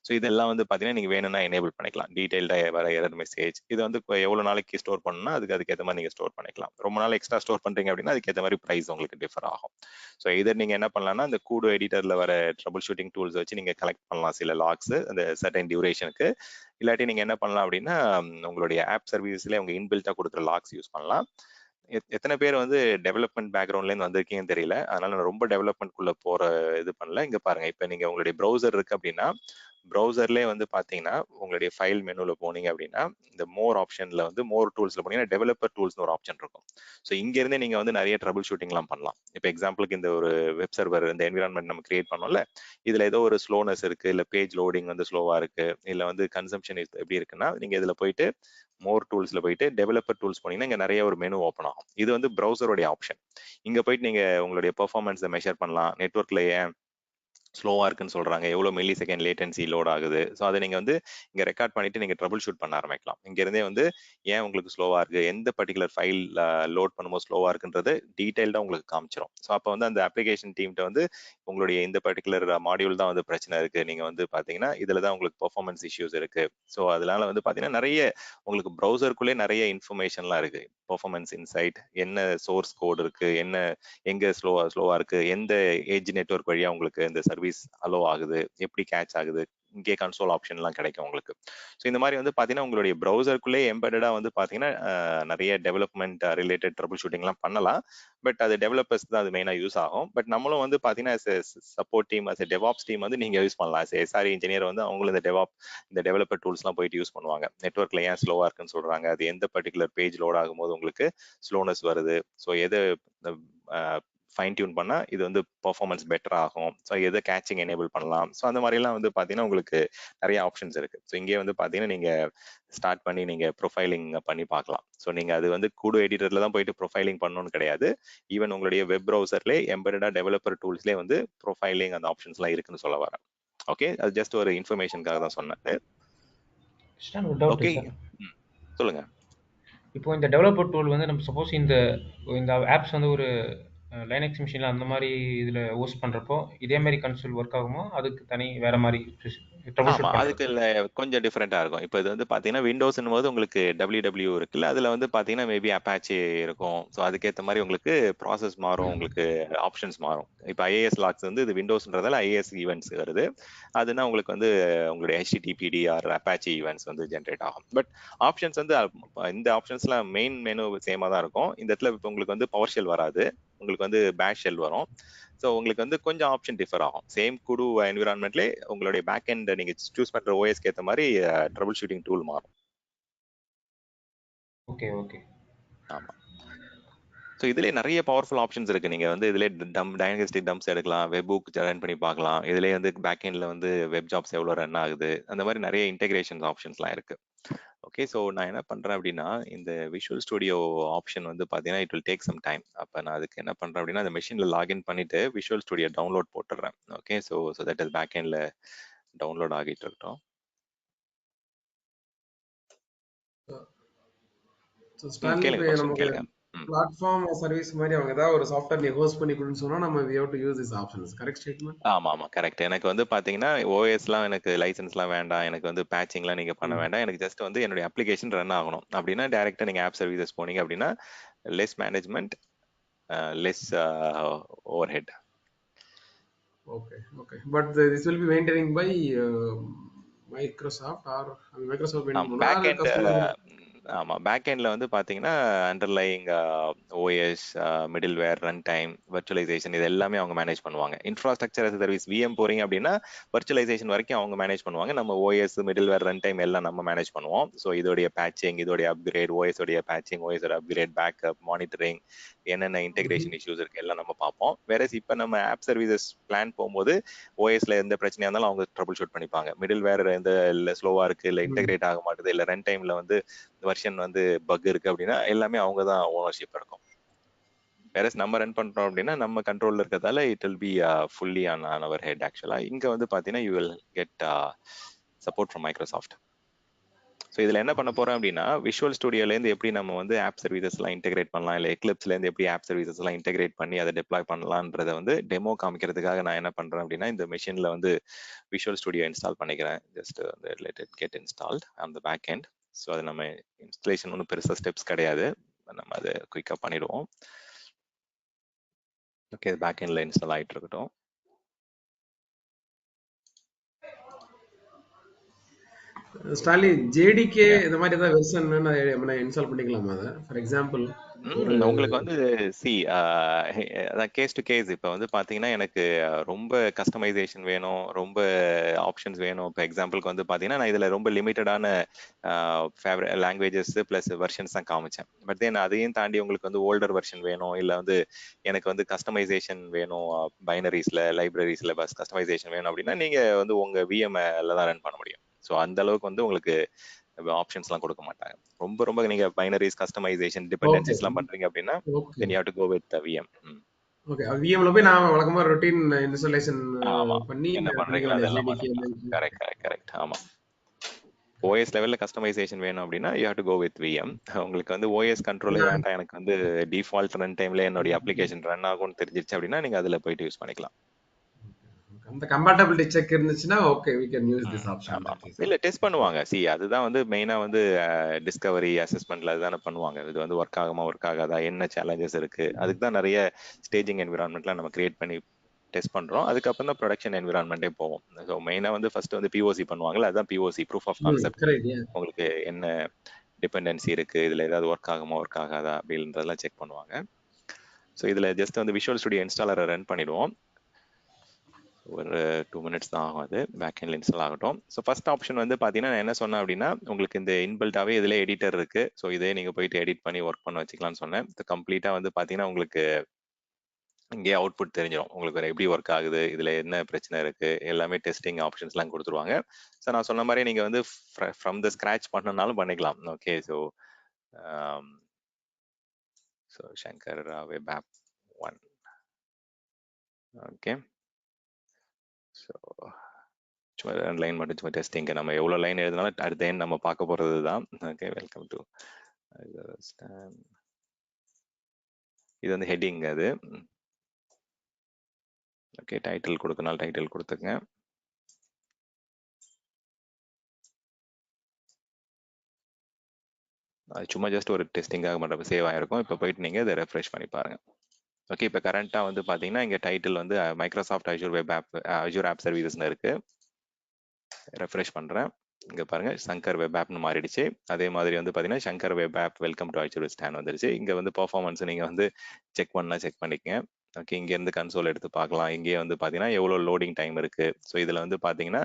ஸோ இதெல்லாம் வந்து பார்த்தீங்கன்னா நீங்க வேணும்னா எனேபிள் பண்ணிக்கலாம். டீடைல்டாக வர எரர் மெசேஜ் இது வந்து எவ்வளோ நாளைக்கு ஸ்டோர் பண்ணணும்னா அதுக்கேற்ற மாதிரி நீங்க ஸ்டோர் பண்ணிக்கலாம். ரொம்ப நாள் எக்ஸ்ட்ரா ஸ்டோர் பண்றீங்க அப்படின்னா அதுக்கேற்ற மாதிரி ப்ரைஸ் உங்களுக்கு டிஃபர் ஆகும். ஸோ இதர் நீங்க என்ன பண்ணலாம்னா அந்த கூடு எடிட்டர்ல வர ட்ரபிள் ஷூட்டிங் டூல்ஸ் வச்சு நீங்க கலெக்ட் பண்ணலாம் சில லாக்ஸ் அந்த சர்டன் டியூரேஷனுக்கு. இல்லாட்டி நீங்க என்ன பண்ணலாம் அப்படின்னா உங்களுடைய ஆப் சர்வீஸ்ல உங்க இன்பில்ட்டா கொடுக்குற லாக்ஸ் யூஸ் பண்ணலாம். எத்தனை பேர் வந்து டெவலப்மெண்ட் பேக்ரவுண்ட்ல இருந்து வந்திருக்கீங்கன்னு தெரியல, அதனால நான் ரொம்ப டெவலப்மெண்ட்குள்ள போற இது பண்ணல. இங்க பாருங்க, இப்ப நீங்க உங்களுடைய ப்ரௌசர் இருக்கு அப்படின்னா ப்ரௌசர்லேயே வந்து பாத்தீங்கன்னா உங்களுடைய ஃபைல் மெனுல போனீங்க அப்படின்னா இந்த மோர் ஆப்ஷன்ல வந்து மோர் டூல்ஸ்ல போனீங்கன்னா டெவலப்பர் டூல்ஸ்னு ஒரு ஆப்ஷன் இருக்கும். ஸோ இங்க இருந்தே நீங்க வந்து நிறைய ட்ரபிள் ஷூட்டிங்லாம் பண்ணலாம். இப்போ எக்ஸாம்பிளுக்கு இந்த ஒரு வெப் சர்வர் இந்த என்விரான்மெண்ட் நம்ம கிரியேட் பண்ணோம்ல, இதுல ஏதோ ஒரு ஸ்லோனஸ் இருக்கு, இல்ல பேஜ் லோடிங் வந்து ஸ்லோவா இருக்கு, இல்ல வந்து கன்சம்ஷன் எப்படி இருக்குன்னா நீங்க இதுல போயிட்டு மோர் டூல்ஸ்ல போயிட்டு டெவலப்பர் டூல்ஸ் போனீங்கன்னா இங்க நிறைய ஒரு மெனு ஓப்பன் ஆகும். இது வந்து ப்ரௌசருடைய ஆப்ஷன். இங்க போயிட்டு நீங்க உங்களுடைய பெர்ஃபார்மன்ஸை மெஷர் பண்ணலாம். நெட்ஒர்க்ல ஏன் ஸ்லோவா இருக்குன்னு சொல்றாங்க, எவ்வளவு மில்லி செகண்ட் லேட்டன்சி லோட் ஆகுது, ஸோ அதை நீங்க வந்து இங்க ரெக்கார்ட் பண்ணிட்டு நீங்க ட்ரபிள் ஷூட் பண்ண ஆரம்பிக்கலாம். இங்க இருந்தே வந்து ஏன் உங்களுக்கு ஸ்லோவா இருக்கு, எந்த பர்டிகுலர் ஃபைல் லோட் பண்ணும்போது ஸ்லோவா இருக்குன்றது டீடைல்டா உங்களுக்கு காமிச்சிடும். ஸோ அப்போ வந்து அந்த அப்ளிகேஷன் டீம்கிட்ட வந்து உங்களுடைய இந்த பர்டிகுலர் மாடியூல் தான் வந்து பிரச்சனை இருக்கு, நீங்க வந்து பாத்தீங்கன்னா இதுல தான் உங்களுக்கு பெர்ஃபார்மன்ஸ் இஷ்யூஸ் இருக்கு. ஸோ அதனால வந்து பாத்தீங்கன்னா நிறைய உங்களுக்கு ப்ரௌசருக்குள்ளே நிறைய இன்ஃபர்மேஷன்லாம் இருக்கு. பெர்ஃபார்மன்ஸ் இன்சைட், என்ன சோர்ஸ் கோட் இருக்கு, என்ன எங்க ஸ்லோவா இருக்கு, எந்த ஏஜ் நெட்வொர்க் வழியா உங்களுக்கு இந்த சர்வீஸ் அலோ ஆகுது, எப்படி கேட்ச் ஆகுது, இங்கே கன்சோல் ஆப்ஷன்லாம் கிடைக்கும் உங்களுக்கு. ஸோ இந்த மாதிரி வந்து பார்த்தீங்கன்னா உங்களுடைய ப்ரௌசருக்குள்ளே எம்பெடடா வந்து பார்த்தீங்கன்னா நிறைய டெவலப்மெண்ட் ரிலேட்டட் ட்ரபிள் ஷூட்டிங்லாம் பண்ணலாம். பட் அது டெவலப்பர்ஸ் தான் அது மெயினாக யூஸ் ஆகும். பட் நம்மளும் வந்து பார்த்தீங்கன்னா சப்போர்ட் டீம், டெவாப்ஸ் டீம் வந்து நீங்கள் யூஸ் பண்ணலாம். SRE இன்ஜினியர் வந்து அவங்களும் இந்த டெவலப்பர் டூல்ஸ்லாம் போயிட்டு யூஸ் பண்ணுவாங்க. நெட்வொர்க்ல ஏன் ஸ்லோவா இருக்குன்னு சொல்றாங்க, அது எந்த பர்டிகுலர் பேஜ் லோட் ஆகும்போது உங்களுக்கு ஸ்லோனஸ் வருது, ஸோ எது ஃபைன் டியூன் பண்ணா இது வந்து பெர்ஃபார்மன்ஸ் பெட்டர் ஆகும், ஸோ எதை கேட்சிங் எனேபிள் பண்ணலாம், ஸோ அந்த மாதிரிலாம் வந்து பார்த்தீங்கன்னா உங்களுக்கு நிறைய ஆப்ஷன்ஸ் இருக்கு. ஸோ இங்கே வந்து பார்த்தீங்கன்னா நீங்க ஸ்டார்ட் பண்ணி நீங்க ப்ரொஃபைலிங் பண்ணி பார்க்கலாம். ஸோ நீங்க அது வந்து கூடு எடிட்டர்ல தான் போயிட்டு ப்ரொஃபைலிங் பண்ணணும்னு கிடையாது. ஈவன் உங்களுடைய வெப் ப்ரௌசர்லேயே எம்பெடடா டெவலப்பர் டூல்ஸ்லேயே வந்து ப்ரொஃபைலிங் அந்த ஆப்ஷன்ஸ்லாம் இருக்குன்னு சொல்ல வரேன். ஓகே, அது ஜஸ்ட் ஒரு இன்ஃபர்மேஷனுக்காக தான் சொன்னேன். கிருஷ்ணன், ஒரு டவுட் ஓகே, சார். சொல்லுங்க. இப்போ இந்த டெவலப்பர் டூல் வந்து நம்ம சப்போஸ் இந்த இந்த ஆப்ஸ் வந்து ஒரு லைனக்ஸ் மிஷினில் அந்த மாதிரி இதில் ஹோஸ்ட் பண்ணுறப்போ இதே மாதிரி கன்சோல் ஒர்க் ஆகுமோ அதுக்கு தனி வேற மாதிரி ட்ரபிள் ஆமா ஷூட் அதுக்கு பண்ணுறதுக்கு? இல்ல கொஞ்சம் டிஃப்ரெண்டா இருக்கும். இப்போ இது வந்து பாத்தீங்கன்னா விண்டோஸ்னும் போது உங்களுக்கு WW இருக்குல்ல, அதுல வந்து பாத்தீங்கன்னா மேபி அப்பாச்சி இருக்கும். ஸோ அதுக்கேற்ற மாதிரி உங்களுக்கு ப்ராசஸ் மாறும், உங்களுக்கு ஆப்ஷன்ஸ் மாறும். இப்போ ஐஏஎஸ் லாக்ஸ் வந்து இது விண்டோஸ்ன்றதால ஐஏஎஸ் ஈவெண்ட்ஸ் வருது. அதுனா உங்களுக்கு வந்து உங்களுடைய HTTPD ஆர் அப்பாச்சி ஈவெண்ட்ஸ் வந்து ஜென்ரேட் ஆகும். பட் ஆப்ஷன்ஸ் வந்து இந்த ஆப்ஷன்ஸ்லாம் மெயின் மெனு சேமா தான் இருக்கும். இந்த இடத்துல இப்போ உங்களுக்கு வந்து பவர் ஷெல் வராது, உங்களுக்கு வந்து பேஷ் ஷெல் வரும். ஸோ உங்களுக்கு வந்து கொஞ்சம் ஆப்ஷன் டிஃபர் ஆகும். சேம் குடு என்விரான்மெண்ட்லேயே உங்களுடைய பேக் எண்ட் நீங்க சூஸ் பண்ற ஓஎஸ்க்கு ஏற்ற மாதிரி ட்ரபிள் ஷூட்டிங் டூல் மாறும். Okay okay. ஆமா. ஸோ இதுலேயே நிறைய பவர்ஃபுல் ஆப்ஷன்ஸ் இருக்கு. நீங்க வந்து இதுலேயே டைனஸ்டிக் டம்ப்ஸ் எடுக்கலாம், வெப் புக் ரன் பண்ணி பார்க்கலாம். இதுலேயே வந்து பேக் எண்ட்ல வந்து வெப் ஜாப்ஸ் எவ்வளோ ரன் ஆகுது, அந்த மாதிரி நிறைய இன்டெகிரேஷன்ஸ் ஆப்ஷன்ஸ்லாம் இருக்கு. ஓகே, ஸோ நான் என்ன பண்றேன் அப்படின்னா இந்த விஷுவல் ஸ்டுடியோ ஆப்ஷன் வந்து பார்த்தீங்கன்னா it will take some time. அப்போ நான் அதுக்கு என்ன பண்றேன் அப்படின்னா அந்த மெஷினில் லாகின் பண்ணிட்டு விஷுவல் ஸ்டுடியோ டவுன்லோட் போட்டுடுறேன். Okay, so that is back எண்ட்ல டவுன்லோட் ஆகிட்டு இருக்கட்டும். ஸ்டான்லி கேளுங்க, இப்போ கொஸ்டின் நமக்கு கேளுங்க. பிளாட்ஃபார்ம் சர்வீஸ் மாதிரி அவங்க ஏதாவது ஒரு சாஃப்ட்வேர் நீ ஹோஸ்ட் பண்ணி கொடுன்னு சொன்னா நம்ம we have to use these options. Correct statement? ஆமா ஆமா கரெக்ட். எனக்கு வந்து பாத்தீங்கன்னா ஓஎஸ்லாம் எனக்கு லைசன்ஸ்லாம் வேண்டாம், எனக்கு வந்து பேட்சிங்லாம் நீங்க பண்ண வேண்டாம், எனக்கு ஜஸ்ட் வந்து என்னுடைய அப்ளிகேஷன் ரன் ஆகணும் அப்படின்னா டைரக்டா நீங்க ஆப் சர்வீசஸ் போனீங்க அப்படின்னா less management, less overhead. Okay okay. But this will be maintaining by Microsoft or Microsoft maintain பண்ணுவா பேக் அது எண்ட். கஸ்டமர்? ஆமா பேக் எண்ட்ல வந்து பாத்தீங்கன்னா underlying OS, middleware, run time, virtualisation இது எல்லாமே அவங்க மேனேஜ் பண்ணுவாங்க. இன்ஃப்ராஸ்ட்ரக்சர் சர்வீஸ் விஎம் போறீங்க அப்படின்னா வர்ச்சுவலைசேஷன் வரைக்கும் அவங்க மேனேஜ் பண்ணுவாங்க. நம்ம ஓஎஸ், மிடில்வேர், ரன் டைம் எல்லாம் நம்ம மேனேஜ் பண்ணுவோம். ஸோ இதோடைய பேட்சிங், இதோடைய அப்கிரேட், ஓஎஸ் உடைய patching, OS upgrade, backup, monitoring, என்னென்ன இன்டெகிரேஷன் இஷ்யூஸ் இருக்கு எல்லாம் நம்ம பார்ப்போம். வேற இப்ப நம்ம ஆப் சர்வீசஸ் பிளான் போகும்போது ஓஎஸ்ல எந்த பிரச்சனையா இருந்தாலும் அவங்க ட்ரபிள் ஷூட் பண்ணிப்பாங்க. மிடில் வேர் எந்த ஸ்லோவா இருக்கு, இல்ல இன்டெகிரேட் ஆக மாட்டேது, இல்ல ரன் டைம்ல வந்து வெர்ஷன் வந்து பக் இருக்கு அப்படின்னா எல்லாமே அவங்க தான் ஓனர்ஷிப் இருக்கும். வேற நம்ம ரன் பண்றோம் அப்படின்னா நம்ம கண்ட்ரோல்ல இருக்கிறதால it will be fully on our head. Actually இங்க வந்து பாத்தீங்கன்னா you will get support from Microsoft. So இதுல என்ன பண்ண போறோம் அப்படின்னா விஷுவல் ஸ்டுடியோல இருந்து எப்படி நம்ம வந்து ஆப் சர்வீசஸ் எல்லாம் இன்டெகிரேட் பண்ணலாம், இல்ல எக்லிப்ஸ்ல இருந்து எப்படி ஆப் சர்வீசஸ் எல்லாம் இன்டெகிரேட் பண்ணி அதை டெப்ளாய் பண்ணலாம்ன்றத வந்து டெமோ காமிக்கிறதுக்காக நான் என்ன பண்றேன் அப்படின்னா இந்த மிஷின்ல வந்து விஷுவல் ஸ்டுடியோ இன்ஸ்டால் பண்ணிக்கிறேன். ஜஸ்ட் வந்து let it get installed on the back end. So அது நம்ம இன்ஸ்டலேஷன் ஒன்றும் பெருசாக ஸ்டெப்ஸ் கிடையாது, நம்ம அதை குயிக்காக பண்ணிடுவோம். ஓகே, பேக் எண்ட்ல இன்ஸ்டால் ஆகிட்டு இருக்கட்டும். ஸ்டான்லி ஜேடிகே இந்த மாதிரி ஏதாவது வெர்ஷன் இன்ஸ்டால் பண்ணிக்கலாமா? அதை ஃபார் எக்ஸாம்பிள் ஒரு உங்களுக்கு வந்து சி அதான் கேஸ் டு கேஸ். இப்போ வந்து பார்த்தீங்கன்னா எனக்கு ரொம்ப கஸ்டமைசேஷன் வேணும், ரொம்ப ஆப்ஷன்ஸ் வேணும். இப்போ எக்ஸாம்பிளுக்கு வந்து பார்த்தீங்கன்னா நான் இதில் ரொம்ப லிமிட்டடான ஃபேவரட் லாங்குவேஜஸ் ப்ளஸ் வெர்ஷன்ஸ் தான் காமிச்சேன். பட் தென் அதையும் தாண்டி உங்களுக்கு வந்து ஓல்டர் வெர்ஷன் வேணும், இல்லை வந்து எனக்கு வந்து கஸ்டமைசேஷன் வேணும், பைனரிஸில் லைப்ரரிஸில் பஸ் கஸ்டமைசேஷன் வேணும் அப்படின்னா நீங்கள் வந்து உங்கள் விஎம்ல தான் ரன் பண்ண முடியும். ஸோ அந்த அளவுக்கு வந்து உங்களுக்கு ஆப்ஷன்ஸ்லாம் கொடுக்க மாட்டாங்க. ரொம்ப ரொம்ப நீங்க பைனரிஸ், கஸ்டமைசேஷன், ஓகே டிபெண்டன்சிஸ்லாம் பண்றீங்க அப்படின்னா okay then you have to go with the VM. Okay. விஎம்ல போய் நான் வழக்கமா ரொட்டீன் இன்ஸ்டாலேஷன் ஆமா, பண்ணி என்ன பண்ணிக்க பண்றீங்களோ வேண்டிய அதெல்லாம் ஜேடிகே. பண்ணிக்கலாம். Correct correct correct. ஆமா, ஓஎஸ் லெவல்ல கஸ்டமைசேஷன் வேணும் அப்படின்னா you have to go with VM. உங்களுக்கு வந்து ஓஎஸ் கண்ட்ரோலே வேண்டாம், எனக்கு வந்து டிஃபால்ட் ரன் டைம்ல என்னுடைய அப்ளிகேஷன் ரன் ஆகும்னு தெரிஞ்சிருச்சு அப்படின்னா நீங்க அதுல போயிட்டு யூஸ் பண்ணிக்கலாம். அந்த கம்பேட்டபிலிட்டி செக் இருந்துச்சுன்னா okay we can use this option in ஆமா that ஆமா, case. இல்ல டெஸ்ட் பண்ணுவாங்க. சி அதுதான் வந்து மெயினா வந்து டிஸ்கவரி அசஸ்மெண்ட்ல அதுதானே பண்ணுவாங்க. இது வந்து ஒர்க் ஆகுமா ஒர்க் ஆகாதா, என்ன சேலஞ்சஸ் இருக்கு, அதுக்கு தான் நிறைய ஸ்டேஜிங் என்விரான்மெண்ட்லாம் நம்ம கிரியேட் பண்ணி டெஸ்ட் பண்றோம். அதுக்கப்புறம் தான் ப்ரொடக்ஷன் என்விரான்மெண்ட்டே போவோம். ஸோ மெயினா வந்து ஃபர்ஸ்ட் வந்து பிஓசி பண்ணுவாங்கல்ல, அதுதான் POC, proof of concept. Correct. உங்களுக்கு என்ன டிபெண்டன்சி இருக்கு, இதுல ஏதாவது ஒர்க் ஆகுமா ஒர்க் ஆகாதா அப்படின்றதெல்லாம் செக் பண்ணுவாங்க. ஸோ இதுல ஜஸ்ட் வந்து விஷுவல் ஸ்டுடியோ இன்ஸ்டாலரை ரன் பண்ணிடுவோம். ஒரு 2 மினிட்ஸ் தான் ஆகும் அது பேக் எண்ட்ல இன்ஸ்டால் ஆகட்டும். ஸோ ஃபர்ஸ்ட் ஆப்ஷன் வந்து பார்த்தீங்கன்னா நான் என்ன சொன்னேன் அப்படின்னா உங்களுக்கு இந்த இன்பில்டாவே இதுல எடிட்டர் இருக்கு. ஸோ இதே நீங்க போயிட்டு எடிட் பண்ணி ஒர்க் பண்ண வச்சுக்கலாம்னு சொன்னேன். கம்ப்ளீட்டா வந்து பார்த்தீங்கன்னா உங்களுக்கு இங்கே அவுட்புட் தெரிஞ்சிடும், உங்களுக்கு எப்படி ஒர்க் ஆகுது, இதுல என்ன பிரச்சனை இருக்கு, எல்லாமே டெஸ்டிங் ஆப்ஷன்ஸ்லாம் கொடுத்துருவாங்க. ஸோ நான் சொன்ன மாதிரி நீங்க வந்து ஃப்ரம் த ஸ்கிராச் பண்ணனாலும் பண்ணிக்கலாம். ஓகே, so Shankar web app 1. Okay, so சும்மா 2 லைன் மட்டும் சும்மா டெஸ்டிங்க. நம்ம எவ்வளோ லைன் எழுதினாலும் அடுத்த எண் நம்ம பார்க்க போகிறது தான். ஓகே, வெல்கம் டு இது வந்து ஹெட்டிங் அது. ஓகே, டைட்டில் கொடுக்கனால டைட்டில் கொடுத்துங்க. அது சும்மா ஜஸ்ட் ஒரு டெஸ்டிங்காக மட்டும் சேவ் ஆகிருக்கும். இப்போ போயிட்டு நீங்கள் இதை ரெஃப்ரெஷ் பண்ணி பாருங்கள். ஓகே, இப்போ கரண்ட்டாக வந்து பார்த்தீங்கன்னா இங்கே டைட்டில் வந்து Microsoft Azure web app, Azure app சர்வீசஸ்னு இருக்குது. ரெஃப்ரெஷ் பண்ணுறேன். இங்கே பாருங்கள், சங்கர் வெப் ஆப்னு மாறிடுச்சு. அதே மாதிரி வந்து பார்த்தீங்கன்னா Shankar web app welcome to Azure stand வந்துருச்சு. இங்கே வந்து பர்ஃபார்மன்ஸ் நீங்கள் வந்து செக் பண்ணால் செக் பண்ணிக்கங்க. ஓகே, இங்கேருந்து கன்சோல் எடுத்து பார்க்கலாம். இங்கேயே வந்து பார்த்தீங்கன்னா எவ்வளோ லோடிங் டைம் இருக்குது. ஸோ இதில் வந்து பார்த்தீங்கன்னா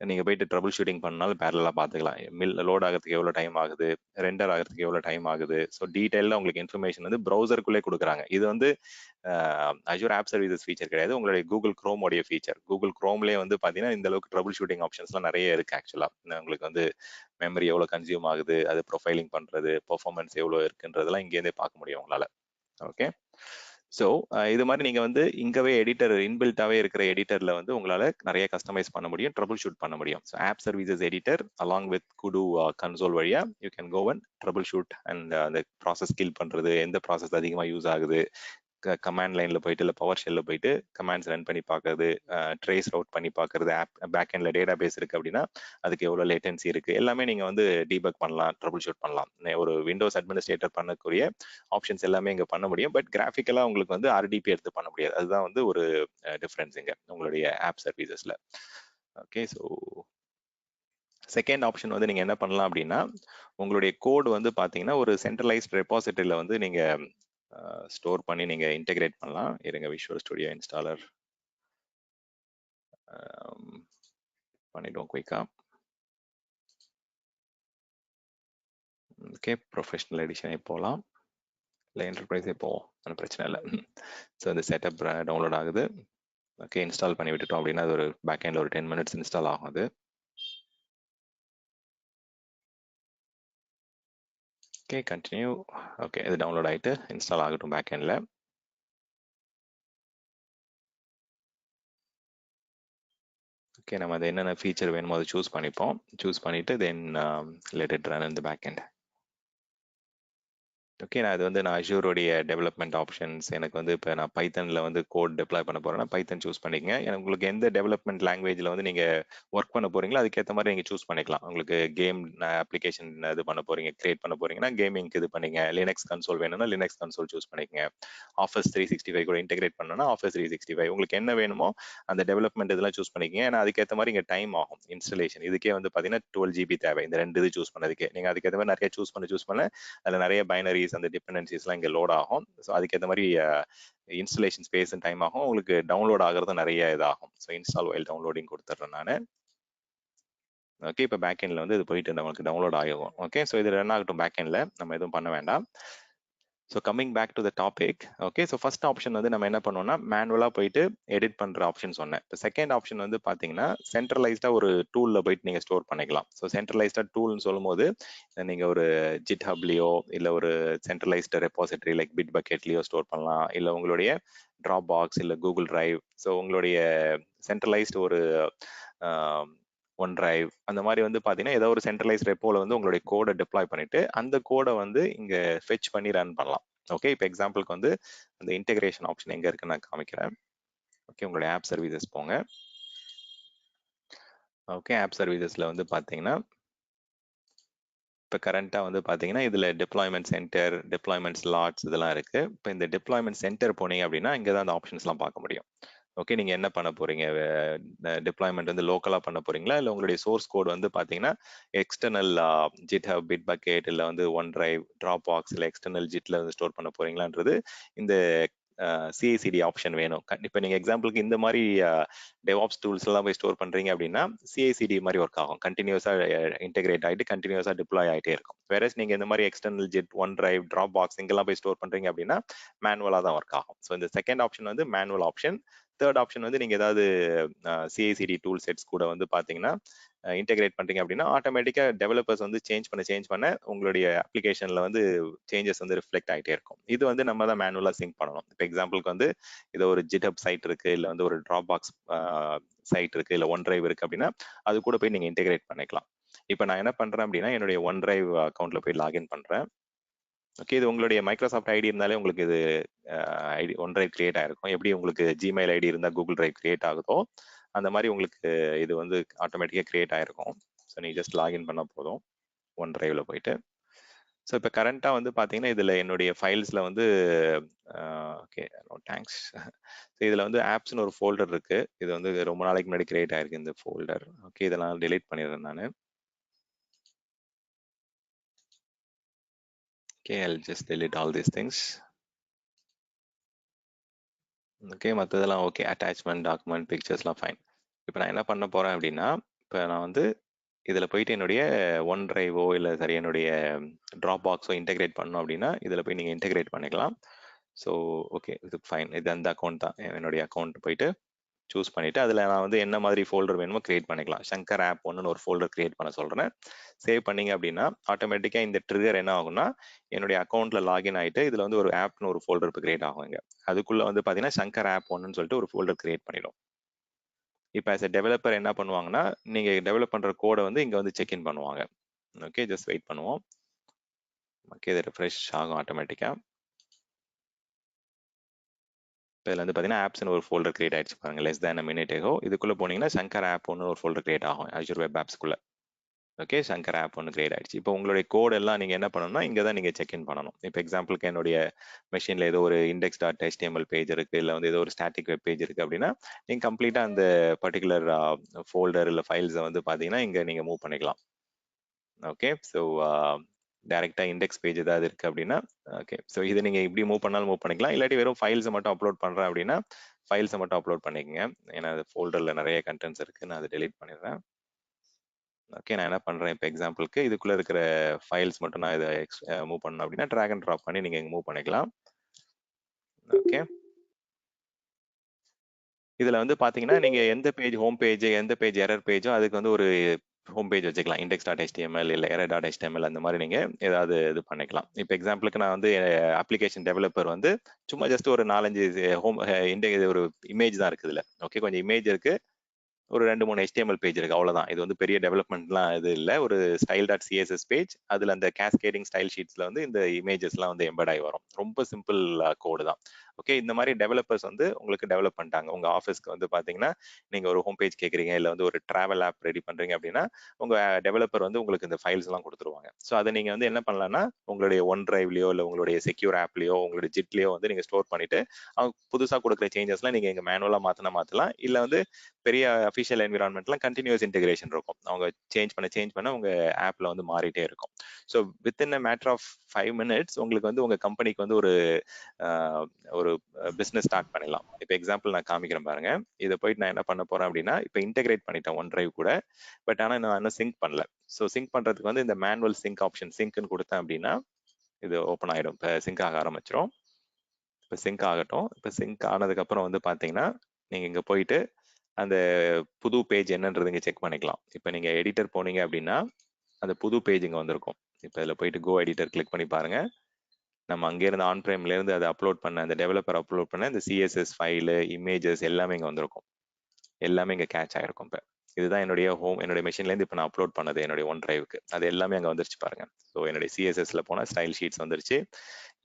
நீங்கள் போயிட்டு ட்ரபிள் ஷூட்டிங் பண்ணாலும் பேரலாக பார்த்துக்கலாம். லோட் ஆகிறதுக்கு எவ்வளோ டைம் ஆகுது, ரெண்டர் ஆகிறதுக்கு எவ்வளோ டைம் ஆகுது. ஸோ டீட்டெயிலாக உங்களுக்கு இன்ஃபர்மேஷன் வந்து ப்ரௌசருக்குள்ளே கொடுக்குறாங்க. இது வந்து அஜூர் ஆப் சர்வீசஸ் ஃபீச்சர் கிடையாது, உங்களுடைய கூகுள் குரோமோடைய ஃபீச்சர். கூகுள் குரோம்லேயே வந்து பார்த்தீங்கன்னா இந்த அளவுக்கு ட்ரபிள் ஷூட்டிங் ஆப்ஷன்ஸ்லாம் நிறைய இருக்குது. ஆக்சுவலாக உங்களுக்கு வந்து மெமரி எவ்வளோ கன்சியூம் ஆகுது, அது ப்ரொஃபைலிங் பண்ணுறது, பெர்ஃபார்மன்ஸ் எவ்வளோ இருக்குன்றதெல்லாம் இங்கேருந்தே பார்க்க முடியும் உங்களால். ஓகே, ஸோ இது மாதிரி நீங்கள் வந்து இங்கவே எடிட்டர் இன்பில்ட்டாகவே இருக்கிற எடிட்டரில் வந்து உங்களால் நிறைய கஸ்டமைஸ் பண்ண முடியும், ட்ரபிள் ஷூட் பண்ண முடியும். So app services editor along with Kudu console வழியாக you can go and troubleshoot and அந்த ப்ராசஸ் ஸ்கில் பண்ணுறது, எந்த ப்ராசஸ் அதிகமாக யூஸ் ஆகுது, கமாண்ட் லைனில் போயிட்டு இல்லை பவர் ஷெல்லில் போயிட்டு கமாண்ட்ஸ் ரன் பண்ணி பார்க்கறது, ட்ரேஸ் ரவுட் பண்ணி பார்க்கறது, ஆப் பேக் எண்டில் டேட்டா பேஸ் இருக்குது அப்படின்னா அதுக்கு எவ்வளோ லேட்டன்சி இருக்குது, எல்லாமே நீங்கள் வந்து டீபக் பண்ணலாம், ட்ரபிள் ஷூட் பண்ணலாம். ஒரு விண்டோஸ் அட்மினிஸ்ட்ரேட்டர் பண்ணக்கூடிய ஆப்ஷன்ஸ் எல்லாமே இங்கே பண்ண முடியும். பட் கிராஃபிக்கலாக உங்களுக்கு வந்து ஆர்டிபி எடுத்து பண்ண முடியாது. அதுதான் வந்து ஒரு டிஃப்ரென்ஸ் இங்கே உங்களுடைய ஆப் சர்வீசஸில். ஓகே, ஸோ செகண்ட் ஆப்ஷன் வந்து நீங்கள் என்ன பண்ணலாம் அப்படின்னா உங்களுடைய கோடு வந்து பார்த்தீங்கன்னா ஒரு சென்ட்ரலைஸ்ட் ரெபாசிட்டரியில் வந்து நீங்கள் ஸ்டோர் பண்ணி நீங்கள் இன்டெகிரேட் பண்ணலாம். இருங்க, விஷுவல் ஸ்டுடியோ இன்ஸ்டாலர் பண்ணிவிடுவோம் குயிக்காக. ஓகே, ப்ரொஃபஷனல் எடிஷனே போகலாம், இல்லை என்டர்பிரைஸே போவோம், ஒன்றும் பிரச்சனை இல்லை. ஸோ இந்த செட்டப் டவுன்லோட் ஆகுது. ஓகே, இன்ஸ்டால் பண்ணி விட்டுட்டோம் அப்படின்னா அது ஒரு பேக் எண்டில் ஒரு 10 minutes இன்ஸ்டால் ஆகும். அது ஓகே, கண்டினியூ. ஓகே, இது டவுன்லோட் ஆகிட்டு இன்ஸ்டால் ஆகட்டும் பேக் எண்டில். ஓகே, நம்ம அது என்னென்ன ஃபீச்சர் வேணுமோ அதை சூஸ் பண்ணிப்போம். சூஸ் பண்ணிவிட்டு then let it run in the back end. Okay, நான் இது வந்து நான் அஜூரோடைய டெவலப்மெண்ட் ஆப்ஷன்ஸ் எனக்கு வந்து இப்போ நான் பைத்தனில் வந்து கோட் டெப்ளாய் பண்ண போகிறேன்னா பைத்தன் சூஸ் பண்ணிக்கங்க. எனக்கு உங்களுக்கு எந்த டெவலப்மெண்ட் லாங்குவேஜில் வந்து நீங்கள் ஒர்க் பண்ண போகிறீங்களோ அதுக்கேற்ற மாதிரி நீங்கள் சூஸ் பண்ணிக்கலாம். உங்களுக்கு கேம் அப்ளிகேஷன் இது பண்ண போகிறீங்க, கிரியேட் பண்ண போகிறீங்கன்னா கேமிங்க்கு இது பண்ணிங்க. லினக்ஸ் கன்சோல் வேணும்னா லினக்ஸ் கன்சோல் சூஸ் பண்ணிக்கங்க. ஆஃபீஸ் 365 கூட இன்டெகிரேட் பண்ணணும்னா ஆஃபீஸ் 365 உங்களுக்கு என்ன வேணுமோ அந்த டெவலப்மெண்ட் இதெல்லாம் சூஸ் பண்ணிக்கங்க. ஏன்னா அதுக்கேற்ற மாதிரி இங்கே டைம் ஆகும் இன்ஸ்டலேஷன். இதுக்கே வந்து பார்த்தீங்கன்னா 12 GB தேவை இந்த ரெண்டு இது சூஸ் பண்ணதுக்கே. நீங்கள் அதுக்கேற்ற மாதிரி நிறைய சூஸ் பண்ண அதில் நிறைய பைனரிஸ் அந்த டிபெண்டன்சிஸ்லாம் இங்கே லோட் ஆகும். ஸோ அதுக்கேற்ற மாதிரி இன்ஸ்டலேஷன் ஸ்பேஸ் டைம் ஆகும். உங்களுக்கு டவுன்லோட் ஆகிறது நிறைய இதாகும். ஸோ இன்ஸ்டால் வைல் டவுன்லோடிங் கொடுத்துட்றேன் நான். ஓகே, இப்போ பேக் எண்டில் வந்து இது போயிட்டு நமக்கு டவுன்லோட் ஆகும். ஓகே, ஸோ இது ரன் ஆகட்டும் பேக் எண்டில், நம்ம எதுவும் பண்ண வேண்டாம். So coming back to the topic. Okay, so first option வந்து நம்ம என்ன பண்ணோம்னா மேனுவலாக போயிட்டு எடிட் பண்ணுற ஆப்ஷன் சொன்னேன். இப்போ செகண்ட் ஆப்ஷன் வந்து பார்த்தீங்கன்னா சென்ட்ரலைஸ்டாக ஒரு டூலில் போயிட்டு நீங்கள் ஸ்டோர் பண்ணிக்கலாம். ஸோ சென்ட்ரலைஸ்டாக டூல்னு சொல்லும் போது நீங்கள் ஒரு ஜிட்ஹப்லையோ இல்லை ஒரு சென்ட்ரலைஸ்டு ரெபாசிட்டரி லைக் பிட் பக்கெட்லையோ ஸ்டோர் பண்ணலாம். இல்லை உங்களுடைய ட்ராப் பாக்ஸ் இல்லை கூகுள் டிரைவ். ஸோ உங்களுடைய சென்ட்ரலைஸ்டு ஒரு ஒன் டிரைவ் அந்த மாதிரி வந்து பார்த்தீங்கன்னா ஏதோ ஒரு சென்ட்ரலைஸ் ரெப்போல வந்து உங்களுடைய கோடை டிப்ளாய் பண்ணிட்டு அந்த கோடை வந்து இங்கே ஃபெச் பண்ணி ரன் பண்ணலாம். ஓகே, இப்போ எக்ஸாம்பிளுக்கு வந்து அந்த இன்டெகிரேஷன் ஆப்ஷன் எங்கே இருக்குன்னு நான் காமிக்கிறேன். ஓகே, உங்களுடைய ஆப் சர்வீசஸ் போங்க. ஓகே, ஆப் சர்வீசஸில் வந்து பார்த்தீங்கன்னா இப்போ கரண்ட்டாக வந்து பார்த்தீங்கன்னா இதில் டிப்ளாய்மெண்ட் சென்டர், டிப்ளாய்மெண்ட் ஸ்லாட்ஸ் இதெல்லாம் இருக்குது. இப்போ இந்த டிப்ளாய்மெண்ட் சென்டர் போனீங்க அப்படின்னா இங்கே தான் அந்த ஆப்ஷன்ஸ்லாம் பார்க்க முடியும். ஓகே, நீங்கள் என்ன பண்ண போகிறீங்க, டிப்ளாய்மெண்ட் வந்து லோக்கலாக பண்ண போகிறீங்களா இல்லை உங்களுடைய சோர்ஸ் கோட் வந்து பார்த்தீங்கன்னா எக்ஸ்டர்னல் ஜிட்ஹப், பிட் பக்கெட் இல்லை வந்து ஒன் டிரைவ், ட்ராப் பாக்ஸ் இல்லை எக்ஸ்டர்னல் ஜிட்டில் வந்து ஸ்டோர் பண்ண போகிறீங்களான்றது இந்த சிஐசிடி ஆப்ஷன் வேணும். இப்போ நீங்கள் எக்ஸாம்பிளுக்கு இந்த மாதிரி டெவாப்ஸ் டூல்ஸ் எல்லாம் போய் ஸ்டோர் பண்ணுறீங்க அப்படின்னா சிஐசிடி மாதிரி ஒர்க் ஆகும். கண்டினியூஸாக இன்டெகிரேட் ஆகிட்டு கண்டினியூஸாக டிப்ளாய் ஆகிட்டே இருக்கும். வேறஸ் நீங்கள் இந்த மாதிரி external GID, one drive, drop box இங்கெல்லாம் போய் ஸ்டோர் பண்ணுறீங்க அப்படின்னா மேனுவலாக தான் ஒர்க் ஆகும். ஸோ இந்த செகண்ட் ஆப்ஷன் வந்து மேனுவல் ஆப்ஷன். தேர்ட் ஆப்ஷன் வந்து நீங்கள் ஏதாவது சிஐசிடி டூல் செட்ஸ் கூட வந்து பார்த்தீங்கன்னா இன்டெகிரேட் பண்ணுறீங்க அப்படின்னா ஆட்டோமேட்டிக்காக டெவலப்பர்ஸ் வந்து சேஞ்ச் பண்ண உங்களுடைய அப்ளிகேஷனில் வந்து சேஞ்சஸ் வந்து ரிஃப்ளெக்ட் ஆகிட்டே இருக்கும். இது வந்து நம்ம தான் மேனுவலாக சிங்க் பண்ணணும். இப்போ எக்ஸாம்பிளுக்கு வந்து இது ஒரு ஜிட்ஹப் சைட் இருக்குது இல்லை வந்து ஒரு ட்ராப் பாக்ஸ் சைட் இருக்குது இல்லை ஒன் டிரைவ் இருக்குது அப்படின்னா அது கூட போய் நீங்கள் இன்டெகிரேட் பண்ணிக்கலாம். இப்போ நான் என்ன பண்ணுறேன் அப்படின்னா என்னுடைய ஒன் டிரைவ் அக்கௌண்ட்டில் போய் லாகின் பண்ணுறேன். ஓகே, இது உங்களுடைய மைக்ரோசாஃப்ட் ஐடி இருந்தாலே உங்களுக்கு இது ஐடி OneDrive கிரியேட் ஆயிருக்கும். எப்படி உங்களுக்கு ஜிமெயில் ஐடி இருந்தால் கூகுள் டிரைவ் கிரியேட் ஆகுதோ அந்த மாதிரி உங்களுக்கு இது வந்து ஆட்டோமேட்டிக்காக கிரியேட் ஆயிருக்கும். ஸோ நீ ஜஸ்ட் லாகின் பண்ண போதும் OneDriveல போயிட்டு. ஸோ இப்போ கரண்ட்டாக வந்து பார்த்தீங்கன்னா இதில் என்னுடைய ஃபைல்ஸில் வந்து ஓகே தேங்க்ஸ். ஸோ இதில் வந்து ஆப்ஸ்னு ஒரு ஃபோல்டர் இருக்கு. இது வந்து ரொம்ப நாளைக்கு முன்னாடி கிரியேட் ஆயிருக்கு இந்த ஃபோல்டர். ஓகே, இதெல்லாம் டெலீட் பண்ணிடுறேன் நான். Okay, I'll just delete all these things. Okay, மற்றதெல்லாம் ஓகே, அட்டாச்மெண்ட், டாக்குமெண்ட், பிக்சர்ஸ்லாம் ஃபைன். இப்போ நான் என்ன பண்ண போகிறேன் அப்படின்னா, இப்போ நான் வந்து இதில் போயிட்டு என்னுடைய OneDriveஓ இல்லை சரி என்னுடைய ட்ராப் பாக்ஸோ இன்டெகிரேட் பண்ணணும் அப்படின்னா இதில் போய் நீங்கள் இன்டெகிரேட் பண்ணிக்கலாம். ஸோ ஓகே, இது ஃபைன். இது அந்த அக்கௌண்ட் தான், என்னுடைய அக்கௌண்ட் போயிட்டு சூஸ் பண்ணிவிட்டு அதில் நான் வந்து என்ன மாதிரி ஃபோல்டர் வேணுமோ கிரியேட் பண்ணிக்கலாம். சங்கர் ஆப் ஒன்றுன்னு ஒரு ஃபோல்டர் கிரியேட் பண்ண சொல்கிறேன். சேவ் பண்ணிங்க அப்படின்னா ஆட்டோமேட்டிக்காக இந்த ட்ரிகர் என்ன ஆகும்னா என்னுடைய அக்கௌண்ட்டில் லாகின் ஆகிட்டு இதில் வந்து ஒரு ஆப்னு ஒரு ஃபோல்டர் இப்போ கிரியேட் ஆகுங்க. அதுக்குள்ளே வந்து பார்த்தீங்கன்னா சங்கர் ஆப் ஒன்றுன்னு சொல்லிட்டு ஒரு ஃபோல்டர் கிரியேட் பண்ணிடும். இப்போ ஆஸ் எ டெவலப்பர் என்ன பண்ணுவாங்கன்னா நீங்கள் டெவலப் பண்ணுற கோடை வந்து இங்கே வந்து செக்இன் பண்ணுவாங்க. ஓகே, ஜஸ்ட் வெயிட் பண்ணுவோம். ஓகே, இது ரெஃப்ரெஷ் ஆகும் ஆட்டோமேட்டிக்காக. இப்போ இதில் வந்து பார்த்தீங்கன்னா ஆப்ஸ்னு ஒரு ஃபோல்டர் கிரியேட் ஆயிடுச்சு பாருங்க, லெஸ் தேன் மினிட் ஏகோ. இதுக்குள்ளே போனீங்கன்னா சங்கர் ஆப் ஒன்று ஒரு ஃபோல்டர் கிரியேட் ஆகும் அஜூர் வெப் ஆப்ஸ்க்குள்ளே. ஓகே, சங்கர் ஆப் ஒன்று கிரியேட் ஆயிடுச்சு. இப்போ உங்களுடைய கோட் எல்லாம் நீங்கள் என்ன பண்ணணும்னா இங்கே தான் நீங்கள் செக்இன் பண்ணணும். இப்போ எக்ஸாம்பிளுக்கு என்னுடைய மெஷினில் ஏதோ ஒரு index.html பேஜ் இருக்குது, இல்லை வந்து ஏதோ ஒரு ஸ்டாட்டிக் வெப் பேஜ் இருக்குது அப்படின்னா நீங்கள் கம்ப்ளீட்டாக அந்த பர்டிகுலர் ஃபோல்டர் இல்லை ஃபைல்ஸை வந்து பார்த்தீங்கன்னா இங்கே நீங்கள் மூவ் பண்ணிக்கலாம். ஓகே, ஸோ டைரெக்டாக இண்டெக்ஸ் பேஜ் ஏதாவது இருக்குது அப்படின்னா ஓகே, ஸோ இதை நீங்கள் இப்படி மூவ் பண்ணாலும் மூவ் பண்ணிக்கலாம். இல்லாட்டி வெறும் ஃபைல்ஸை மட்டும் அப்லோட் பண்ணுறேன் அப்படின்னா ஃபைல்ஸை மட்டும் அப்லோட் பண்ணிக்கோங்க. ஏன்னா அது ஃபோல்டரில் நிறைய கண்டென்ட்ஸ் இருக்குது, நான் அதை டெலீட் பண்ணிடுறேன். ஓகே, நான் என்ன பண்ணுறேன் இப்போ எக்ஸாம்பிளுக்கு இதுக்குள்ளே இருக்கிற ஃபைல்ஸ் மட்டும் நான் இதை மூவ் பண்ணணும் அப்படின்னா ட்ராக் அண்ட் ட்ராப் பண்ணி நீங்கள் மூவ் பண்ணிக்கலாம். ஓகே, இதில் வந்து பார்த்தீங்கன்னா நீங்கள் எந்த பேஜ் ஹோம் பேஜ், எந்த பேஜ் எரர் பேஜோ அதுக்கு வந்து ஒரு ஹோம் பேஜ் வச்சுக்கலாம். index.html இல்லை error.html அந்த மாதிரி நீங்கள் ஏதாவது இது பண்ணிக்கலாம். இப்போ எக்ஸாம்பிளுக்கு நான் வந்து அப்ளிகேஷன் டெவலப்பர் வந்து சும்மா ஜஸ்ட் ஒரு 4-5 ஹோம் ஒரு இமேஜ் தான் இருக்குது இதில். ஓகே, கொஞ்சம் இமேஜ் இருக்குது, ஒரு 2-3 HTML பேஜ் இருக்கு, அவ்வளவுதான். இது வந்து பெரிய டெவலப்மெண்ட்லாம் இது இல்லை. ஒரு style.css பேஜ், அதுல அந்த கேஸ்கேடிங் ஸ்டைல் ஷீட்ஸ்ல வந்து இந்த இமேஜஸ்லாம் வந்து எம்பட் ஆகி வரும். ரொம்ப சிம்பிள் கோடு தான். ஓகே, இந்த மாதிரி டெவலப்பர்ஸ் வந்து உங்களுக்கு டெவலப் பண்ணிட்டாங்க. உங்க ஆஃபீஸ்க்கு வந்து பாத்தீங்கன்னா நீங்க ஒரு ஹோம் பேஜ் கேட்குறீங்க, இல்லை வந்து ஒரு டிராவல் ஆப் ரெடி பண்றீங்க அப்படின்னா உங்க டெவலப்பர் வந்து உங்களுக்கு இந்த ஃபைல்ஸ் எல்லாம் கொடுத்துருவாங்க. ஸோ அதை நீங்க வந்து என்ன பண்ணலாம்னா உங்களுடைய OneDriveலயோ இல்லை உங்களுடைய செக்யூர் ஆப்லயோ உங்களுடைய ஜிட்லயோ வந்து நீங்க ஸ்டோர் பண்ணிட்டு அவங்க புதுசா கொடுக்குற சேஞ்சஸ்லாம் நீங்க இங்க மேனுவலா மாத்தலாம். இல்லை வந்து பெரிய அஃபிஷியல் என்விரான்மெண்ட்லாம் கண்டினியூஸ் இன்டெகிரேஷன் இருக்கும். அவங்க சேஞ்ச் பண்ண உங்க ஆப்ல வந்து மாறிட்டே இருக்கும். So within a matter of 5 minutes உங்களுக்கு வந்து உங்க கம்பெனிக்கு வந்து ஒரு பிசினஸ் ஸ்டார்ட் பண்ணலாம். இப்போ எக்ஸாம்பிள் நான் காமிக்கிறேன் பாருங்க. இதை போயிட்டு நான் என்ன பண்ண போறேன் அப்படின்னா இப்போ இன்டெகிரேட் பண்ணிட்டேன் OneDrive கூட, பட் ஆனால் நான் இன்னும் சிங்க் பண்ணல. ஸோ சிங்க் பண்றதுக்கு வந்து இந்த மேனுவல் சிங்க் ஆப்ஷன் சிங்க்னு கொடுத்தேன் அப்படின்னா இது ஓப்பன் ஆயிடும். இப்போ சிங்க் ஆக ஆரம்பிச்சிடும். இப்போ சிங்க் ஆகட்டும். இப்போ சிங்க் ஆனதுக்கு அப்புறம் வந்து பாத்தீங்கன்னா நீங்க இங்க போயிட்டு அந்த புது பேஜ் என்னன்றது இங்கே செக் பண்ணிக்கலாம். இப்போ நீங்கள் எடிட்டர் போனீங்க அப்படின்னா அந்த புது பேஜ் இங்கே வந்திருக்கும். இப்போ இதில் போயிட்டு கோ எடிட்டர் கிளிக் பண்ணி பாருங்க. நம்ம அங்கேருந்து ஆன்பிரைம்லேருந்து அதை அப்லோட் பண்ண அந்த டெவலப்பர் அப்லோட் பண்ண இந்த CSS ஃபைலு, இமேஜஸ் எல்லாமே இங்கே வந்திருக்கும். எல்லாமே இங்கே கேட்ச் ஆகிருக்கும். இப்போ இதுதான் என்னுடைய மெஷின்லேருந்து இப்போ நான் அப்லோட் பண்ணது என்னுடைய OneDriveக்கு. அது எல்லாமே அங்கே வந்துருச்சு பாருங்க. ஸோ என்னுடைய CSSல போனால் ஸ்டைல் ஷீட்ஸ் வந்துருச்சு.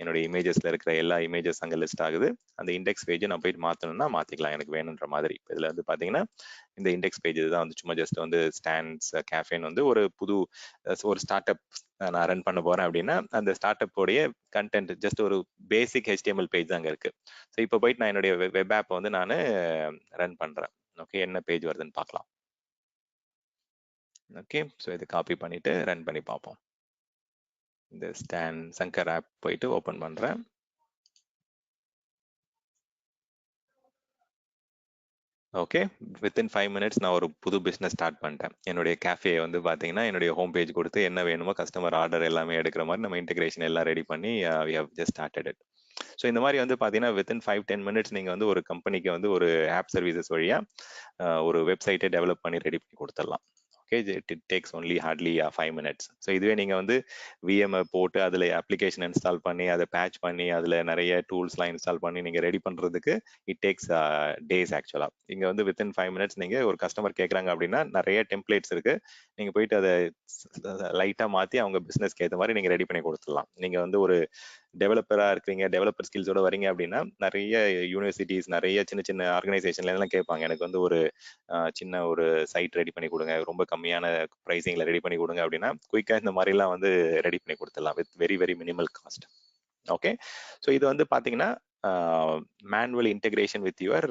என்னுடைய இமேஜஸ்ல இருக்கிற எல்லா இமேஜஸ் அங்கே லிஸ்ட் ஆகுது. அந்த இண்டெக்ஸ் பேஜை நான் போயிட்டு மாற்றணும்னா மாற்றிக்கலாம் எனக்கு வேணுன்ற மாதிரி. இதில் வந்து பார்த்தீங்கன்னா இந்த இண்டெக்ஸ் பேஜ் தான் வந்து சும்மா ஜஸ்ட் வந்து ஸ்டாண்ட்ஸ் கேஃபேன்னு வந்து ஒரு ஸ்டார்ட் அப் நான் ரன் பண்ண போறேன் அப்படின்னா அந்த ஸ்டார்ட் அப் உடைய கண்டென்ட் ஜஸ்ட் ஒரு பேசிக் HTML பேஜ் தான் அங்கே இருக்கு. ஸோ இப்போ போயிட்டு நான் என்னுடைய வெப் ஆப் வந்து நான் ரன் பண்றேன். ஓகே, என்ன பேஜ் வருதுன்னு பார்க்கலாம். ஓகே, ஸோ இதை காப்பி பண்ணிட்டு ரன் பண்ணி பார்ப்போம். இந்த சங்கர் ஆப் போயிட்டு ஓப்பன் பண்றேன். ஓகே, வித்தின் 5 minutes நான் ஒரு புது பிஸ்னஸ் ஸ்டார்ட் பண்ணிட்டேன். என்னுடைய கேஃபே வந்து பார்த்தீங்கன்னா என்னுடைய ஹோம் பேஜ் கொடுத்து என்ன வேணுமோ கஸ்டமர் ஆர்டர் எல்லாமே எடுக்கிற மாதிரி நம்ம இன்டெகிரேஷன் எல்லாம் ரெடி பண்ணி we have just started it. So இந்த மாதிரி வந்து பார்த்தீங்கன்னா வித்தின் 5-10 minutes நீங்கள் வந்து ஒரு கம்பெனிக்கு வந்து ஒரு ஆப் சர்வீசஸ் வழியா ஒரு வெப்சைட்டை டெவலப் பண்ணி ரெடி பண்ணி கொடுத்துடலாம். Okay, it takes only hardly 5 minutes. So இதுவே நீங்கள் வந்து விஎம் போட்டு அதில் அப்ளிகேஷன் இன்ஸ்டால் பண்ணி அதை பேட்ச் பண்ணி அதில் நிறைய டூல்ஸ்லாம் இன்ஸ்டால் பண்ணி நீங்கள் ரெடி பண்ணுறதுக்கு இட் டேக்ஸ் டேஸ் ஆக்சுவலாக. இங்கே வந்து வித்தின் 5 minutes நீங்கள் ஒரு கஸ்டமர் கேட்குறாங்க அப்படின்னா நிறைய டெம்ப்ளேட்ஸ் இருக்குது, நீங்கள் போயிட்டு அதை லைட்டாக மாற்றி அவங்க பிஸ்னஸ்க்கு ஏற்ற மாதிரி நீங்கள் ரெடி பண்ணி கொடுத்துடலாம். நீங்கள் வந்து ஒரு டெவலப்பராக இருக்கிறீங்க, டெவலப்பர் ஸ்கில்ஸோட வரீங்க அப்படின்னா நிறைய யூனிவர்சிட்டிஸ், நிறைய சின்ன சின்ன ஆர்கனைசேஷன்ல எல்லாம் கேட்பாங்க, எனக்கு வந்து ஒரு சின்ன ஒரு சைட் ரெடி பண்ணி கொடுங்க, ரொம்ப கம்மியான ப்ரைஸிங்ல ரெடி பண்ணி கொடுங்க அப்படின்னா குயிக்காக இந்த மாதிரிலாம் வந்து ரெடி பண்ணி கொடுத்துடலாம் with very very minimal cost. Okay, so இது வந்து பார்த்தீங்கன்னா manual integration with your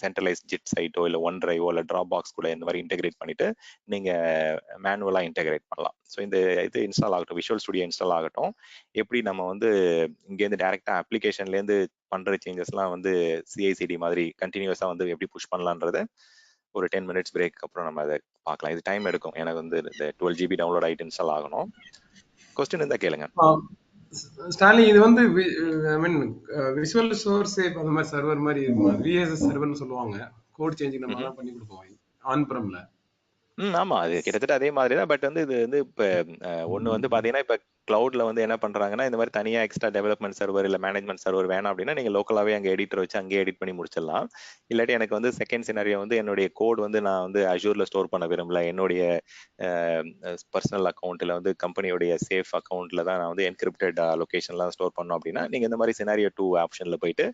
centralize git சைட்டோ இல்லை ஒன் டிரைவோ இல்லை ட்ராப் பாக்ஸ் கூட இந்த மாதிரி இன்டெகிரேட் பண்ணிட்டு நீங்கள் மேனுவலாக இன்டெகிரேட் பண்ணலாம். ஸோ இந்த இது இன்ஸ்டால் ஆகட்டும், விஷுவல் ஸ்டுடியோ இன்ஸ்டால் ஆகட்டும், எப்படி நம்ம வந்து இங்கேருந்து டேரெக்டாக அப்ளிகேஷன்லேருந்து பண்ணுற சேஞ்சஸ்லாம் வந்து சிஐசிடி மாதிரி கண்டினியூஸாக வந்து எப்படி புஷ் பண்ணலான்றது ஒரு 10 minutes பிரேக் அப்புறம் நம்ம அதை பார்க்கலாம். இது டைம் எடுக்கும், எனக்கு வந்து இந்த 12 GB டவுன்லோட் ஆகிட்டு இன்ஸ்டால் ஆகணும். கொஸ்டின் இருந்தால் கேளுங்க. ஸ்டாலி, இது வந்து ஐ மீன் விஷுவல் சோர்ஸ் அந்த மாதிரி சர்வர் மாதிரி இருக்குமா? விஎஸ்எஸ் சர்வர்னு சொல்லுவாங்க, கோட் சேஞ்சிங் நம்ம தான் பண்ணி கொடுப்போம் ஆன் பிரம்ல. ஆமா, அது கிட்டத்தட்ட அதே மாதிரி தான். பட் வந்து இது வந்து இப்போ ஒன்று வந்து பார்த்தீங்கன்னா இப்போ கிளவுட்ல வந்து என்ன பண்றாங்கன்னா இந்த மாதிரி தனியாக எக்ஸ்ட்ரா டெவலப்மெண்ட் சர்வர் இல்லை மேனேஜ்மெண்ட் சர்வர் வேணாம் அப்படின்னா நீங்கள் லோக்கலாகவே அங்கே எடிட்டர் வச்சு அங்கேயே எடிட் பண்ணி முடிச்சிடலாம். இல்லாட்டி எனக்கு வந்து செகண்ட் சினாரியோ வந்து என்னுடைய கோட் வந்து நான் வந்து அஜூர்ல ஸ்டோர் பண்ண விரும்பல, என்னுடைய பர்சனல் அக்கௌண்ட்டில் வந்து கம்பெனியோடைய சேஃப் அக்கௌண்ட்டில் தான் நான் வந்து என்கிரிப்டட் லொக்கேஷன்லாம் ஸ்டோர் பண்ணோம் அப்படின்னா நீங்கள் இந்த மாதிரி சினாரியோ 2 ஆப்ஷனில் போயிட்டு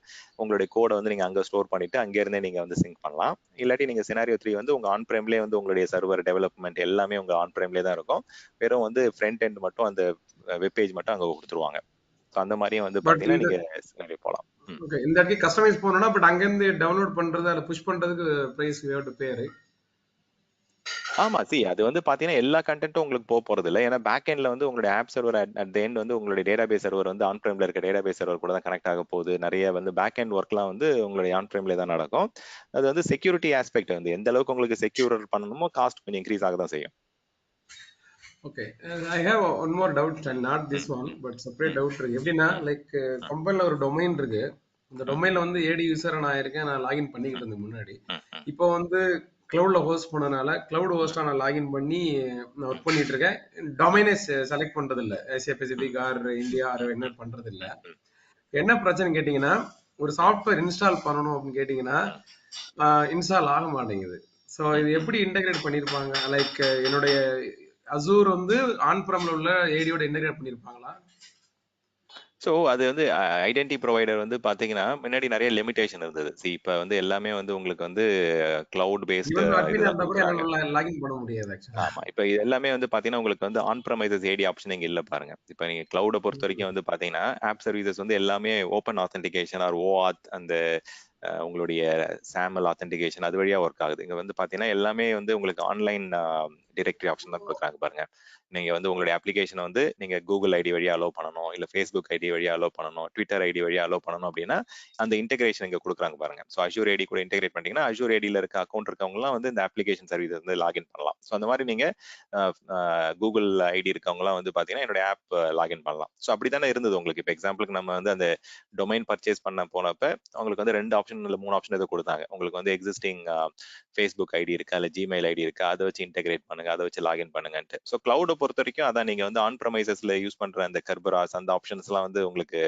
உங்களுடைய கோடை வந்து நீங்கள் அங்கே ஸ்டோர் பண்ணிட்டு அங்கேருந்தே நீங்கள் வந்து சிங்க் பண்ணலாம். இல்லாட்டி நீங்கள் சினாரியோ 3 வந்து உங்கள் ஆன் பிரேம்லேயே வந்து உங்களுடைய சர்வர் டெவலப்மெண்ட் எல்லாமே உங்கள் ஆன் பிரேம்லேயே தான் இருக்கும், வெறும் வந்து ஃப்ரண்ட் எண்ட் மட்டும் அந்த வெப்பேஜ் மட்டும் அங்கே கொடுத்துருவாங்க. ஸோ அந்த மாதிரியும் வந்து பார்த்தீங்கன்னா நீங்கள் சினாரியோ போகலாம். ஓகே, இந்த இடத்துக்கு கஸ்டமைஸ் பண்ணனும்னா பட் அங்கேருந்து டவுன்லோட் பண்ணுறது அதை புஷ் பண்ணுறதுக்கு price you have to pay, right? ஆமா, சி அது வந்து பாத்தீங்கன்னா எல்லா கண்டென்ட்டும் உங்களுக்கு போறது இல்லை. ஏன்னா பேக் எண்ட்ல வந்து உங்களுடைய app server at the end வந்து உங்களுடைய டேட்டாபேஸ் சர்வர் வந்து ஆன் பிரேம்ல இருக்க டேட்டாபேஸ் சர்வர் கூட தான் கனெக்ட் ஆக போகுது. நிறைய வந்து பேக் எண்ட் ஒர்க்லாம் வந்து உங்களுடைய ஆன் பிரேம்ல தான் நடக்கும். அது வந்து செக்யூரிட்டி ஆஸ்பெக்ட் வந்து எந்த அளவுக்கு உங்களுக்கு செக்யூர் பண்ணணுமோ காஸ்ட் கொஞ்சம் இன்க்ரீஸ் ஆக தான் செய்யும். Okay, I have one more doubt, not this one but separate doubt இருக்கு. எப்படின்னா லைக் கம்பெனில ஒரு டொமைன் இருக்கு, இந்த டொமைன்ல வந்து ஏடி யூசர் நான் இருக்கேன், நான் லாகின் பண்ணிக்கிட்டு இருந்தேன் முன்னாடி. இப்போ வந்து கிளவுட்ல ஹோஸ்ட் பண்ணனால கிளவுட் ஹோஸ்டா நான் லாகின் பண்ணி நான் ஒர்க் பண்ணிட்டு இருக்கேன். டொமைனே செலக்ட் பண்றது இல்ல, Asia Pacific or India or என்ன பண்றது இல்ல. என்ன பிரச்சனை கேட்டீங்கன்னா, ஒரு சாஃப்ட்வேர் இன்ஸ்டால் பண்ணணும் அப்படின்னு கேட்டீங்கன்னா இன்ஸ்டால் ஆக மாட்டேங்குது. ஸோ இது எப்படி இன்டகிரேட் பண்ணிருப்பாங்க? லைக் என்னுடைய அசூர் வந்து ஆன் பிரம்ல உள்ள ஏடியோட இன்டகிரேட் பண்ணிருப்பாங்களா? ஸோ அது வந்து ஐடென்டி ப்ரொவைடர் வந்து பார்த்தீங்கன்னா முன்னாடி நிறைய லிமிடேஷன் இருந்தது. சி இப்போ வந்து எல்லாமே வந்து உங்களுக்கு வந்து கிளவுட் பேஸ்டு இதெல்லாம் கொடுக்குறாங்க. லாகின் பண்ண முடியாது. ஆமா, இப்போ இது எல்லாமே வந்து பார்த்தீங்கன்னா உங்களுக்கு வந்து ஆன் ப்ரமைசஸ் ஏடி ஆப்ஷன் இங்கே இல்லை பாருங்க. இப்போ நீங்கள் கிளவுடை பொறுத்த வரைக்கும் வந்து பார்த்தீங்கன்னா ஆப் சர்வீசஸ் வந்து எல்லாமே ஓப்பன் ஆத்தென்டிகேஷன் ஆர் ஓஆத் அந்த உங்களுடைய சாமல் ஆத்தென்டிகேஷன் அது வழியா ஒர்க் ஆகுது. இங்க வந்து பாத்தீங்கன்னா எல்லாமே வந்து உங்களுக்கு ஆன்லைன் டைரக்டரி ஆப்ஷன் தான் கொடுக்குறாங்க பாருங்க. நீங்க வந்து உங்களுடைய அப்ளிகேஷனை வந்து நீங்க கூகுள் ஐடி வழியா அலோவ் பண்ணணும், இல்ல ஃபேஸ்புக் ஐடி வழியா அலோவ் பண்ணணும், ட்விட்டர் ஐடி வழியா அலோவ் பண்ணணும் அப்படின்னா அந்த இன்டெகிரேஷன் இங்க கொடுக்குறாங்க பாருங்க. ஸோ அஜூர் ஐடி கூட இன்டெகிரேட் பண்ணிட்டீங்கன்னா அஜூர் ஐடியில் இருக்க அக்கௌண்ட் இருக்கவங்கலாம் வந்து இந்த அப்ளிகேஷன் சர்வீஸ் வந்து லாகின் பண்ணலாம். ஸோ அந்த மாதிரி நீங்க கூகுள் ஐடி இருக்கவங்கலாம் வந்து பாத்தீங்கன்னா என்னுடைய ஆப் லாகின் பண்ணலாம். ஸோ அப்படித்தானே இருந்தது உங்களுக்கு. இப்போ எக்ஸாம்பிளுக்கு நம்ம வந்து அந்த டொமைன் பர்ச்சேஸ் பண்ண போனப்ப உங்களுக்கு வந்து 2 ஆப்ஷன் இல்லை 3 ஆப்ஷன் எதை கொடுத்தாங்க. உங்களுக்கு வந்து எக்ஸிஸ்டிங் ஃபேஸ்புக் ஐடி இருக்கா இல்லை ஜிமெயில் ஐடி இருக்கா, அதை வச்சு இன்டெகிரேட் பண்ணுங்க, அதை வச்சு லாகின் பண்ணுங்கன்ட்டு. ஸோ கிளவுடை பொறுத்த வரைக்கும் அதான் நீங்க வந்து ஆன் ப்ரமைசஸ்ல யூஸ் பண்ற அந்த கர்பராஸ் அந்த ஆப்ஷன்ஸ்லாம் வந்து உங்களுக்கு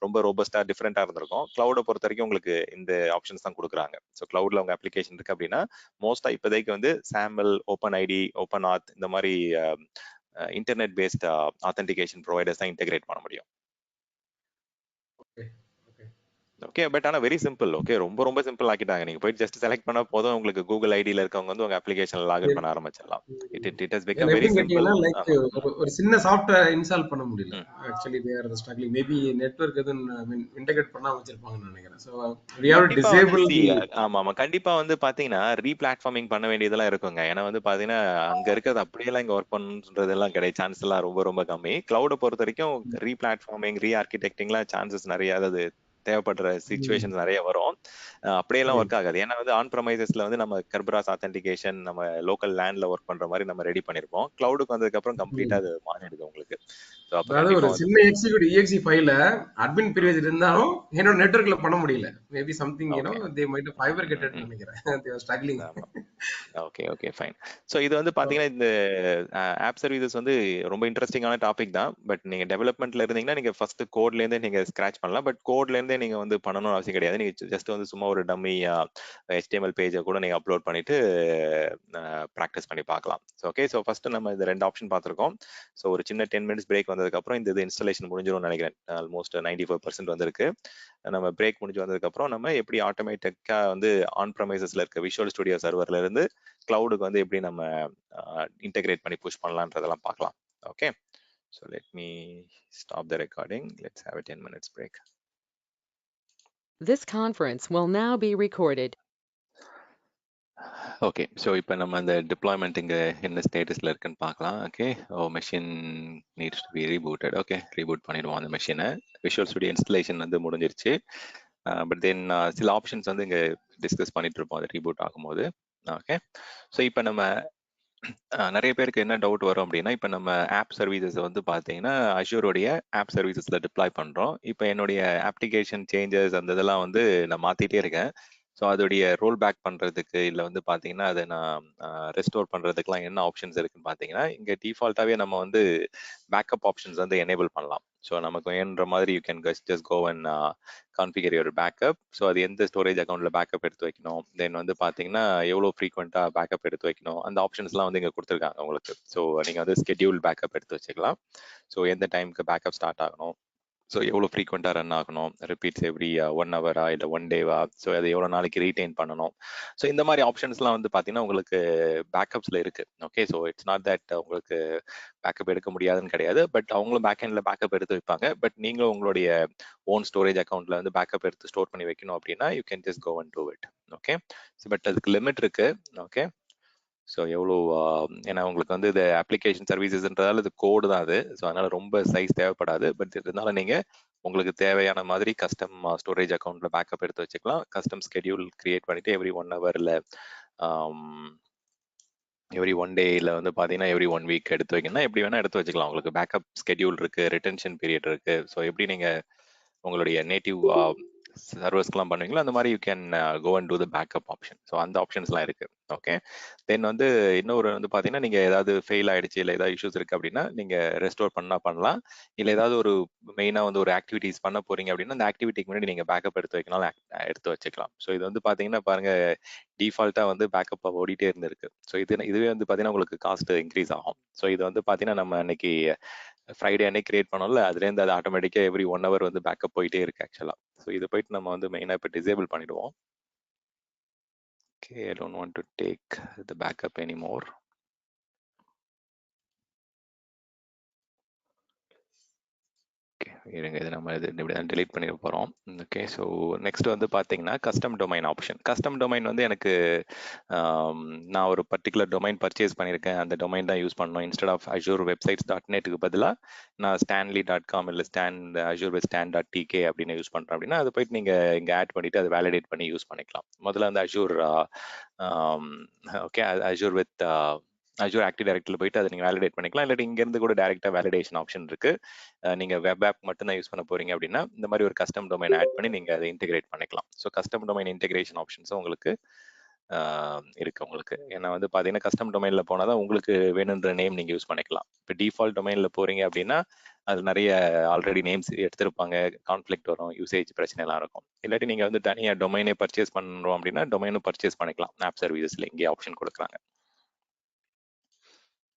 ரொம்ப ரோபஸ்டா டிஃப்ரெண்டா இருந்திருக்கும். கிளவுடை பொறுத்த வரைக்கும் உங்களுக்கு இந்த ஆப்ஷன்ஸ் தான் கொடுக்குறாங்க. ஸோ கிளவுட்ல உங்க அப்ளிகேஷன் இருக்கு அப்படின்னா மோஸ்டா இப்போதைக்கு வந்து சாம்பிள், ஓப்பன் ஐடி, ஓப்பன் ஆத் இந்த மாதிரி இன்டர்நெட் பேஸ்ட் ஆத்தென்டிகேஷன் ப்ரொவைடர்ஸ் தான் இன்டெகிரேட் பண்ண முடியும். ஓகே, பட் ஆனா வெரி சிம்பிள். ஓகே, ரொம்ப ரொம்ப சிம்பிள் ஆக்கிட்டாங்க. நீங்க போய் ஜஸ்ட் செலக்ட் பண்ணா போதும், உங்களுக்கு கூகுள் ஐடில இருக்கவங்க வந்து உங்க அப்ளிகேஷன்ல லாகின் பண்ண ஆரம்பிச்சிடலாம். It has become very simple. Like ஒரு சின்ன சாஃப்ட்வேர் இன்ஸ்டால் பண்ண முடியல. Actually they are struggling. Maybe network எதுவும் இன்டகிரேட் பண்ணாம வச்சிருப்பாங்கன்னு நினைக்கிறேன். So we have to disable the ஆமா ஆமா கண்டிப்பா வந்து பாத்தீங்கன்னா ரீபிளாட்ஃபார்மிங் பண்ண வேண்டியதெல்லாம் இருக்குங்க. ஏன்னா வந்து பாத்தீங்கன்னா அங்க இருக்கிறது அப்படியே எல்லாம் இங்க ஒர்க் பண்ணுன்றதெல்லாம் கிடையாது. சான்ஸ் எல்லாம் ரொம்ப ரொம்ப கம்மி. கிளவுட பொறுத்த வரைக்கும் ரீபிளாட்ஃபார்மிங், ரீஆர்கிடெக்டிங்லாம் சான்சஸ் நிறைய. அதாவது தேவைப்படுற சுச்சுவேஷன் நிறைய வரும். அப்படியெல்லாம் ஒர்க் ஆகாது. ஏன்னா வந்து ஆன் ப்ரமைசஸ்ல வந்து நம்ம கர்பராஸ் ஆத்தென்டிகேஷன் நம்ம லோக்கல் லேண்ட்ல ஒர்க் பண்ற மாதிரி நம்ம ரெடி பண்ணிருப்போம். கிளவுடுக்கு வந்ததுக்கு அப்புறம் கம்ப்ளீட்டா அது மாறிடுது உங்களுக்கு. ஸோ அப்போ அதாவது ஒரு கண்டிப்பா வந்து சின்ன எக்ஸிக்யூட் EXE ஃபைல அட்மின் பீரியட் இருந்தாலும் என்னோட நெட்வொர்க்ல பண்ண முடியல. Maybe something okay. They might fibre getted நினைக்கிறேன். They are struggling. ஆமா. Okay okay fine. ஸோ இது வந்து பாத்தீங்கன்னா இந்த ஆப் சர்வீசஸ் வந்து ரொம்ப இன்ட்ரெஸ்டிங்கான டாபிக் தான். பட் நீங்க டெவலப்மெண்ட்ல இருந்தீங்கன்னா நீங்க ஃபர்ஸ்ட் கோட்ல இருந்தே நீங்க ஸ்கிராச் பண்ணலாம். பட் கோட்ல இருந்தே நீங்க வந்து பண்ணணும்னு அவசியம் கிடையாது. நீங்க ஜஸ்ட் வந்து சும்மா ஒரு டம்மி HTML பேஜை கூட நீங்க அப்லோட் பண்ணிட்டு ப்ராக்டிஸ் பண்ணி பார்க்கலாம். ஓகே, ஸோ ஃபர்ஸ்ட் நம்ம இந்த 2 ஆப்ஷன் பார்த்துருக்கோம். ஸோ ஒரு சின்ன 10 மினிட்ஸ் பிரேக் வந்ததுக்கு அப்புறம் இந்த இது இன்ஸ்டாலேஷன் முடிஞ்சிரும்னு நினைக்கிறேன். ஆல்மோஸ்ட் 95% வந்திருக்கு. நம்ம பிரேக் முடிஞ்சு வந்ததுக்கு அப்புறம் நம்ம எப்படி ஆட்டோமேட்டிக்கா வந்து ஆன் ப்ரமைசஸ்ல இருக்க விஷுவல் ஸ்டுடியோ சர்வர்ல இருந்து கிளவுடுக்கு வந்து எப்படி நம்ம இன்டெகிரேட் பண்ணி புஷ் பண்ணலான்றதெல்லாம் பார்க்கலாம். Okay, so let me stop the recording. Let's have a 10 minutes break. This conference will now be recorded. Okay, so இப்போ நம்ம அந்த டிப்ளாய்மெண்ட் இங்கே என்ன ஸ்டேட்டஸில் இருக்குன்னு பார்க்கலாம். Okay, machine needs to be rebooted. Okay, reboot பண்ணிடுவோம் அந்த மெஷினை. விஷுவல் ஸ்டுடியோ இன்ஸ்டலேஷன் வந்து முடிஞ்சிருச்சு. பட் தென் சில ஆப்ஷன்ஸ் வந்து இங்கே டிஸ்கஸ் பண்ணிட்டு இருப்போம் அது ரீபூட் ஆகும்போது. ஓகே, ஸோ இப்போ நம்ம நிறைய பேருக்கு என்ன டவுட் வரும் அப்படின்னா, இப்போ நம்ம ஆப் சர்வீசஸ் வந்து பார்த்தீங்கன்னா அஷ்யூரோடைய ஆப் சர்வீசஸில் டிப்ளாய் பண்ணுறோம். இப்போ என்னுடைய அப்ளிகேஷன் சேஞ்சஸ் அந்த இதெல்லாம் வந்து நான் மாற்றிட்டே இருக்கேன். ஸோ அதோடைய ரோல் பேக் பண்ணுறதுக்கு இல்லை வந்து பார்த்தீங்கன்னா அதை நான் ரெஸ்டோர் பண்ணுறதுக்குலாம் என்ன ஆப்ஷன்ஸ் இருக்குன்னு பார்த்தீங்கன்னா, இங்கே டிஃபால்ட்டாகவே நம்ம வந்து பேக்கப் ஆப்ஷன்ஸ் வந்து எனேபிள் பண்ணலாம். ஸோ நமக்கு வேணுன்ற மாதிரி you can just go and configure your backup. So அது எந்த ஸ்டோரேஜ் அக்கௌண்ட்ல பேக்கப் எடுத்து வைக்கணும், தென் வந்து பார்த்தீங்கன்னா எவ்வளோ ஃப்ரீக்வெண்ட்டாக பேக்கப் எடுத்து வைக்கணும், அந்த ஆப்ஷன்ஸ்லாம் வந்து இங்கே கொடுத்துருக்காங்க உங்களுக்கு. ஸோ நீங்கள் வந்து ஸ்கெட்யூல் பேக்கப் எடுத்து வச்சுக்கலாம். ஸோ எந்த டைமுக்கு பேக்கப் ஸ்டார்ட் ஆகணும், ஸோ எவ்வளோ ஃப்ரீக்வெண்ட்டாக ரன் ஆகணும், ரிப்பீட்ஸ் எவ்ரி 1 ஹவரா இல்லை 1 டேவா, ஸோ அதை எவ்வளோ நாளைக்கு ரீட்டைன் பண்ணணும். ஸோ இந்த மாதிரி ஆப்ஷன்ஸ்லாம் வந்து பார்த்தீங்கன்னா உங்களுக்கு பேக்கப்ஸில் இருக்குது. Okay, so it's not that உங்களுக்கு பேக்கப் எடுக்க முடியாதுன்னு கிடையாது. பட் அவங்களும் பேக் எண்டில் பேக்கப் எடுத்து வைப்பாங்க. பட் நீங்களும் உங்களுடைய ஓன் ஸ்டோரேஜ் அக்கௌண்ட்டில் வந்து பேக்கப் எடுத்து ஸ்டோர் பண்ணி வைக்கணும் அப்படின்னா you can just go and do it. Okay, so but அதுக்கு லிமிட் இருக்கு. ஓகே, ஸோ எவ்வளோ ஏன்னா உங்களுக்கு வந்து இது அப்ளிகேஷன் சர்வீசஸ்ன்றதால இது கோடு தான் அது. ஸோ அதனால ரொம்ப சைஸ் தேவைப்படாது. பட் இருந்தாலும் நீங்கள் உங்களுக்கு தேவையான மாதிரி கஸ்டம் ஸ்டோரேஜ் அக்கௌண்ட்ல பேக்கப் எடுத்து வச்சுக்கலாம். கஸ்டம் ஸ்கெடியூல் கிரியேட் பண்ணிட்டு எவ்ரி 1 ஹவர்ல எவ்ரி 1 டேல வந்து பார்த்தீங்கன்னா எவ்ரி 1 வீக் எடுத்து வைக்கணும்னா எப்படி வேணா எடுத்து வச்சுக்கலாம். உங்களுக்கு பேக்கப் ஸ்கெடியூல் இருக்கு, ரிட்டென்ஷன் பீரியட் இருக்கு. ஸோ எப்படி நீங்க உங்களுடைய நேட்டிவ் சர்வர்ஸ்க்குலாம் பண்ணுவீங்களோ அந்த மாதிரி you can go and do the backup option. So அந்த ஆப்ஷன்ஸ்லாம் இருக்கு. ஓகே, தென் வந்து இன்னொரு வந்து பார்த்தீங்கன்னா நீங்கள் ஏதாவது ஃபெயில் ஆயிடுச்சு இல்லை ஏதாவது இஷ்யூஸ் இருக்கு அப்படின்னா நீங்கள் ரெஸ்டோர் பண்ணலாம். இல்லை ஏதாவது ஒரு மெயினாக வந்து ஒரு ஆக்டிவிட்டிஸ் பண்ண போறீங்க அப்படின்னா அந்த ஆக்டிவிட்டிக்கு முன்னாடி நீங்கள் பேக்கப் எடுத்து வைக்கலாம், எடுத்து வச்சுக்கலாம். ஸோ இது வந்து பார்த்தீங்கன்னா பாருங்க டிஃபால்ட்டாக வந்து பேக்கப் ஓடிட்டே இருந்திருக்கு. ஸோ இதுவே வந்து பார்த்தீங்கன்னா உங்களுக்கு காஸ்ட் இன்க்ரீஸ் ஆகும். ஸோ இது வந்து பார்த்தீங்கன்னா நம்ம அன்னைக்கு ஃப்ரைடே அன்னைக்கு கிரியேட் பண்ணோம்ல, அதுலேருந்து அது ஆட்டோமேட்டிக்காக எவ்ரி 1 ஹவர் வந்து பேக்கப் போயிட்டே இருக்கு ஆக்சுவலாக. ஸோ இதை போயிட்டு நம்ம வந்து மெயினாக இப்போ டிசேபிள் பண்ணிடுவோம். Okay, I don't want to take the backup anymore. இருங்க, இது நம்ம இது இப்படி தான் டெலீட் பண்ணிட போகிறோம். ஓகே, ஸோ நெக்ஸ்ட் வந்து பார்த்தீங்கன்னா custom domain option. Custom domain வந்து எனக்கு நான் ஒரு பர்டிகுலர் டொமைன் பர்ச்சேஸ் பண்ணியிருக்கேன், அந்த டொமைன் தான் யூஸ் பண்ணணும். இன்ஸ்டெட் ஆஃப் அஷூர் வெப்சைட்ஸ் .netக்கு பதிலாக நான் stanley.com இல்லை அஷூர் stan.tk அப்படின்னு யூஸ் பண்ணுறேன் அப்படின்னா அது போயிட்டு நீங்கள் இங்கே ஆட் பண்ணிவிட்டு அதை வேலிடேட் பண்ணி யூஸ் பண்ணிக்கலாம். முதல்ல அந்த Azure okay Azure with Azure active டைரக்டரியில் போயிட்டு அதை நீங்கள் வேலிடேட் பண்ணிக்கலாம். இல்லாட்டி இங்கேருந்து கூட டேரெக்டாக வேலிடேஷன் ஆப்ஷன் இருக்கு. நீங்கள் வெப் ஆப் மட்டும் தான் யூஸ் பண்ண போறீங்க அப்படின்னா இந்த மாதிரி ஒரு கஸ்டம் டொமைன் ஆட் பண்ணி நீங்கள் அதை இன்டெகிரேட் பண்ணிக்கலாம். ஸோ கஸ்டம் டொமைன் இன்டெகிரேஷன் ஆப்ஷன்ஸும் உங்களுக்கு இருக்கு உங்களுக்கு. ஏன்னா வந்து பார்த்தீங்கன்னா கஸ்டம் டொமைனில் போனால் தான் உங்களுக்கு வேணுன்ற நேம் நீங்கள் யூஸ் பண்ணிக்கலாம். இப்போ டிஃபால்ட் டொமைனில் போறீங்க அப்படின்னா அது நிறைய ஆல்ரெடி நேம்ஸ் எடுத்திருப்பாங்க, கான்ஃப்ளிக்ட் வரும், யூசேஜ் பிரச்சனைலாம் இருக்கும். இல்லாட்டி நீங்கள் வந்து தனியாக டொமைனே பர்ச்சேஸ் பண்ணுறோம் அப்படின்னா டொமைனும் பர்ச்சேஸ் பண்ணிக்கலாம். ஆப் சர்வீசஸில் இங்கே ஆப்ஷன் கொடுக்குறாங்க.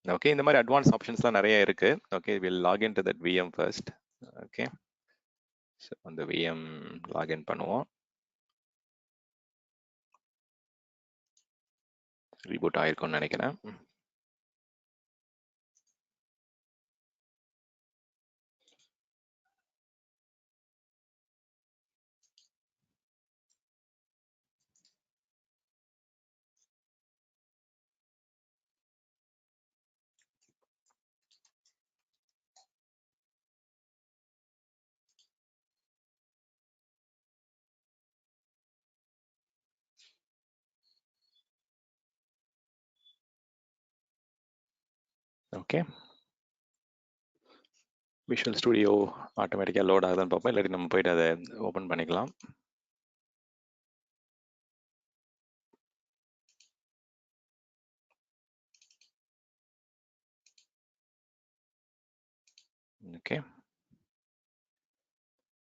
ஓகே, இந்த மாதிரி அட்வான்ஸ் ஆப்ஷன்ஸ்லாம் நிறைய இருக்கு. Okay, will login to that VM first. Okay, so அந்த VM லாகின் பண்ணுவோம். ரீபூட் ஆயிருக்கும்னு நினைக்கிறேன். ஓகே, விஷுவல் ஸ்டுடியோ ஆட்டோமேட்டிக்காக லோட் ஆகுதுன்னு பார்ப்போம், இல்லாட்டி நம்ம போயிட்டு அதை ஓப்பன் பண்ணிக்கலாம். ஓகே,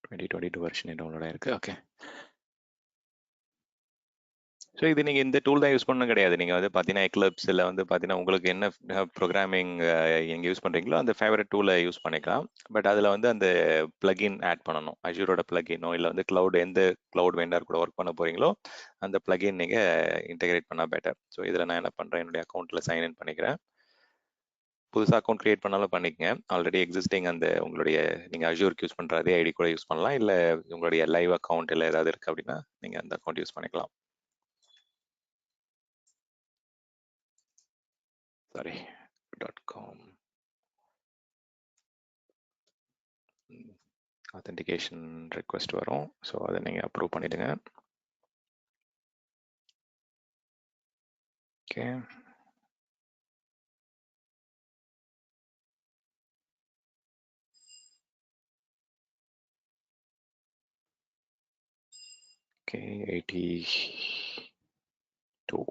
2022 வெர்ஷன் டவுன்லோட் ஆயிருக்கு. ஓகே, ஸோ இது நீங்கள் இந்த டூல் தான் யூஸ் பண்ணணும் கிடையாது. நீங்கள் வந்து பார்த்தீங்கன்னா எக்லிப்ஸில் வந்து பார்த்தீங்கன்னா உங்களுக்கு என்ன ப்ரோக்ராமிங் நீங்கள் யூஸ் பண்ணுறீங்களோ அந்த ஃபேவரட் டூலை யூஸ் பண்ணிக்கலாம். பட் அதில் வந்து அந்த பிளகின் ஆட் பண்ணணும். அஜூரோட பிளகினோ இல்லை வந்து க்ளவுட் எந்த க்ளவுட் வெண்டர் கூட ஒர்க் பண்ண போகிறீங்களோ அந்த பிளகின் நீங்கள் இன்டெகிரேட் பண்ணால் பெட்டர். ஸோ இதில் நான் என்ன பண்ணுறேன், என்னுடைய அக்கௌண்ட்டில் சைன்இன் பண்ணிக்கிறேன். புதுசாக அக்கௌண்ட் கிரியேட் பண்ணாலும் பண்ணிக்கங்க. ஆல்ரெடி எக்ஸிஸ்டிங் அந்த உங்களுடைய நீங்கள் அஜூருக்கு யூஸ் பண்ணுற அதே ஐடி கூட யூஸ் பண்ணலாம். இல்லை உங்களுடைய லைவ் அக்கௌண்ட் இல்லை ஏதாவது இருக்குது அப்படின்னா நீங்கள் அந்த அக்கௌண்ட் யூஸ் பண்ணிக்கலாம். சாரி .com authentication request வரும். ஸோ அதை நீங்கள் அப்ரூவ் பண்ணிடுங்க. Okay, okay, 82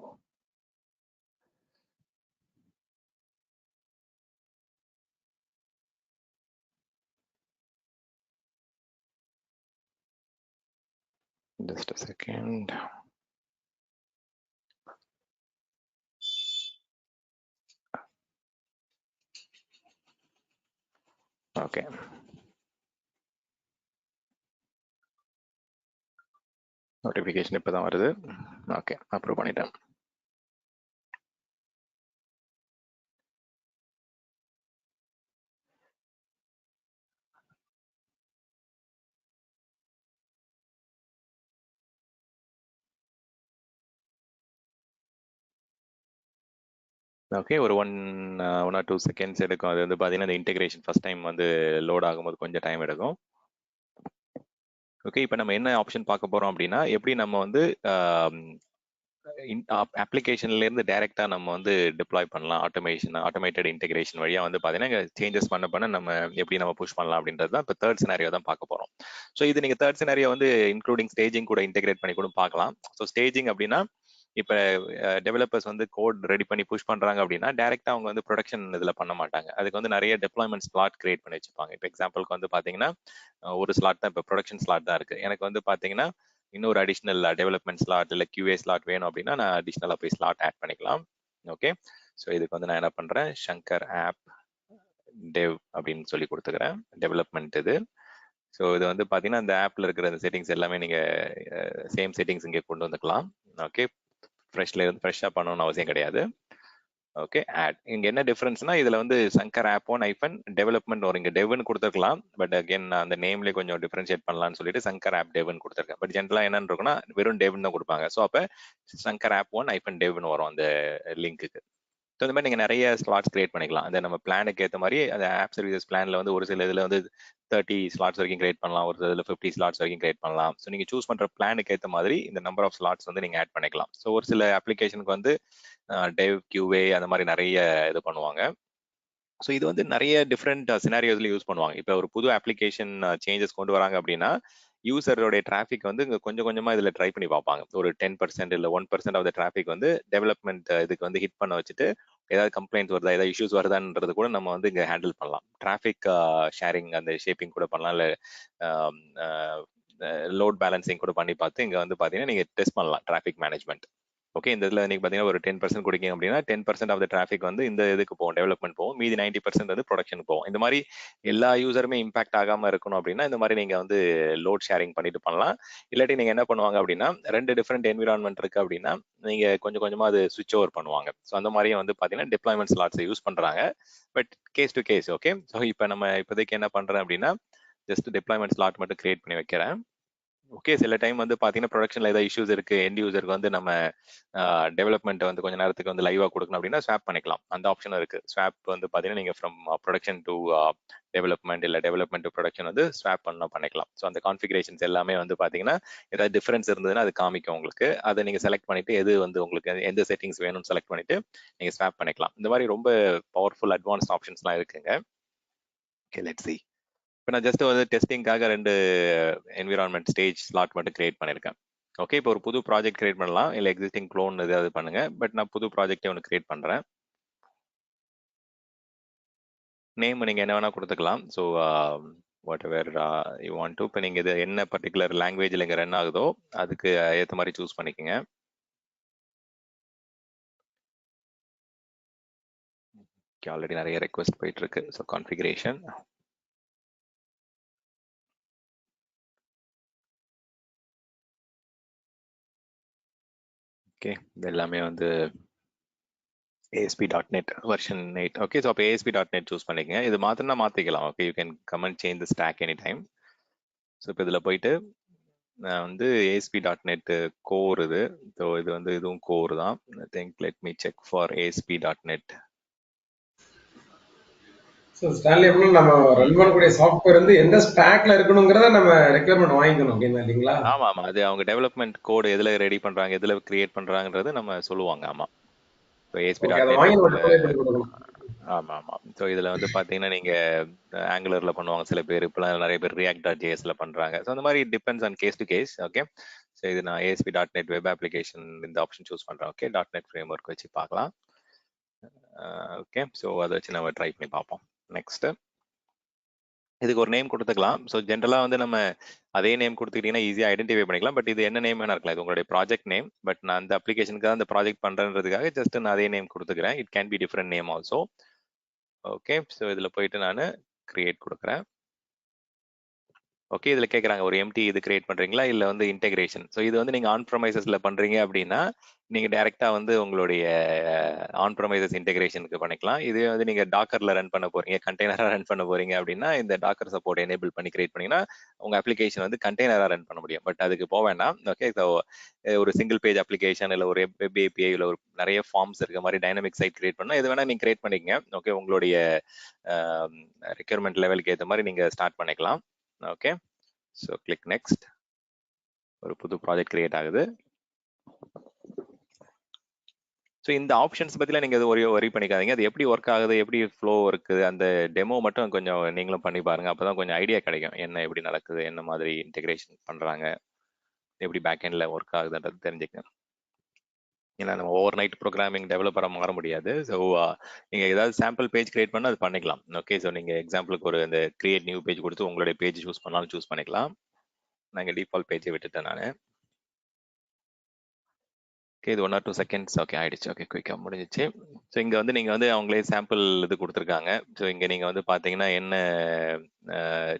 just a second. Okay, notification இப்போ தான் வருது. ஓகே, அப்ரூவ் பண்ணிட்டேன். ஓகே, ஒரு ஒன் ஆர் 2 செகண்ட்ஸ் எடுக்கும். அது வந்து பார்த்தீங்கன்னா இந்த இன்டெகிரேஷன் ஃபர்ஸ்ட் டைம் வந்து லோட் ஆகும்போது கொஞ்சம் டைம் எடுக்கும். ஓகே, இப்போ நம்ம என்ன ஆப்ஷன் பார்க்க போகிறோம் அப்படின்னா எப்படி நம்ம வந்து அப்ளிகேஷன்ல இருந்து டைரக்டா நம்ம வந்து டிப்ளாய் பண்ணலாம். ஆட்டோமேட்டட் இன்டெகிரேஷன் வழியா வந்து பாத்தீங்கன்னா சேஞ்சஸ் பண்ண நம்ம எப்படி நம்ம புஷ் பண்ணலாம் அப்படின்றது தான் இப்போ தேர்ட் சினாரியோ தான் பார்க்க போறோம். ஸோ இது நீங்க தேர்ட் சினாரியோ வந்து இன்க்ளூடிங் ஸ்டேஜிங் கூட இன்டெகிரேட் பண்ணி கூட பார்க்கலாம். ஸோ ஸ்டேஜிங் அப்படின்னா இப்போ டெவலப்பர்ஸ் வந்து கோட் ரெடி பண்ணி புஷ் பண்றாங்க அப்படின்னா டைரக்டா அவங்க வந்து ப்ரொடக்ஷன் இதுல பண்ண மாட்டாங்க. அதுக்கு வந்து நிறைய டெப்ளாய்மெண்ட் ஸ்லாட் கிரியேட் பண்ணி வச்சுப்பாங்க. இப்போ எக்ஸாம்பிளுக்கு வந்து பாத்தீங்கன்னா ஒரு ஸ்லாட் தான் இப்போ ப்ரொடக்ஷன் ஸ்லாட் தான் இருக்கு. எனக்கு வந்து பாத்தீங்கன்னா இன்னொரு அடிஷ்னல் டெவலப்மெண்ட் ஸ்லாட் இல்லை QA ஸ்லாட் வேணும் அப்படின்னா நான் அடிஷ்னலாக போய் ஸ்லாட் ஆட் பண்ணிக்கலாம். ஓகே, ஸோ இதுக்கு வந்து நான் என்ன பண்றேன், சங்கர் ஆப் டெவ் அப்படின்னு சொல்லி கொடுத்துக்கிறேன். டெவலப்மெண்ட் இது. ஸோ இது வந்து பார்த்தீங்கன்னா இந்த ஆப்ல இருக்கிற அந்த செட்டிங்ஸ் எல்லாமே நீங்க சேம் செட்டிங்ஸ் இங்கே கொண்டு வந்துக்கலாம். ஓகே, ஃப்ரெஷ்ஷாக பண்ணணும்னு அவசியம் கிடையாது. ஓகே, ஆட் இங்க என்ன டிஃபரன்ஸ்னா இதுல வந்து சங்கர் ஆப் ஒன் ஐஃபன் டெவலப்மெண்ட் வரும். இங்க டெவ்னு கொடுத்துருக்கலாம். பட் அகைன் நான் அந்த நேம்லேயே கொஞ்சம் டிஃபரன்ஷியேட் பண்ணலாம்னு சொல்லிட்டு சங்கர் ஆப் டெவ்னு கொடுத்துருக்கேன். பட் ஜென்ரலா என்னன்னு இருக்குன்னா வெறும் டெவ்னு தான் கொடுப்பாங்க. ஸோ அப்ப சங்கர் ஆப் ஒன் ஐஃபன் டெவ்னு வரும் அந்த லிங்க்குக்கு. ஸோ இந்த மாதிரி நீங்க நிறைய ஸ்லாட்ஸ் கிரியேட் பண்ணிக்கலாம். அந்த நம்ம பிளானுக்கு ஏற்ற மாதிரி அந்த ஆப் சர்வீசஸ் பிளான்ல வந்து ஒரு சில இதுல வந்து 30 ஸ்லாட்ஸ் வரைக்கும் கிரியேட் பண்ணலாம், ஒரு சில 50 ஸ்லாட்ஸ் வரைக்கும் கிரியேட் பண்ணலாம். ஸோ நீங்க சூஸ் பண்ற பிளானுக்கு ஏற்ற மாதிரி இந்த நம்பர் ஆஃப் ஸ்லாட்ஸ் வந்து நீங்க ஆட் பண்ணிக்கலாம். ஸோ ஒரு சில அப்ளிகேஷனுக்கு வந்து டெவ் QA அந்த மாதிரி நிறைய இது பண்ணுவாங்க. ஸோ இது வந்து நிறைய டிஃப்ரெண்ட் சினாரியோஸ்ல யூஸ் பண்ணுவாங்க. இப்போ ஒரு புது அப்ளிகேஷன் சேஞ்சஸ் கொண்டு வராங்க அப்படின்னா யூசரோடைய டிராஃபிக் வந்து கொஞ்சம் கொஞ்சமா இதுல ட்ரை பண்ணி பார்ப்பாங்க. ஒரு 10% இல்லை 1% ஆஃப் த டிராஃபிக் வந்து டெவலப்மெண்ட் இதுக்கு வந்து ஹிட் பண்ண வச்சுட்டு ஏதாவது கம்ப்ளைண்ட்ஸ் வருதா, ஏதாவது இஷ்யூஸ் வருதான்றது கூட நம்ம வந்து இங்க ஹேண்டில் பண்ணலாம். டிராஃபிக் ஷேரிங் அந்த ஷேப்பிங் கூட பண்ணலாம், இல்லை லோட் பேலன்சிங் கூட பண்ணி பார்த்து இங்க வந்து பாத்தீங்கன்னா நீங்க டெஸ்ட் பண்ணலாம் டிராஃபிக் மேனேஜ்மெண்ட். ஓகே, இந்த இதுல நீங்க பாத்தீங்கன்னா ஒரு 10% கொடுக்கீங்க அப்படின்னா 10% ஆஃப் த டிராஃபிக் வந்து இந்த இதுக்கு போகும், டெவலப்மெண்ட் போகும். மீதி 90% வந்து ப்ரொடக்ஷன் போகும். இந்த மாதிரி எல்லா யூசருமே இம்பாக்ட் ஆகாம இருக்கணும் அப்படின்னா இந்த மாதிரி நீங்க வந்து லோட் ஷேரிங் பண்ணிட்டு பண்ணலாம். இல்லாட்டி நீங்க என்ன பண்ணுவாங்க அப்படின்னா 2 டிஃப்ரெண்ட் என்விரான்மெண்ட் இருக்கு அப்படின்னா நீங்க கொஞ்சம் கொஞ்சமா அது சுவிட்ச் ஓவர் பண்ணுவாங்க. ஸோ அந்த மாதிரியும் வந்து பாத்தீங்கன்னா டிப்ளாய்மெண்ட் ஸ்லாட்ஸ் யூஸ் பண்றாங்க. But case to case. Okay, so இப்போ நம்ம இப்போதைக்கு என்ன பண்றேன் அப்படின்னா ஜஸ்ட் டிப்ளாய்மெண்ட் ஸ்லாட் மட்டும் கிரியேட் பண்ணி வைக்கிறேன். ஓகே, சில டைம் வந்து பாத்தீங்கன்னா ப்ரொடக்ஷன்ல ஏதாவது இஷ்யூஸ் இருக்கு, எண்ட் யூசருக்கு வந்து நம்ம டெவலப்மெண்ட் வந்து கொஞ்ச நேரத்துக்கு வந்து லைவா கொடுக்கணும் அப்படின்னா ஸ்வாப் பண்ணிக்கலாம். அந்த ஆப்ஷனும் இருக்கு. ஸ்வாப் வந்து பாத்தீங்கன்னா நீங்க ஃப்ரம் ப்ரொடக்ஷன் டு டெவலப்மெண்ட் இல்ல டெவலப்மெண்ட் டு ப்ரொடக்ஷன் வந்து ஸ்வாப் பண்ணிக்கலாம். ஸோ அந்த கான்ஃபிகரேஷன்ஸ் எல்லாமே வந்து பாத்தீங்கன்னா ஏதாவது டிஃபரன்ஸ் இருந்ததுன்னா அது காமிக்கும் உங்களுக்கு. அதை நீங்க செலக்ட் பண்ணிட்டு எது வந்து உங்களுக்கு எந்த செட்டிங்ஸ் வேணும்னு செலக்ட் பண்ணிட்டு நீங்க ஸ்வாப் பண்ணிக்கலாம். இந்த மாதிரி ரொம்ப பவர்ஃபுல் அட்வான்ஸ்ட் ஆப்ஷன்ஸ்லாம் இருக்குங்க. Okay, let's see. இப்போ நான் ஜஸ்ட் வந்து டெஸ்டிங்காக 2 என்விரான்மெண்ட் ஸ்டேஜ் ஸ்லாட் மட்டும் கிரியேட் பண்ணியிருக்கேன். ஓகே, இப்போ ஒரு புது ப்ராஜெக்ட் கிரியேட் பண்ணலாம், இல்லை எக்ஸிஸ்டிங் க்ளோன் ஏதாவது பண்ணுங்க. பட் நான் புது ப்ராஜெக்டே ஒன்று கிரியேட் பண்ணுறேன். நேம் நீங்கள் என்ன வேணால் கொடுத்துக்கலாம். So what ever you want to. இப்போ நீங்கள் இது என்ன பர்டிகுலர் லாங்குவேஜில் இங்கே ரன் ஆகுதோ அதுக்கு ஏற்ற மாதிரி சூஸ் பண்ணிக்கோங்க. ஆல்ரெடி நிறைய ரெக்வஸ்ட் போயிட்டு இருக்கு. So configuration. ஓகே, இது எல்லாமே வந்து ASP.NET version 8. ஓகே, ஸோ அப்போ ASP.NET சூஸ் பண்ணிக்கங்க. இது மாத்தினா மாற்றிக்கலாம். Okay, you can come and change the stack any time. So இப்போ இதில் போயிட்டு நான் வந்து ASP.NET கோர் இது. ஸோ இது வந்து இதுவும் கோர் தான். I think let me check for ASP.NET. So Stanley அப்படின்னு நம்ம ரன் பண்ணக்கூடிய சாஃப்ட்வேர் வந்து எந்த ஸ்டாக்ல இருக்கணுங்கிறத நம்ம ரெக்யர்மெண்ட் வாங்கிக்கணும் அப்படின்னா இல்லைங்களா? ஆமா ஆமா, அது அவங்க டெவலப்மெண்ட் கோட் எதுல ரெடி பண்றாங்க, எதுல கிரியேட் பண்றாங்கன்றது நம்ம சொல்லுவாங்க. ஆமா, ஸோ ஓகே, அதை ASP.NET வாங்கி நம்ம இதுல டிப்ளாய் பண்ணி கொடுக்கணும். ஆமா ஆமா. ஸோ இதுல வந்து பாத்தீங்கன்னா நீங்க ஆங்குலர்ல பண்ணுவாங்க சில பேர், இப்பெல்லாம் நிறைய பேர் React.jsல பண்றாங்க. ஸோ அந்த மாதிரி depends on case to case. Okay, so இது நான் ASP.NET வெப் அப்ளிகேஷன் இந்த ஆப்ஷன் சூஸ் பண்றேன். ஓகே, .NET ஃப்ரேம் ஒர்க் வச்சு பார்க்கலாம். ஓகே, ஸோ அதை வச்சு நம்ம ட்ரை பண்ணி பார்ப்போம். நெக்ஸ்ட், இதுக்கு ஒரு நேம் கொடுத்துக்கலாம். ஸோ ஜென்ரலாக வந்து நம்ம அதே நேம் கொடுத்துக்கிட்டீங்கன்னா ஈஸியாக ஐடென்டிஃபை பண்ணிக்கலாம். பட் இது என்ன நேம் வேணா இருக்கலாம், இது உங்களுடைய ப்ராஜெக்ட் நேம். பட் நான் அந்த அப்ளிகேஷனுக்கு அந்த ப்ராஜெக்ட் பண்றேன்றதுக்காக ஜஸ்ட் நான் அதே நேம் கொடுத்துக்கிறேன். It can be different name also. Okay, so இதில் போயிட்டு நான் கிரியேட் கொடுக்குறேன். ஓகே, இதில் கேட்குறாங்க ஒரு எம்டி இது கிரியேட் பண்ணுறீங்களா இல்லை வந்து இன்டெகிரேஷன். ஸோ இது வந்து நீங்கள் ஆன் ப்ரமைசஸில் பண்ணுறீங்க அப்படின்னா நீங்கள் டைரெக்டாக வந்து உங்களுடைய ஆன் ப்ரமைசஸ் இன்டெகிரேஷனுக்கு பண்ணிக்கலாம். இதே வந்து நீங்கள் டாக்கரில் ரன் பண்ண போகிறீங்க, கண்டெய்னராக ரன் பண்ண போகிறீங்க அப்படின்னா இந்த டாக்கர் சப்போர்ட் எனேபிள் பண்ணி கிரியேட் பண்ணிங்கன்னா உங்கள் அப்ளிகேஷன் வந்து கண்டெய்னராக ரன் பண்ண முடியும். பட் அதுக்கு போக வேண்டாம். ஓகே, ஸோ ஒரு சிங்கிள் பேஜ் அப்ளிகேஷன் இல்லை ஒரு வெப் ஏபிஐ இல்லை ஒரு நிறைய ஃபார்ம்ஸ் இருக்க மாதிரி டைனமிக் சைட் கிரியேட் பண்ணால் இது வேணால் நீங்கள் கிரியேட் பண்ணிக்கங்க. ஓகே, உங்களுடைய ரெக்யர்மெண்ட் லெவலுக்கு ஏற்ற மாதிரி நீங்கள் ஸ்டார்ட் பண்ணிக்கலாம். ஓகே, ஸோ கிளிக் நெக்ஸ்ட். ஒரு புது ப்ராஜெக்ட் கிரியேட் ஆகுது. ஸோ இந்த ஆப்ஷன்ஸ் பற்றிலாம் நீங்கள் அது ஒரி பண்ணிக்காதீங்க. அது எப்படி ஒர்க் ஆகுது, எப்படி ஃப்ளோ இருக்குது, அந்த டெமோ மட்டும் கொஞ்சம் நீங்களும் பண்ணி பாருங்க. அப்போ தான் கொஞ்சம் ஐடியா கிடைக்கும் என்ன எப்படி நடக்குது, என்ன மாதிரி இன்டெகிரேஷன் பண்ணுறாங்க, எப்படி பேக் எண்டில் ஒர்க் ஆகுதுன்றது தெரிஞ்சுக்கங்க. ஏன்னா நம்ம ஓவர் நைட் ப்ரோக்ராமிங் டெவலப்பராக மாற முடியாது. ஸோ நீங்கள் ஏதாவது சாம்பிள் பேஜ் கிரியேட் பண்ணால் அது பண்ணிக்கலாம். ஓகே, ஸோ நீங்கள் எக்ஸாம்பிளுக்கு ஒரு இந்த கிரியேட் நியூ பேஜ் கொடுத்து உங்களுடைய பேஜ் சூஸ் பண்ணாலும் சூஸ் பண்ணிக்கலாம். நாங்கள் டிஃபால்ட் பேஜை விட்டுட்டேன் நான். ஓகே, இது 1 or 2 செகண்ட்ஸ். ஓகே, ஆயிடுச்சு. ஓகே, குயிக்காக முடிஞ்சிச்சு. ஸோ இங்கே வந்து நீங்கள் வந்து அவங்களே சாம்பிள் இது கொடுத்துருக்காங்க. ஸோ இங்கே நீங்கள் வந்து பார்த்தீங்கன்னா என்ன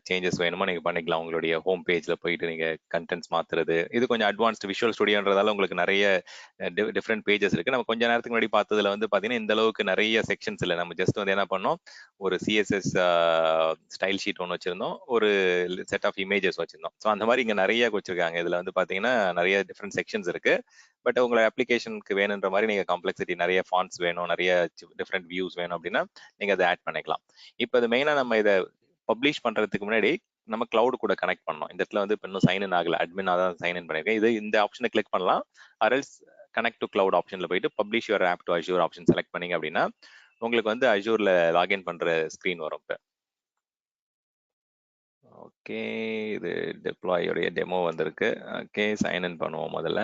சேஞ்சஸ் வேணுமோ நீங்கள் பண்ணிக்கலாம். உங்களுடைய ஹோம் பேஜில் போயிட்டு நீங்கள் கண்டென்ட்ஸ் மாற்றுறது, இது கொஞ்சம் அட்வான்ஸ்டு விஷுவல் ஸ்டுடியோன்றதால உங்களுக்கு நிறைய டிஃப்ரெண்ட் பேஜஸ் இருக்குது. நம்ம கொஞ்ச நேரத்துக்கு முன்னாடி பார்த்ததுல வந்து பார்த்தீங்கன்னா இந்த அளவுக்கு நிறைய செக்ஷன்ஸ் இல்லை. நம்ம ஜஸ்ட் வந்து என்ன பண்ணோம், ஒரு CSS ஸ்டைல் ஷீட் ஒன்று வச்சுருந்தோம், ஒரு செட் ஆஃப் இமேஜஸ் வச்சுருந்தோம். ஸோ அந்த மாதிரி இங்கே நிறைய வச்சுருக்காங்க. இதில் வந்து பார்த்தீங்கன்னா நிறைய டிஃப்ரெண்ட் செக்ஷன்ஸ் இருக்குது. பட் உங்களை அப்ளிகேஷனுக்கு வேணுன்ற மாதிரி நீங்கள் காம்ப்ளெக்சிட்டி நிறைய ஃபாண்ட்ஸ் வேணும், நிறைய டிஃப்ரெண்ட் வியூஸ் வேணும் அப்படின்னா நீங்கள் அதை ஆட் பண்ணிக்கலாம். இப்போ அது மெயினாக நம்ம இதை பப்ளிஷ் பண்ணுறதுக்கு முன்னாடி நம்ம கிளவுட் கூட கனெக்ட் பண்ணோம். இந்த இடத்துல வந்து இப்போ இன்னும் சைன் ஆகல, அட்மினாக தான் சைன் இன் பண்ணியிருக்கேன். இது இந்த ஆப்ஷனை கிளிக் பண்ணலாம். அரல்ஸ் கனெக்ட் டு கிளவுட் ஆப்ஷனில் போயிட்டு publish your app to Azure option select பண்ணீங்க அப்படின்னா உங்களுக்கு வந்து அஷ்யூரில் லாகின் பண்ணுற ஸ்க்ரீன் வரும். இப்போ ஓகே, இது டெப்ளாயோடைய டெமோ வந்திருக்கு. ஓகே, சைன் இன் பண்ணுவோம் முதல்ல.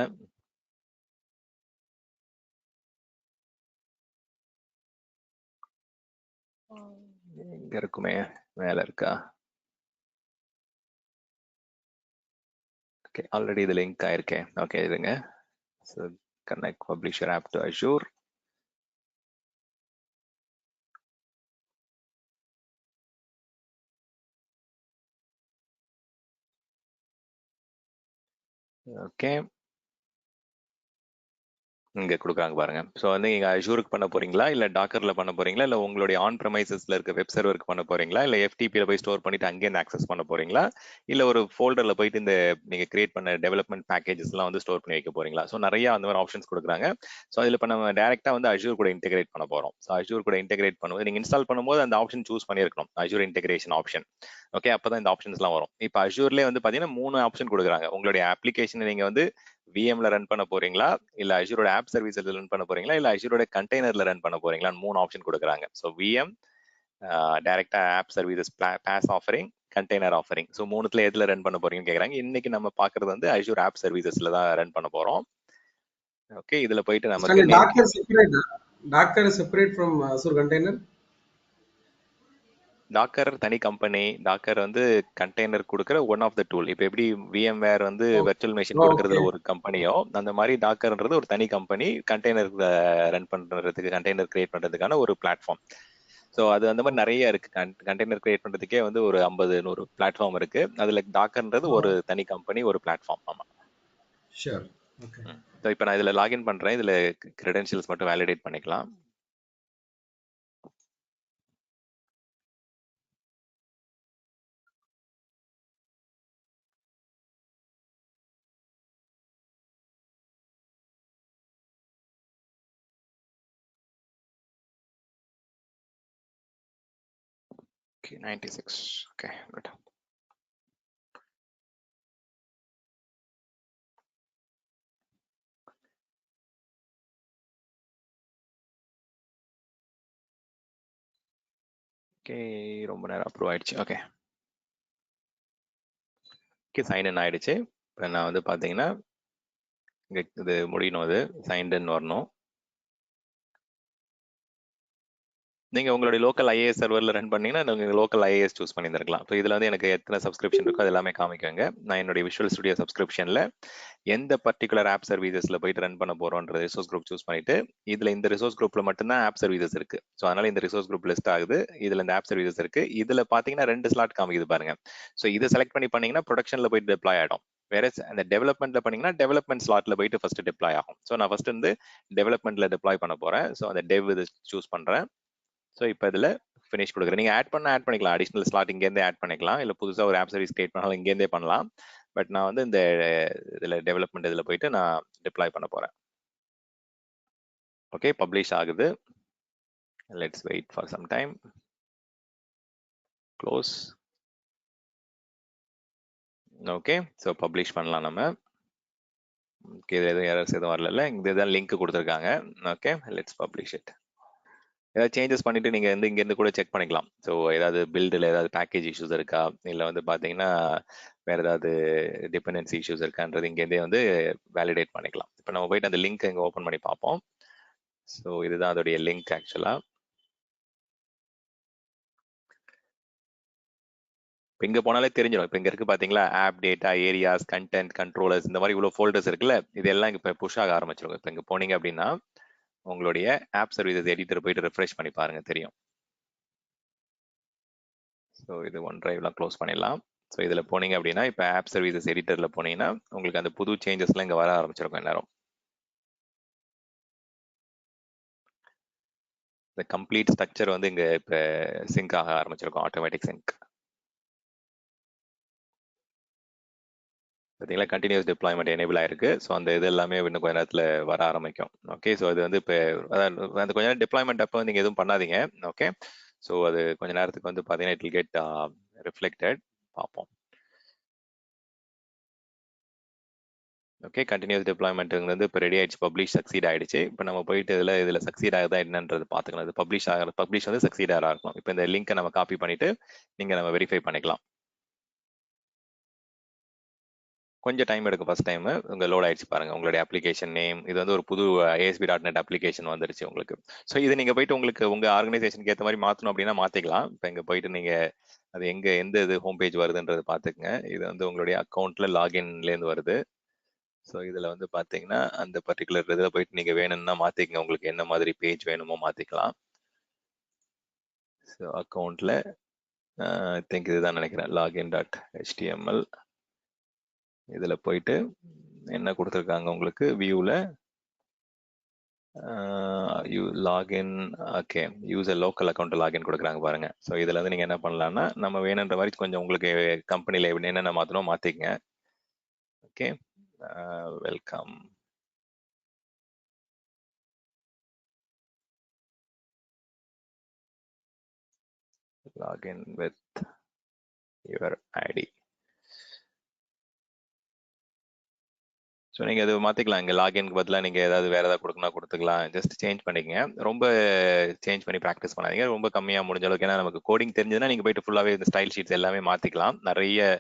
எங்க இருக்குமே, மேல இருக்கா? ஓகே, ஆல்ரெடி இது லிங்க் ஆயிருக்கேன். ஓகே, இதுங்க. So connect publisher app to Azure. Okay, இங்க கொடுக்குறாங்க பாருங்க. ஸோ வந்து நீங்க அஷூருக்கு பண்ண போறீங்களா, இல்ல டாக்கர்ல பண்ண போறீங்களா, இல்ல உங்களுடைய ஆன் ப்ரமைசஸ்ல இருக்க வெப் சர்வருக்கு பண்ண போறீங்களா, இல்ல FTP ல போய் ஸ்டோர் பண்ணிட்டு அங்கேருந்து ஆக்சஸ் பண்ண போறீங்களா, இல்ல ஒரு ஃபோல்டர்ல போயிட்டு இந்த நீங்க கிரியேட் பண்ண டெவலப்மெண்ட் பேக்கேஜஸ் எல்லாம் வந்து ஸ்டோர் பண்ணி வைக்க போறீங்களா. ஸோ நிறைய அந்த மாதிரி ஆப்ஷன்ஸ் கொடுக்குறாங்க. ஸோ அதில் இப்போ நம்ம டேரக்டா வந்து அஷூர் கூட இன்டெகிரேட் பண்ண போறோம். ஸோ அஷூர் கூட இன்டெகிரேட் பண்ணும்போது நீங்க இன்ஸ்டால் பண்ணும்போது அந்த ஆப்ஷன் சூஸ் பண்ணியிருக்கணும், அஷூர் இன்டெகிரேஷன் ஆப்ஷன். ஓகே, அப்பதான் இந்த ஆப்ஷன்ஸ் எல்லாம் வரும். இப்போ அஷூர்லேயே வந்து பாத்தீங்கன்னா 3 ஆப்ஷன் கொடுக்குறாங்க. உங்களுடைய அப்ளிகேஷனை நீங்க வந்து விஎம்ல ரன் பண்ண போறீங்களா, இல்ல அஷூரோட ஆப் சர்வீஸ்ல ரன் பண்ண போறீங்களா, இல்ல அஷூரோட கண்டெய்னர்ல ரன் பண்ண போறீங்களான்னு 3 ஆப்ஷன் கொடுக்குறாங்க. ஸோ விஎம், டைரக்டா app services, PaaS offering, container offering. So 3த்துல எதுல ரன் பண்ண போறீங்கன்னு கேக்குறாங்க. இன்னைக்கு நம்ம பாக்குறது வந்து அஷூர் ஆப் சர்வீசஸ்ல தான் ரன் பண்ண போறோம். ஓகே, இதுல போயிட்டு நமக்கு link Docker is separate from Azure container. Docker தனி கம்பெனி. டாக்கர் வந்து கண்டெய்னர் கொடுக்குற ஒன் ஆஃப் த டூல். இப்போ எப்படி VMware வந்து வெர்ச்சுவல் மெஷின் கொடுக்கறதுல ஒரு கம்பெனியோ, அந்த மாதிரி டாக்கர்ன்றது ஒரு தனி கம்பெனி, கண்டெய்னர் ரன் பண்றதுக்கு, கண்டெய்னர் கிரியேட் பண்றதுக்கான ஒரு பிளாட்ஃபார்ம். ஸோ அது அந்த மாதிரி நிறைய இருக்கு. கண்டெய்னர் கிரியேட் பண்றதுக்கே வந்து ஒரு 50-100 பிளாட்ஃபார்ம் இருக்கு. அதுல டாக்கர்ன்றது ஒரு தனி கம்பெனி, ஒரு பிளாட்ஃபார்ம். ஆமா. Sure. Okay. ஸோ இப்போ நான் இதுல லாகின் பண்றேன். இதுல கிரெடென்ஷியல்ஸ் மட்டும் வேலிடேட் பண்ணிக்கலாம். Okay, 96. Okay, good. ஓகே, ரொம்ப நேரம் அப்ரூவ் ஆயிடுச்சு. ஓகே ஓகே, சைன் இன் ஆயிடுச்சு. இப்போ நான் வந்து பார்த்தீங்கன்னா இங்கே இது முடியணும், அது சைன்ட் இன் வரணும். நீங்கள் உங்களுடைய லோக்கல் IAS சர்வரில் ரன் பண்ணீங்கன்னா நீங்கள் லோக்கல் IAS சூஸ் பண்ணியிருந்திருக்கலாம். ஸோ இதில் வந்து எனக்கு எத்தனை சப்ஸ்கிரிப்ஷன் இருக்கோ அது எல்லாமே காமிக்குங்க. நான் என்னுடைய விஷுவல் ஸ்டுடியோ சப்ஸ்கிரிப்ஷனில் எந்த பர்டிகுலர் ஆப் சர்வீசஸில் போயிட்டு ரன் பண்ண போகிறோன்ற ரிசோர்ஸ் குரூப் சூஸ் பண்ணிட்டு, இதில் இந்த ரிசோர்ஸ் குரூப்பில் மட்டும்தான் ஆப் சர்வீசஸ் இருக்குது. ஸோ அதனால் இந்த ரிசோர்ஸ் குரூப் லிஸ்ட் ஆகுது. இதில் இந்த ஆப் சர்வீசஸ் இருக்குது. இதில் பார்த்தீங்கன்னா 2 ஸ்லாட் காமிக்குது பாருங்க. ஸோ இதை செலக்ட் பண்ணீங்கன்னா ப்ரொடக்ஷனில் போயிட்டு டிப்ளாய் ஆகிடும். வேற அந்த டெவலப்மெண்ட்ல பண்ணீங்கன்னா டெவலப்மெண்ட் ஸ்லாட்ல போயிட்டு ஃபர்ஸ்ட் டிப்ளாய் ஆகும். ஸோ நான் ஃபர்ஸ்ட் வந்து டெவலப்மெண்ட்ல டிப்ளாய் பண்ண போறேன். ஸோ அந்த டெவ் இது சூஸ் பண்றேன். ஸோ இப்போ இதில் ஃபினிஷ் கொடுக்குறேன். நீங்கள் ஆட் பண்ணிக்கலாம், அடிஷனல் ஸ்லாட் இங்கேருந்தே ஆட் பண்ணிக்கலாம், இல்லை புதுசாக ஒரு ஆப் சர்வீஸ் கிரியேட் பண்ணாலும் இங்கேருந்தே பண்ணலாம். பட் நான் வந்து இந்த இதில் டெவலப்மெண்ட் இதில் போயிட்டு நான் டிப்ளாய் பண்ண போகிறேன். ஓகே, பப்ளிஷ் ஆகுது. Let's wait for some time. Close. Okay, so publish பண்ணலாம் நம்ம. ஓகே, இது எதுவும் எரர்ஸ் எதுவும் வரல. இங்கே தான் லிங்க் கொடுத்துருக்காங்க. Okay, let's publish it. ஏதாவது சேஞ்சஸ் பண்ணிட்டு நீங்க வந்து இங்கேருந்து கூட செக் பண்ணிக்கலாம். ஸோ ஏதாவது பில்டில் ஏதாவது பேக்கேஜ் இஷ்யூஸ் இருக்கா, இல்லை வந்து பார்த்தீங்கன்னா வேற ஏதாவது டிபெண்டன்சி இஷ்யூஸ் இருக்கான்றது இங்கேருந்தே வந்து வேலிடேட் பண்ணிக்கலாம். இப்போ நம்ம போயிட்டு அந்த லிங்க் இங்கே ஓப்பன் பண்ணி பார்ப்போம். ஸோ இதுதான் அதோடைய லிங்க் ஆக்சுவலா. இப்போ இங்கே போனாலே தெரிஞ்சிடும். இப்போ இங்கே இருக்கு பார்த்தீங்களா, app data, areas, content, controllers, இந்த மாதிரி இவ்வளோ ஃபோல்டர்ஸ் இருக்குல்ல, இதெல்லாம் இப்போ புஷ் ஆக ஆரம்பிச்சிடும். இப்போ இங்கே போனீங்க அப்படின்னா உங்களுடைய ஆப் சர்வீசஸ் எடிட்டர் போயிட்டு ரெஃப்ரெஷ் பண்ணி பாருங்க, தெரியும். ஸோ இது ஒன் டிரைவ்லாம் க்ளோஸ் பண்ணிடலாம். ஸோ இதில் போனீங்க அப்படின்னா இப்போ ஆப் சர்வீசஸ் எடிட்டரில் போனீங்கன்னா உங்களுக்கு அந்த புது சேஞ்சஸ்லாம் இங்கே வர ஆரம்பிச்சிருக்கும் எல்லாரும். இந்த கம்ப்ளீட் ஸ்ட்ரக்சர் வந்து இங்கே இப்போ சிங்க் ஆக ஆரம்பிச்சிருக்கும், ஆட்டோமேட்டிக் சிங்க். பார்த்தீங்களா, கண்டினியூஸ் டிப்ளாய்மெண்ட் எனேபிள் ஆயிருக்கு. ஸோ அந்த இது எல்லாமே இன்னும் கொஞ்ச நேரத்தில் வர ஆரம்பிக்கும். ஓகே, ஸோ அது வந்து இப்போ அந்த கொஞ்ச நேரம் டிப்ளாய்மெண்ட் அப்போ நீங்கள் எதுவும் பண்ணாதீங்க. ஓகே, ஸோ அது கொஞ்ச நேரத்துக்கு வந்து பார்த்தீங்கன்னா இட் வில் கெட் ரிஃப்ளெக்டட். பார்ப்போம். ஓகே, கண்டினியூஸ் டிப்ளாய்மெண்ட் வந்து இப்போ ரெடி ஆயிடுச்சு, பப்ளிஷ் சக்சீட் ஆயிடுச்சு. இப்போ நம்ம போயிட்டு இதில் சக்சீட் ஆகுதா என்னன்றது பார்த்துக்கலாம். இது பப்ளிஷ் வந்து சக்சீட் ஆக இருக்கும். இப்போ இந்த லிங்கை நம்ம காப்பி பண்ணிட்டு நம்ம வெரிஃபை பண்ணிக்கலாம். கொஞ்சம் டைம் எடுக்கும். ஃபர்ஸ்ட் டைம் உங்க லோட் ஆயிடுச்சு பாருங்க, உங்களுடைய அப்ளிகேஷன் நேம். இது வந்து ஒரு புது ASP.NET அப்ளிகேஷன் வந்துருச்சு உங்களுக்கு. ஸோ இது நீங்க போயிட்டு உங்களுக்கு உங்க ஆர்கனைசேஷனுக்கு ஏற்ற மாதிரி மாற்றணும் அப்படின்னா மாத்திக்கலாம். இப்போ இங்க போயிட்டு நீங்க அது எந்த இது ஹோம் பேஜ் வருதுன்றது பார்த்துக்குங்க. இது வந்து உங்களுடைய அக்கௌண்ட்ல லாகின்லேருந்து வருது. ஸோ இதில் வந்து பார்த்தீங்கன்னா அந்த பர்டிகுலர் இதில் போயிட்டு நீங்கள் வேணும்னா மாற்றிக்கங்க, உங்களுக்கு என்ன மாதிரி பேஜ் வேணுமோ மாற்றிக்கலாம். ஸோ அக்கௌண்ட்டில் ஐ திங்க் இதுதான் நினைக்கிறேன், login.html. இதில் போயிட்டு என்ன கொடுத்துருக்காங்க உங்களுக்கு வியூவில் you login. Okay, user local account login கொடுக்குறாங்க பாருங்க. ஸோ இதுல இருந்து நீங்க என்ன பண்ணலாம்னா நம்ம வேணுன்ற மாதிரி கொஞ்சம் உங்களுக்கு கம்பெனில என்னென்ன மாத்தணும் மாத்திக்கங்க. Okay, welcome. Login with your ID. So நீங்கள் அது மாற்றிக்கலாம். இங்கே லாகின்க்கு பதிலாக நீங்கள் ஏதாவது வேறு ஏதாவது கொடுக்கணும் கொடுத்துக்கலாம். ஜஸ்ட் சேஞ்ச் பண்ணிக்கங்க. ரொம்ப சேஞ்ச் பண்ணி ப்ராக்டிஸ் பண்ணாதீங்க. ரொம்ப கம்மியாக முடிஞ்ச அளவுக்கு. ஏன்னா நமக்கு கோடிங் தெரிஞ்சதுன்னா நீங்கள் போயிட்டு ஃபுல்லாகவே இந்த ஸ்டைல் ஷீட்ஸ் எல்லாமே மாற்றிக்கலாம். நிறைய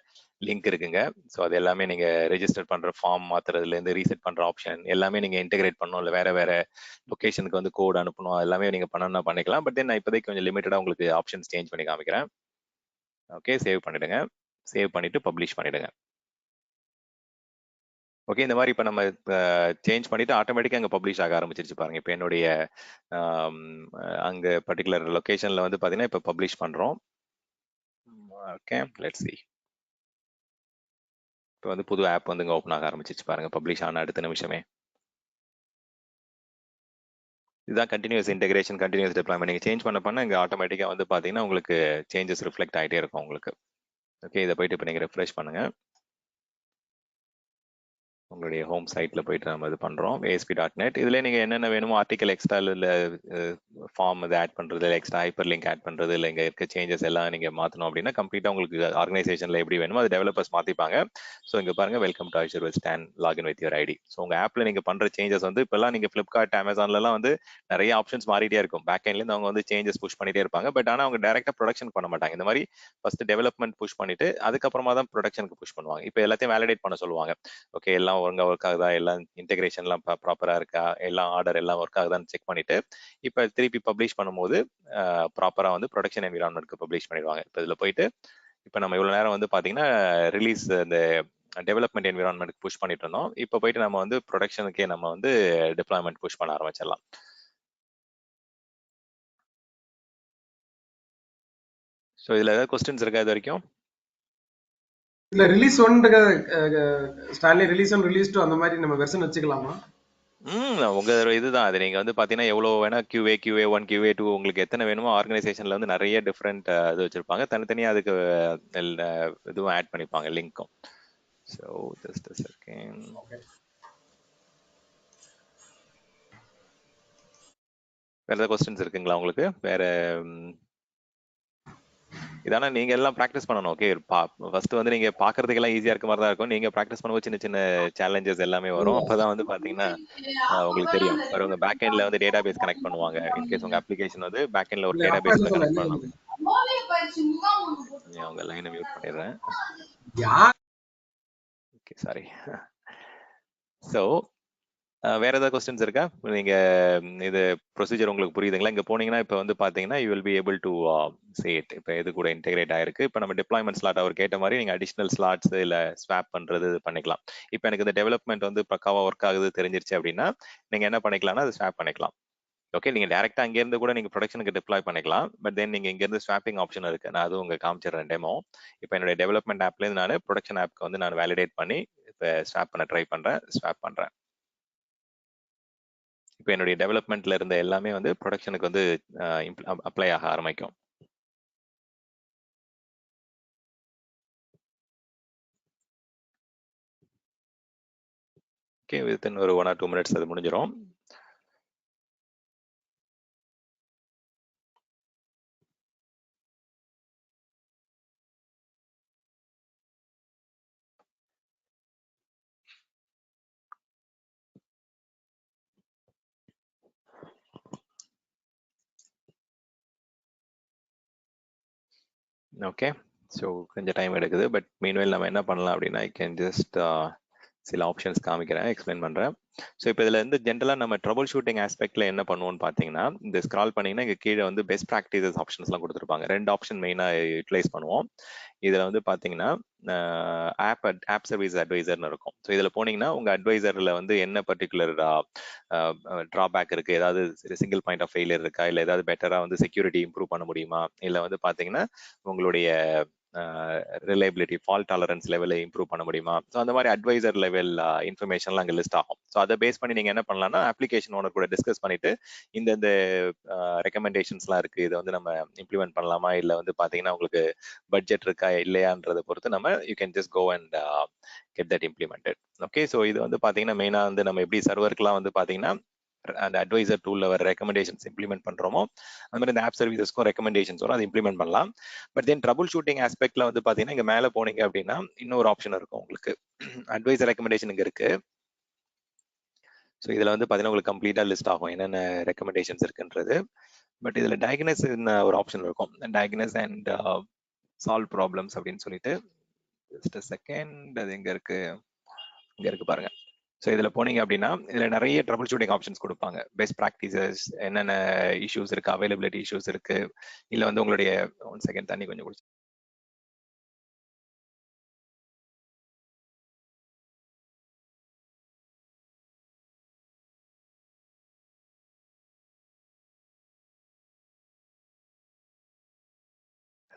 லிங்க் இருக்குங்க. ஸோ அது எல்லாமே நீங்கள் ரெஜிஸ்டர் பண்ணுற ஃபார்ம் மாற்றுறதுலேருந்து ரீசெட் பண்ணுற ஆப்ஷன் எல்லாமே நீங்கள் இன்டெகிரேட் பண்ணணும். இல்லை வேறு வேறு லொக்கேஷனுக்கு வந்து கோட் அனுப்பணும். எல்லாமே நீங்கள் பண்ணணும்னா பண்ணிக்கலாம். பட் தென் நான் இப்போதைக்கு கொஞ்சம் லிமிட்டடாக உங்களுக்கு ஆப்ஷன்ஸ் சேஞ்ச் பண்ணி காமிக்கிறேன். ஓகே, சேவ் பண்ணிவிடுங்க. சேவ் பண்ணிவிட்டு பப்ளிஷ் பண்ணிவிடுங்க. ஓகே, இந்த மாதிரி இப்போ நம்ம சேஞ்ச் பண்ணிட்டு ஆட்டோமேட்டிக்காக அங்கே பப்ளிஷ் ஆக ஆரம்பிச்சிருச்சு பாருங்க. இப்போ என்னுடைய அங்கே பர்டிகுலர் லொக்கேஷனில் வந்து பார்த்தீங்கன்னா இப்போ பப்ளிஷ் பண்ணுறோம். Okay, let's see. இப்போ வந்து புது ஆப் வந்து இங்கே ஓப்பன் ஆக ஆரம்பிச்சிச்சு பாருங்க, பப்ளிஷ் ஆன அடுத்த நிமிஷமே. இதுதான் கண்டினியூஸ் இன்டெகிரேஷன், கண்டினியூஸ் டிப்ளாய்மெண்ட். நீங்கள் சேஞ்ச் பண்ண இங்கே ஆட்டோமேட்டிக்காக வந்து பார்த்தீங்கன்னா உங்களுக்கு சேஞ்சஸ் ரிஃப்ளெக்ட் ஆகிட்டே இருக்கும் உங்களுக்கு. ஓகே, இதை போயிட்டு இப்போ நீங்கள் ரெஃப்ரெஷ் பண்ணுங்க. உங்களுடைய ஹோம் சைட்டில் போயிட்டு நம்ம இது பண்ணுறோம் ASP.NET. இதில் நீங்கள் என்னென்ன வேணுமோ ஆர்டிக்கல் எக்ஸ்ட்ரா இல்லை ஃபார்ம் இது ஆட் பண்ணுறது, இல்லை எக்ஸ்ட்ரா ஹைப்பர் லிங்க் ஆட் பண்ணுறது, இல்லை இங்கே இருக்க சேஞ்சஸ் எல்லாம் நீங்கள் மாற்றணும் அப்படின்னா கம்ப்ளீட்டாக உங்களுக்கு ஆர்கனைசேஷனில் எப்படி வேணுமோ அது டெவலப்பர்ஸ் மாற்றிப்பாங்க. ஸோ இங்கே பாருங்கள், welcome to Azure with Stan, login with your ID. So உங்கள் ஆப்பில் நீங்கள் பண்ணுற சேஞ்சஸ் வந்து இப்போல்லாம் நீங்கள் ஃப்ளிப்கார்ட், அமேசான்லலாம் வந்து நிறைய ஆப்ஷன்ஸ் மாறிட்டே இருக்கும். பேக்எண்ட்லேருந்து அவங்க வந்து சேஞ்சஸ் புஷ் பண்ணிட்டே இருப்பாங்க. பட் ஆனால் அவங்க டேரெக்டாக ப்ரொடக்ஷன் பண்ண மாட்டாங்க. இந்த மாதிரி ஃபர்ஸ்ட் டெவலப்மெண்ட் புஷ் பண்ணிட்டு அதுக்கப்புறமா தான் ப்ரொடக்ஷனுக்கு புஷ் பண்ணுவாங்க. இப்போ எல்லாத்தையும் வேலிடேட் பண்ண சொல்லுவாங்க. ஓகே, எல்லாம் ஒழுங்கா ஒர்க் ஆகுதா, எல்லாம் இன்டெகிரேஷன்லாம் ப்ராப்பரா இருக்கா, எல்லாம் ஆர்டர் எல்லாம் ஒர்க் ஆகுதான்னு செக் பண்ணிட்டு இப்போ திருப்பி பப்ளிஷ் பண்ணும்போது ப்ராப்பரா வந்து ப்ரொடக்ஷன் என்விரான்மெண்ட்க்கு பப்ளிஷ் பண்ணிடுவாங்க. இப்போ இதில் போயிட்டு இப்போ நம்ம இவ்வளோ நேரம் வந்து பார்த்தீங்கன்னா ரிலீஸ் இந்த டெவலப்மெண்ட் என்விரான்மெண்ட்க்கு புஷ் பண்ணிட்டு இருந்தோம். இப்போ போயிட்டு நம்ம வந்து ப்ரொடக்ஷனுக்கே நம்ம வந்து டிப்ளாய்மெண்ட் புஷ் பண்ண ஆரம்பிச்சிடலாம். ஸோ இதில் ஏதாவது கொஸ்டின்ஸ் இருக்கா இது வரைக்கும்? இல்ல ரிலீஸ் 1 ஸ்டான்லி ரிலீஸ் 1 ரிலீஸ் 2 அந்த மாதிரி நம்ம வெர்ஷன் வச்சுக்கலாமா? உங்க இதுதான் அது. நீங்க வந்து பாத்தீங்கன்னா எவ்வளவு வேணா QA1 QA2 உங்களுக்கு எத்தனை வேணுமோ ஆர்கனைசேஷன்ல வந்து நிறைய டிஃப்ரெண்ட் இது வச்சிருப்பாங்க. தனித்தனியா அதுக்கு இதுவும் ஆட் பண்ணிப்பாங்க லிங்க்கும். So just a second. வேற ஏதாவது கொஸ்டின்ஸ் இருக்குங்களா உங்களுக்கு? வேற இதானா நீங்க எல்லாம் ப்ராக்டிஸ் பண்ணணும். ஓகே, ஃபர்ஸ்ட் வந்து நீங்க பாக்குறதுக்கெல்லாம் ஈஸியா இருக்க மாதிரி தான் இருக்கும். நீங்க ப்ராக்டிஸ் பண்ணும்போது சின்ன சின்ன சேலஞ்சஸ் எல்லாமே வரும். அப்பதான் வந்து பாத்தீங்கன்னா உங்களுக்கு தெரியும். உங்க பேக் எண்ட்ல வந்து டேட்டா பேஸ் கனெக்ட் பண்ணுவாங்க. இன்கேஸ் உங்க அப்ளிகேஷன் வந்து பேக் எண்ட்ல ஒரு டேட்டா பேஸ்ல கனெக்ட் பண்ணணும். உங்க லைனை மியூட் பண்ணிடுறேன். Okay, sorry. ஸோ வேற ஏதாவது கொஸ்டின்ஸ் இருக்கா? நீங்க இது ப்ரொசீஜர் உங்களுக்கு புரியுதுங்களா? இங்க போனீங்கன்னா இப்போ வந்து பாத்தீங்கன்னா you will be able to say it. இப்போ இது கூட இன்டெகிரேட் ஆயிருக்கு. இப்போ நம்ம டிப்ளாய்மெண்ட் ஸ்லாட் அவர் கேட்ட மாதிரி நீங்க அடிஷனல் ஸ்லாட்ஸ் இல்ல ஸ்வாப் பண்றது பண்ணிக்கலாம். இப்போ எனக்கு இந்த டெவலப்மெண்ட் வந்து பக்காவா ஒர்க் ஆகுது தெரிஞ்சிருச்சு அப்படின்னா நீங்க என்ன பண்ணிக்கலாம்னா அது ஸ்வாப் பண்ணிக்கலாம். ஓகே, நீங்க டேரக்டா அங்க இருந்து கூட நீங்க ப்ரொடக்ஷனுக்கு டிப்ளாய் பண்ணிக்கலாம். பட் தென் நீங்க இங்க இருந்து ஸ்வாப்பிங் ஆப்ஷன் இருக்கு. நான் அதுவும் உங்க காமிச்சிடுறேன் டெமோ. இப்போ என்னுடைய டெவலப்மெண்ட் ஆப்ல இருந்து நான் ப்ரொடக்ஷன் ஆப்க்கு வந்து நான் வேலிடேட் பண்ணி இப்போ ஸ்வாப் பண்ண ட்ரை பண்றேன். ஸ்வாப் பண்றேன். இப்போ என்னுடைய டெவலப்மெண்ட்ல இருந்த எல்லாமே வந்து ப்ரொடக்ஷனுக்கு வந்து அப்ளை ஆக ஆரம்பிக்கும். ஓகே, வித்தின் ஒரு 1 or 2 minutes அது முடிஞ்சிடும். ஓகே, ஸோ கொஞ்சம் டைம் எடுக்குது. பட் மீன்வேல் நம்ம என்ன பண்ணலாம் அப்படின்னா ஐ கேன் ஜஸ்ட் சில ஆப்ஷன்ஸ் காமிக்கிறேன், எக்ஸ்பிளைன் பண்றேன். ஸோ இப்போ இதுல இருந்து ஜென்ரலா நம்ம ட்ரபிள் ஷூட்டிங் ஆஸ்பெக்ட்ல என்ன பண்ணுவோம்னு பாத்தீங்கன்னா இந்த ஸ்க்ரால் பண்ணீங்கன்னா இங்க கீழே வந்து பெஸ்ட் ப்ராக்டிசஸ் ஆப்ஷன்ஸ்லாம் கொடுத்துருப்பாங்க. 2 ஆப்ஷன் மெயினா யூட்டிலைஸ் பண்ணுவோம். இதுல வந்து பாத்தீங்கன்னா ஆப் சர்வீஸ் அட்வைசர்னு இருக்கும். ஸோ இதுல போனீங்கன்னா உங்க அட்வைசர்ல வந்து என்ன பர்டிகுலர் டிராபேக் இருக்கு, ஏதாவது சிங்கிள் பாயிண்ட் ஆஃப் ஃபெயிலியர் இருக்கா, இல்லை ஏதாவது பெட்டரா வந்து செக்யூரிட்டி இம்ப்ரூவ் பண்ண முடியுமா, இல்லை வந்து பாத்தீங்கன்னா உங்களுடைய ரிலையபிலிட்டி, ஃபால்ட் டாலரன்ஸ் லெவலை இம்ப்ரூவ் பண்ண முடியுமா? ஸோ அந்த மாதிரி அட்வைசர் லெவல் இன்ஃபர்மேஷன்லாம் அங்கே லிஸ்ட் ஆகும். ஸோ அதை பேஸ் பண்ணி நீங்கள் என்ன பண்ணலாம்னா அப்ளிகேஷன் ஓனர் கூட டிஸ்கஸ் பண்ணிட்டு இந்த ரெக்கமெண்டேஷன்ஸ்லாம் இருக்கு, இதை வந்து நம்ம இம்ப்ளிமெண்ட் பண்ணலாமா, இல்லை வந்து பார்த்தீங்கன்னா உங்களுக்கு பட்ஜெட் இருக்கா இல்லையான்றதை பொறுத்து நம்ம you can just go and get that implemented. Okay, so இது வந்து பார்த்தீங்கன்னா மெயினாக வந்து நம்ம எப்படி சர்வருக்குலாம் வந்து பார்த்தீங்கன்னா அந்த அட்வைசர் டூல்ல வர ரெக்கமெண்டேஷன்ஸ் இம்ப்ளிமெண்ட் பண்றோமோ அந்த மாதிரி இந்த ஆப் சர்வீசஸ்க்கும் ரெக்கமெண்டேஷன்ஸ் வரும், அதை இம்ப்ளிமெண்ட் பண்ணலாம். பட் தென் ட்ரபுள் ஷூட்டிங் ஆஸ்பெக்ட்ல வந்து பாத்தீங்கன்னா இங்க மேல போனீங்க அப்படின்னா இன்னொரு ஆப்ஷன் இருக்கும் உங்களுக்கு. அட்வைசர் ரெக்கமெண்டேஷன் இங்க இருக்கு. ஸோ இதுல வந்து பாத்தீங்கன்னா உங்களுக்கு கம்ப்ளீட்டா லிஸ்ட் ஆகும் என்னென்ன ரெக்கமெண்டேஷன்ஸ் இருக்குன்றது. பட் இதுல டயக்னஸ் ஒரு ஆப்ஷன் இருக்கும், டயக்னஸ் அண்ட் சால்வ் ப்ராப்ளம்ஸ் அப்படின்னு சொல்லிட்டு. ஜஸ்ட் செகண்ட், அது எங்க இருக்கு, இங்க இருக்கு பாருங்க. ஸோ இதில் போனீங்க அப்படின்னா இதில் நிறைய ட்ரபிள் ஷூட்டிங் ஆப்ஷன்ஸ் கொடுப்பாங்க. பெஸ்ட் ப்ராக்டிசஸ், என்னென்ன இஷ்யூஸ் இருக்கு, அவைலபிலிட்டி இஷ்யூஸ் இருக்கு, இல்லை வந்து உங்களுடைய ஒன் செகண்ட் தண்ணி கொஞ்சம் குடிச்சு.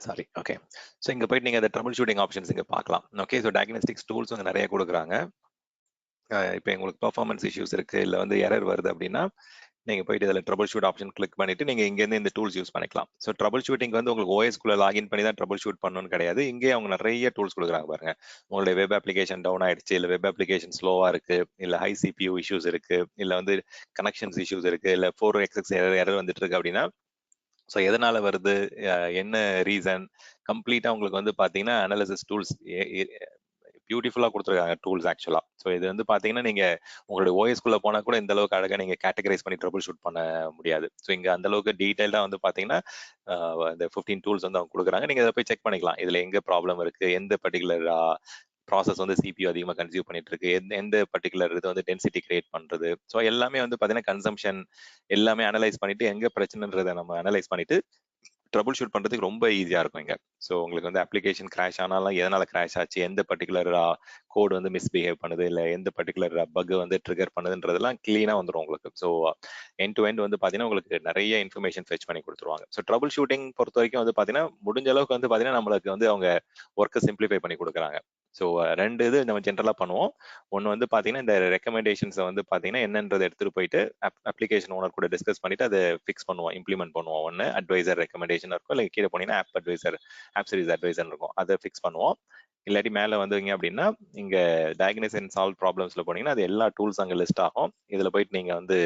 Sorry, okay. ஸோ இங்கே போயிட்டு நீங்கள் அந்த ட்ரபிள் ஷூட்டிங் ஆப்ஷன்ஸ் இங்கே பார்க்கலாம். ஓகே, ஸோ டயக்னோஸ்டிக்ஸ் டூல்ஸ் வந்து நிறைய கொடுக்குறாங்க. இப்போ உங்களுக்கு பெர்ஃபார்மன்ஸ் இஷ்யூஸ் இருக்கு, இல்லை வந்து எரர் வருது அப்படின்னா நீங்கள் போயிட்டு இதில் ட்ரபிள் ஷூட் ஆப்ஷன் கிளிக் பண்ணிட்டு நீங்கள் இங்கேருந்து இந்த டூல்ஸ் யூஸ் பண்ணிக்கலாம். ஸோ ட்ரபிள் ஷூட்டிங் வந்து உங்களுக்கு ஓஎஸ்குள்ள லாகின் பண்ணி தான் ட்ரபிள் ஷூட் பண்ணணும்னு கிடையாது. இங்கே அவங்க நிறைய டூல்ஸ் கொடுக்குறாங்க பாருங்க. உங்களுடைய வெப் அப்ளிகேஷன் டவுன் ஆயிடுச்சு, இல்லை வெப் அப்ளிகேஷன் ஸ்லோவா இருக்கு, இல்லை ஹை சிபியூ இஷ்யூஸ் இருக்கு, இல்லை வந்து கனெக்ஷன்ஸ் இஷ்யூஸ் இருக்கு, இல்லை 4xx எரர் வந்துட்டு இருக்கு அப்படின்னா ஸோ எதனால வருது, என்ன ரீசன், கம்ப்ளீட்டா உங்களுக்கு வந்து பாத்தீங்கன்னா அனாலிசிஸ் டூல்ஸ் பியூட்டிஃபுல்லா கொடுத்துருக்காங்க டூல்ஸ் ஆக்சுவலா. ஸோ இது வந்து பாத்தீங்கன்னா நீங்க உங்களுடைய ஓஎஸ்குள்ள போனா கூட இந்த அளவுக்கு அழகா நீங்க கேட்டகரைஸ் பண்ணி ட்ரபிள் ஷூட் பண்ண முடியாது. ஸோ இங்க அந்த அளவுக்கு டீடைல்டா வந்து பாத்தீங்கன்னா இந்த 15 டூல்ஸ் வந்து அவங்க கொடுக்குறாங்க. நீங்க அதை போய் செக் பண்ணிக்கலாம், இதுல எங்க ப்ராப்ளம் இருக்கு, எந்த பர்டிகுலர் ப்ராசஸ் வந்து சிபியூ அதிகமாக கன்சியூம் பண்ணிட்டு இருக்கு, எந்த பர்டிகுலர் இது வந்து டென்சிட்டி கிரியேட் பண்றது. ஸோ எல்லாமே வந்து பாத்தீங்கன்னா கன்சம்ஷன் எல்லாமே அனலைஸ் பண்ணிட்டு எங்க பிரச்சனைன்றதை நம்ம அனலைஸ் பண்ணிட்டு ட்ரபிள் ஷூட் பண்றதுக்கு ரொம்ப ஈஸியா இருக்கும் இங்க. ஸோ உங்களுக்கு வந்து அப்ளிகேஷன் கிராஷ் ஆனாலும் எதனால கிராஷ் ஆச்சு, எந்த பர்டிகுலர் கோட் வந்து மிஸ்பிஹேவ் பண்ணுது, இல்லை எந்த பர்டிகுலர் பக் வந்து ட்ரிகர் பண்ணுதுன்றதெல்லாம் கிளீனா வந்துடும் உங்களுக்கு. ஸோ எண்ட் டு எண்ட் வந்து பாத்தீங்கன்னா உங்களுக்கு நிறைய இன்ஃபர்மேஷன் ஃபெச் பண்ணி கொடுத்துருவாங்க. ஸோ ட்ரபிள் ஷூட்டிங் பொறுத்த வரைக்கும் வந்து பாத்தீங்கன்னா முடிஞ்ச அளவுக்கு வந்து பாத்தீங்கன்னா நம்மளுக்கு வந்து அவங்க ஒர்க்கை சிம்பிளிஃபை பண்ணி கொடுக்குறாங்க. ஸோ ரெண்டு இது நம்ம ஜென்ரலா பண்ணுவோம். ஒன்று வந்து பாத்தீங்கன்னா இந்த ரெக்கமெண்டேஷன்ஸை வந்து பாத்தீங்கன்னா என்னன்றதை எடுத்துட்டு போயிட்டு அப்ளிகேஷன் ஓனர் கூட டிஸ்கஸ் பண்ணிட்டு அதை ஃபிக்ஸ் பண்ணுவோம், இம்ப்ளிமெண்ட் பண்ணுவோம். ஒன்று அட்வைசர் ரெக்கமெண்டேஷன் இருக்கும், இல்லை கீழே போனீங்கன்னா app advisor, app service advisor இருக்கும், அதை ஃபிக்ஸ் பண்ணுவோம். இல்லாட்டி மேலே வந்தீங்க அப்படின்னா இங்க டயக்னோஸ் அண்ட் சால்வ் ப்ராப்ளம்ஸ்ல போனீங்கன்னா அது எல்லா டூல்ஸ் அங்கே லிஸ்ட் ஆகும். இதுல போயிட்டு நீங்க வந்து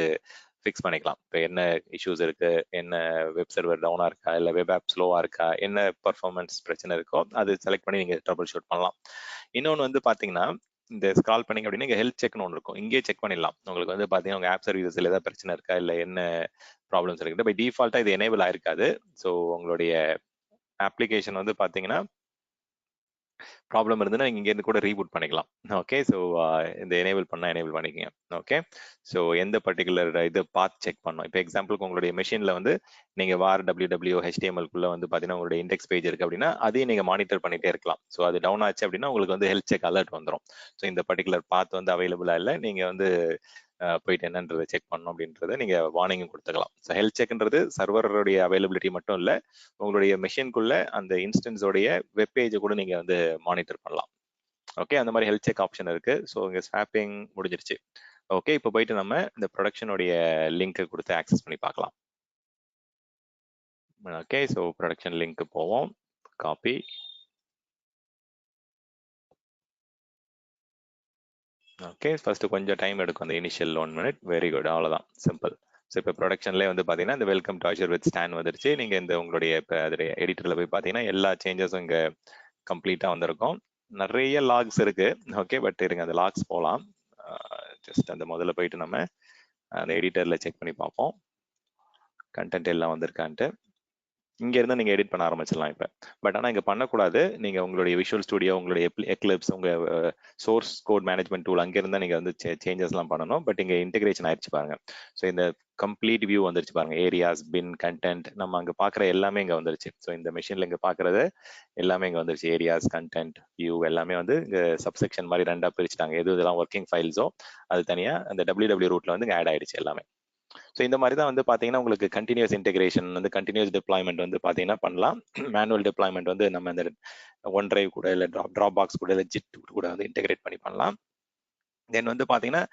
ஃபிக்ஸ் பண்ணிக்கலாம். இப்போ என்ன இஷ்யூஸ் இருக்கு, என்ன வெப் சர்வர் டவுனா இருக்கா, இல்லை வெப் ஆப் ஸ்லோவா இருக்கா, என்ன பர்ஃபார்மன்ஸ் பிரச்சனை இருக்கோ அது செலக்ட் பண்ணி நீங்க ட்ரபிள் ஷூட் பண்ணலாம். இன்னொன்று வந்து பாத்தீங்கன்னா இந்த ஸ்க்ரால் பண்ணீங்க அப்படின்னா இங்கே ஹெல்த் செக்னு ஒன்று இருக்கும், இங்கே செக் பண்ணிடலாம். உங்களுக்கு வந்து பார்த்தீங்கன்னா உங்கள் ஆப் சர்வீசஸில் ஏதாவது பிரச்சனை இருக்கா, இல்லை என்ன ப்ராப்ளம்ஸ் இருக்குது. பை டிஃபால்ட்டாக இது எனேபிள் ஆயிருக்காது. ஸோ உங்களுடைய அப்ளிகேஷன் வந்து பார்த்தீங்கன்னா ப்ராப்ளம் இருந்ததுன்னா நீங்கள் இங்கேருந்து கூட ரீபூட் பண்ணிக்கலாம். ஓகே, ஸோ இந்த எனேபிள் பண்ணால் எனேபிள் பண்ணிக்கங்க. ஓகே, ஸோ எந்த பர்டிகுலர் இது பார்த்து செக் பண்ணோம். இப்போ எக்ஸாம்பிளுக்கு உங்களுடைய மெஷினில் வந்து நீங்கள் வார் www HTML-குள்ள வந்து பார்த்தீங்கன்னா உங்களுடைய இண்டெக்ஸ் பேஜ் இருக்கு அப்படின்னா அதையும் நீங்கள் மானிட்டர் பண்ணிட்டே இருக்கலாம். ஸோ அது டவுன் ஆச்சு அப்படின்னா உங்களுக்கு வந்து ஹெல்த் செக் அலர்ட் வந்துடும். ஸோ இந்த பர்டிகுலர் பாத் வந்து அவைலபிளாக இல்லை, நீங்கள் வந்து போயிட்டு என்னன்றதை செக் பண்ணணும் அப்படின்றத நீங்க வார்னிங் கொடுத்துக்கலாம். ஸோ ஹெல்த் செக்ன்றது சர்வருடைய அவைலபிலிட்டி மட்டும் இல்லை, உங்களுடைய மெஷின்குள்ள அந்த இன்ஸ்டன்ஸோடைய வெப் பேஜை கூட நீங்க வந்து மானிட்டர் பண்ணலாம். ஓகே, அந்த மாதிரி ஹெல்த் செக் ஆப்ஷன் இருக்கு. ஸோ இங்க ஸ்வாப்பிங் முடிஞ்சிருச்சு. ஓகே, இப்போ போயிட்டு நம்ம இந்த ப்ரொடக்ஷனுடைய லிங்க் கொடுத்து ஆக்சஸ் பண்ணி பார்க்கலாம். ஓகே, ஸோ ப்ரொடக்ஷன் லிங்க் போவோம், காப்பி. ஓகே, ஃபர்ஸ்ட் கொஞ்சம் டைம் எடுக்கும் அந்த இனிஷியல் 1 minute. வெரி குட், அவ்வளோதான், சிம்பிள். ஸோ இப்போ ப்ரொடக்ஷன்லேயே வந்து பார்த்தீங்கன்னா இந்த வெல்கம் டு அஷூர் வித் ஸ்டான் வந்துருச்சு. நீங்கள் இந்த உங்களுடைய இப்போ அதோடைய எடிட்டரில் போய் பார்த்தீங்கன்னா எல்லா சேஞ்சஸும் இங்கே கம்ப்ளீட்டாக வந்திருக்கும். நிறைய லாக்ஸ் இருக்கு. ஓகே, பட் இருங்க அந்த லாக்ஸ் போகலாம். ஜஸ்ட் அந்த முதல்ல போயிட்டு நம்ம அந்த எடிட்டரில் செக் பண்ணி பார்ப்போம் கண்டென்ட் எல்லாம் வந்திருக்கான்ட்டு. இங்க இருந்தா நீங்க எடிட் பண்ண ஆரம்பிச்சிடலாம் இப்ப. பட் ஆனா இங்க பண்ணக்கூடாது. நீங்க உங்களுடைய விஷுவல் ஸ்டுடியோ, உங்களுடைய எக்லிப்ஸ், உங்க சோர்ஸ் கோட் மேனேஜ்மெண்ட் டூல் அங்க இருந்தா நீங்க வந்து சேஞ்சஸ் எல்லாம் பண்ணணும். பட் இங்க இன்டெகிரேஷன் ஆயிடுச்சு பாருங்க. ஸோ இந்த கம்ப்ளீட் வியூ வந்துருச்சு பாருங்க. ஏரியாஸ், பின், கண்டென்ட், நம்ம அங்க பாக்குற எல்லாமே இங்க வந்துருச்சு. ஸோ இந்த மெஷின்ல இங்க பாக்குறது எல்லாமே இங்க வந்துருச்சு. ஏரியாஸ், கண்டென்ட், வியூ எல்லாமே வந்து இங்க சப்செக்ஷன் மாதிரி ரெண்டா பிரிச்சுட்டாங்க. எது இதெல்லாம் ஒர்க்கிங் ஃபைல்ஸோ அது தனியா அந்த www ரூட்ல வந்து இங்க ஆட் ஆயிடுச்சு எல்லாமே. ஸோ இந்த மாதிரி தான் வந்து பார்த்தீங்கன்னா உங்களுக்கு கண்டினியூஸ் இன்டெகிரேஷன் வந்து கண்டினியூஸ் டிப்ளாய்மெண்ட் வந்து பார்த்தீங்கன்னா பண்ணலாம். மேனுவல் டிப்ளாய்மெண்ட் வந்து நம்ம இந்த ஒன் டிரைவ் கூட இல்லை ட்ராப் பாக்ஸ் கூட இல்லை ஜிட் கூட வந்து இன்டெகிரேட் பண்ணி பண்ணலாம். தென் வந்து பார்த்தீங்கன்னா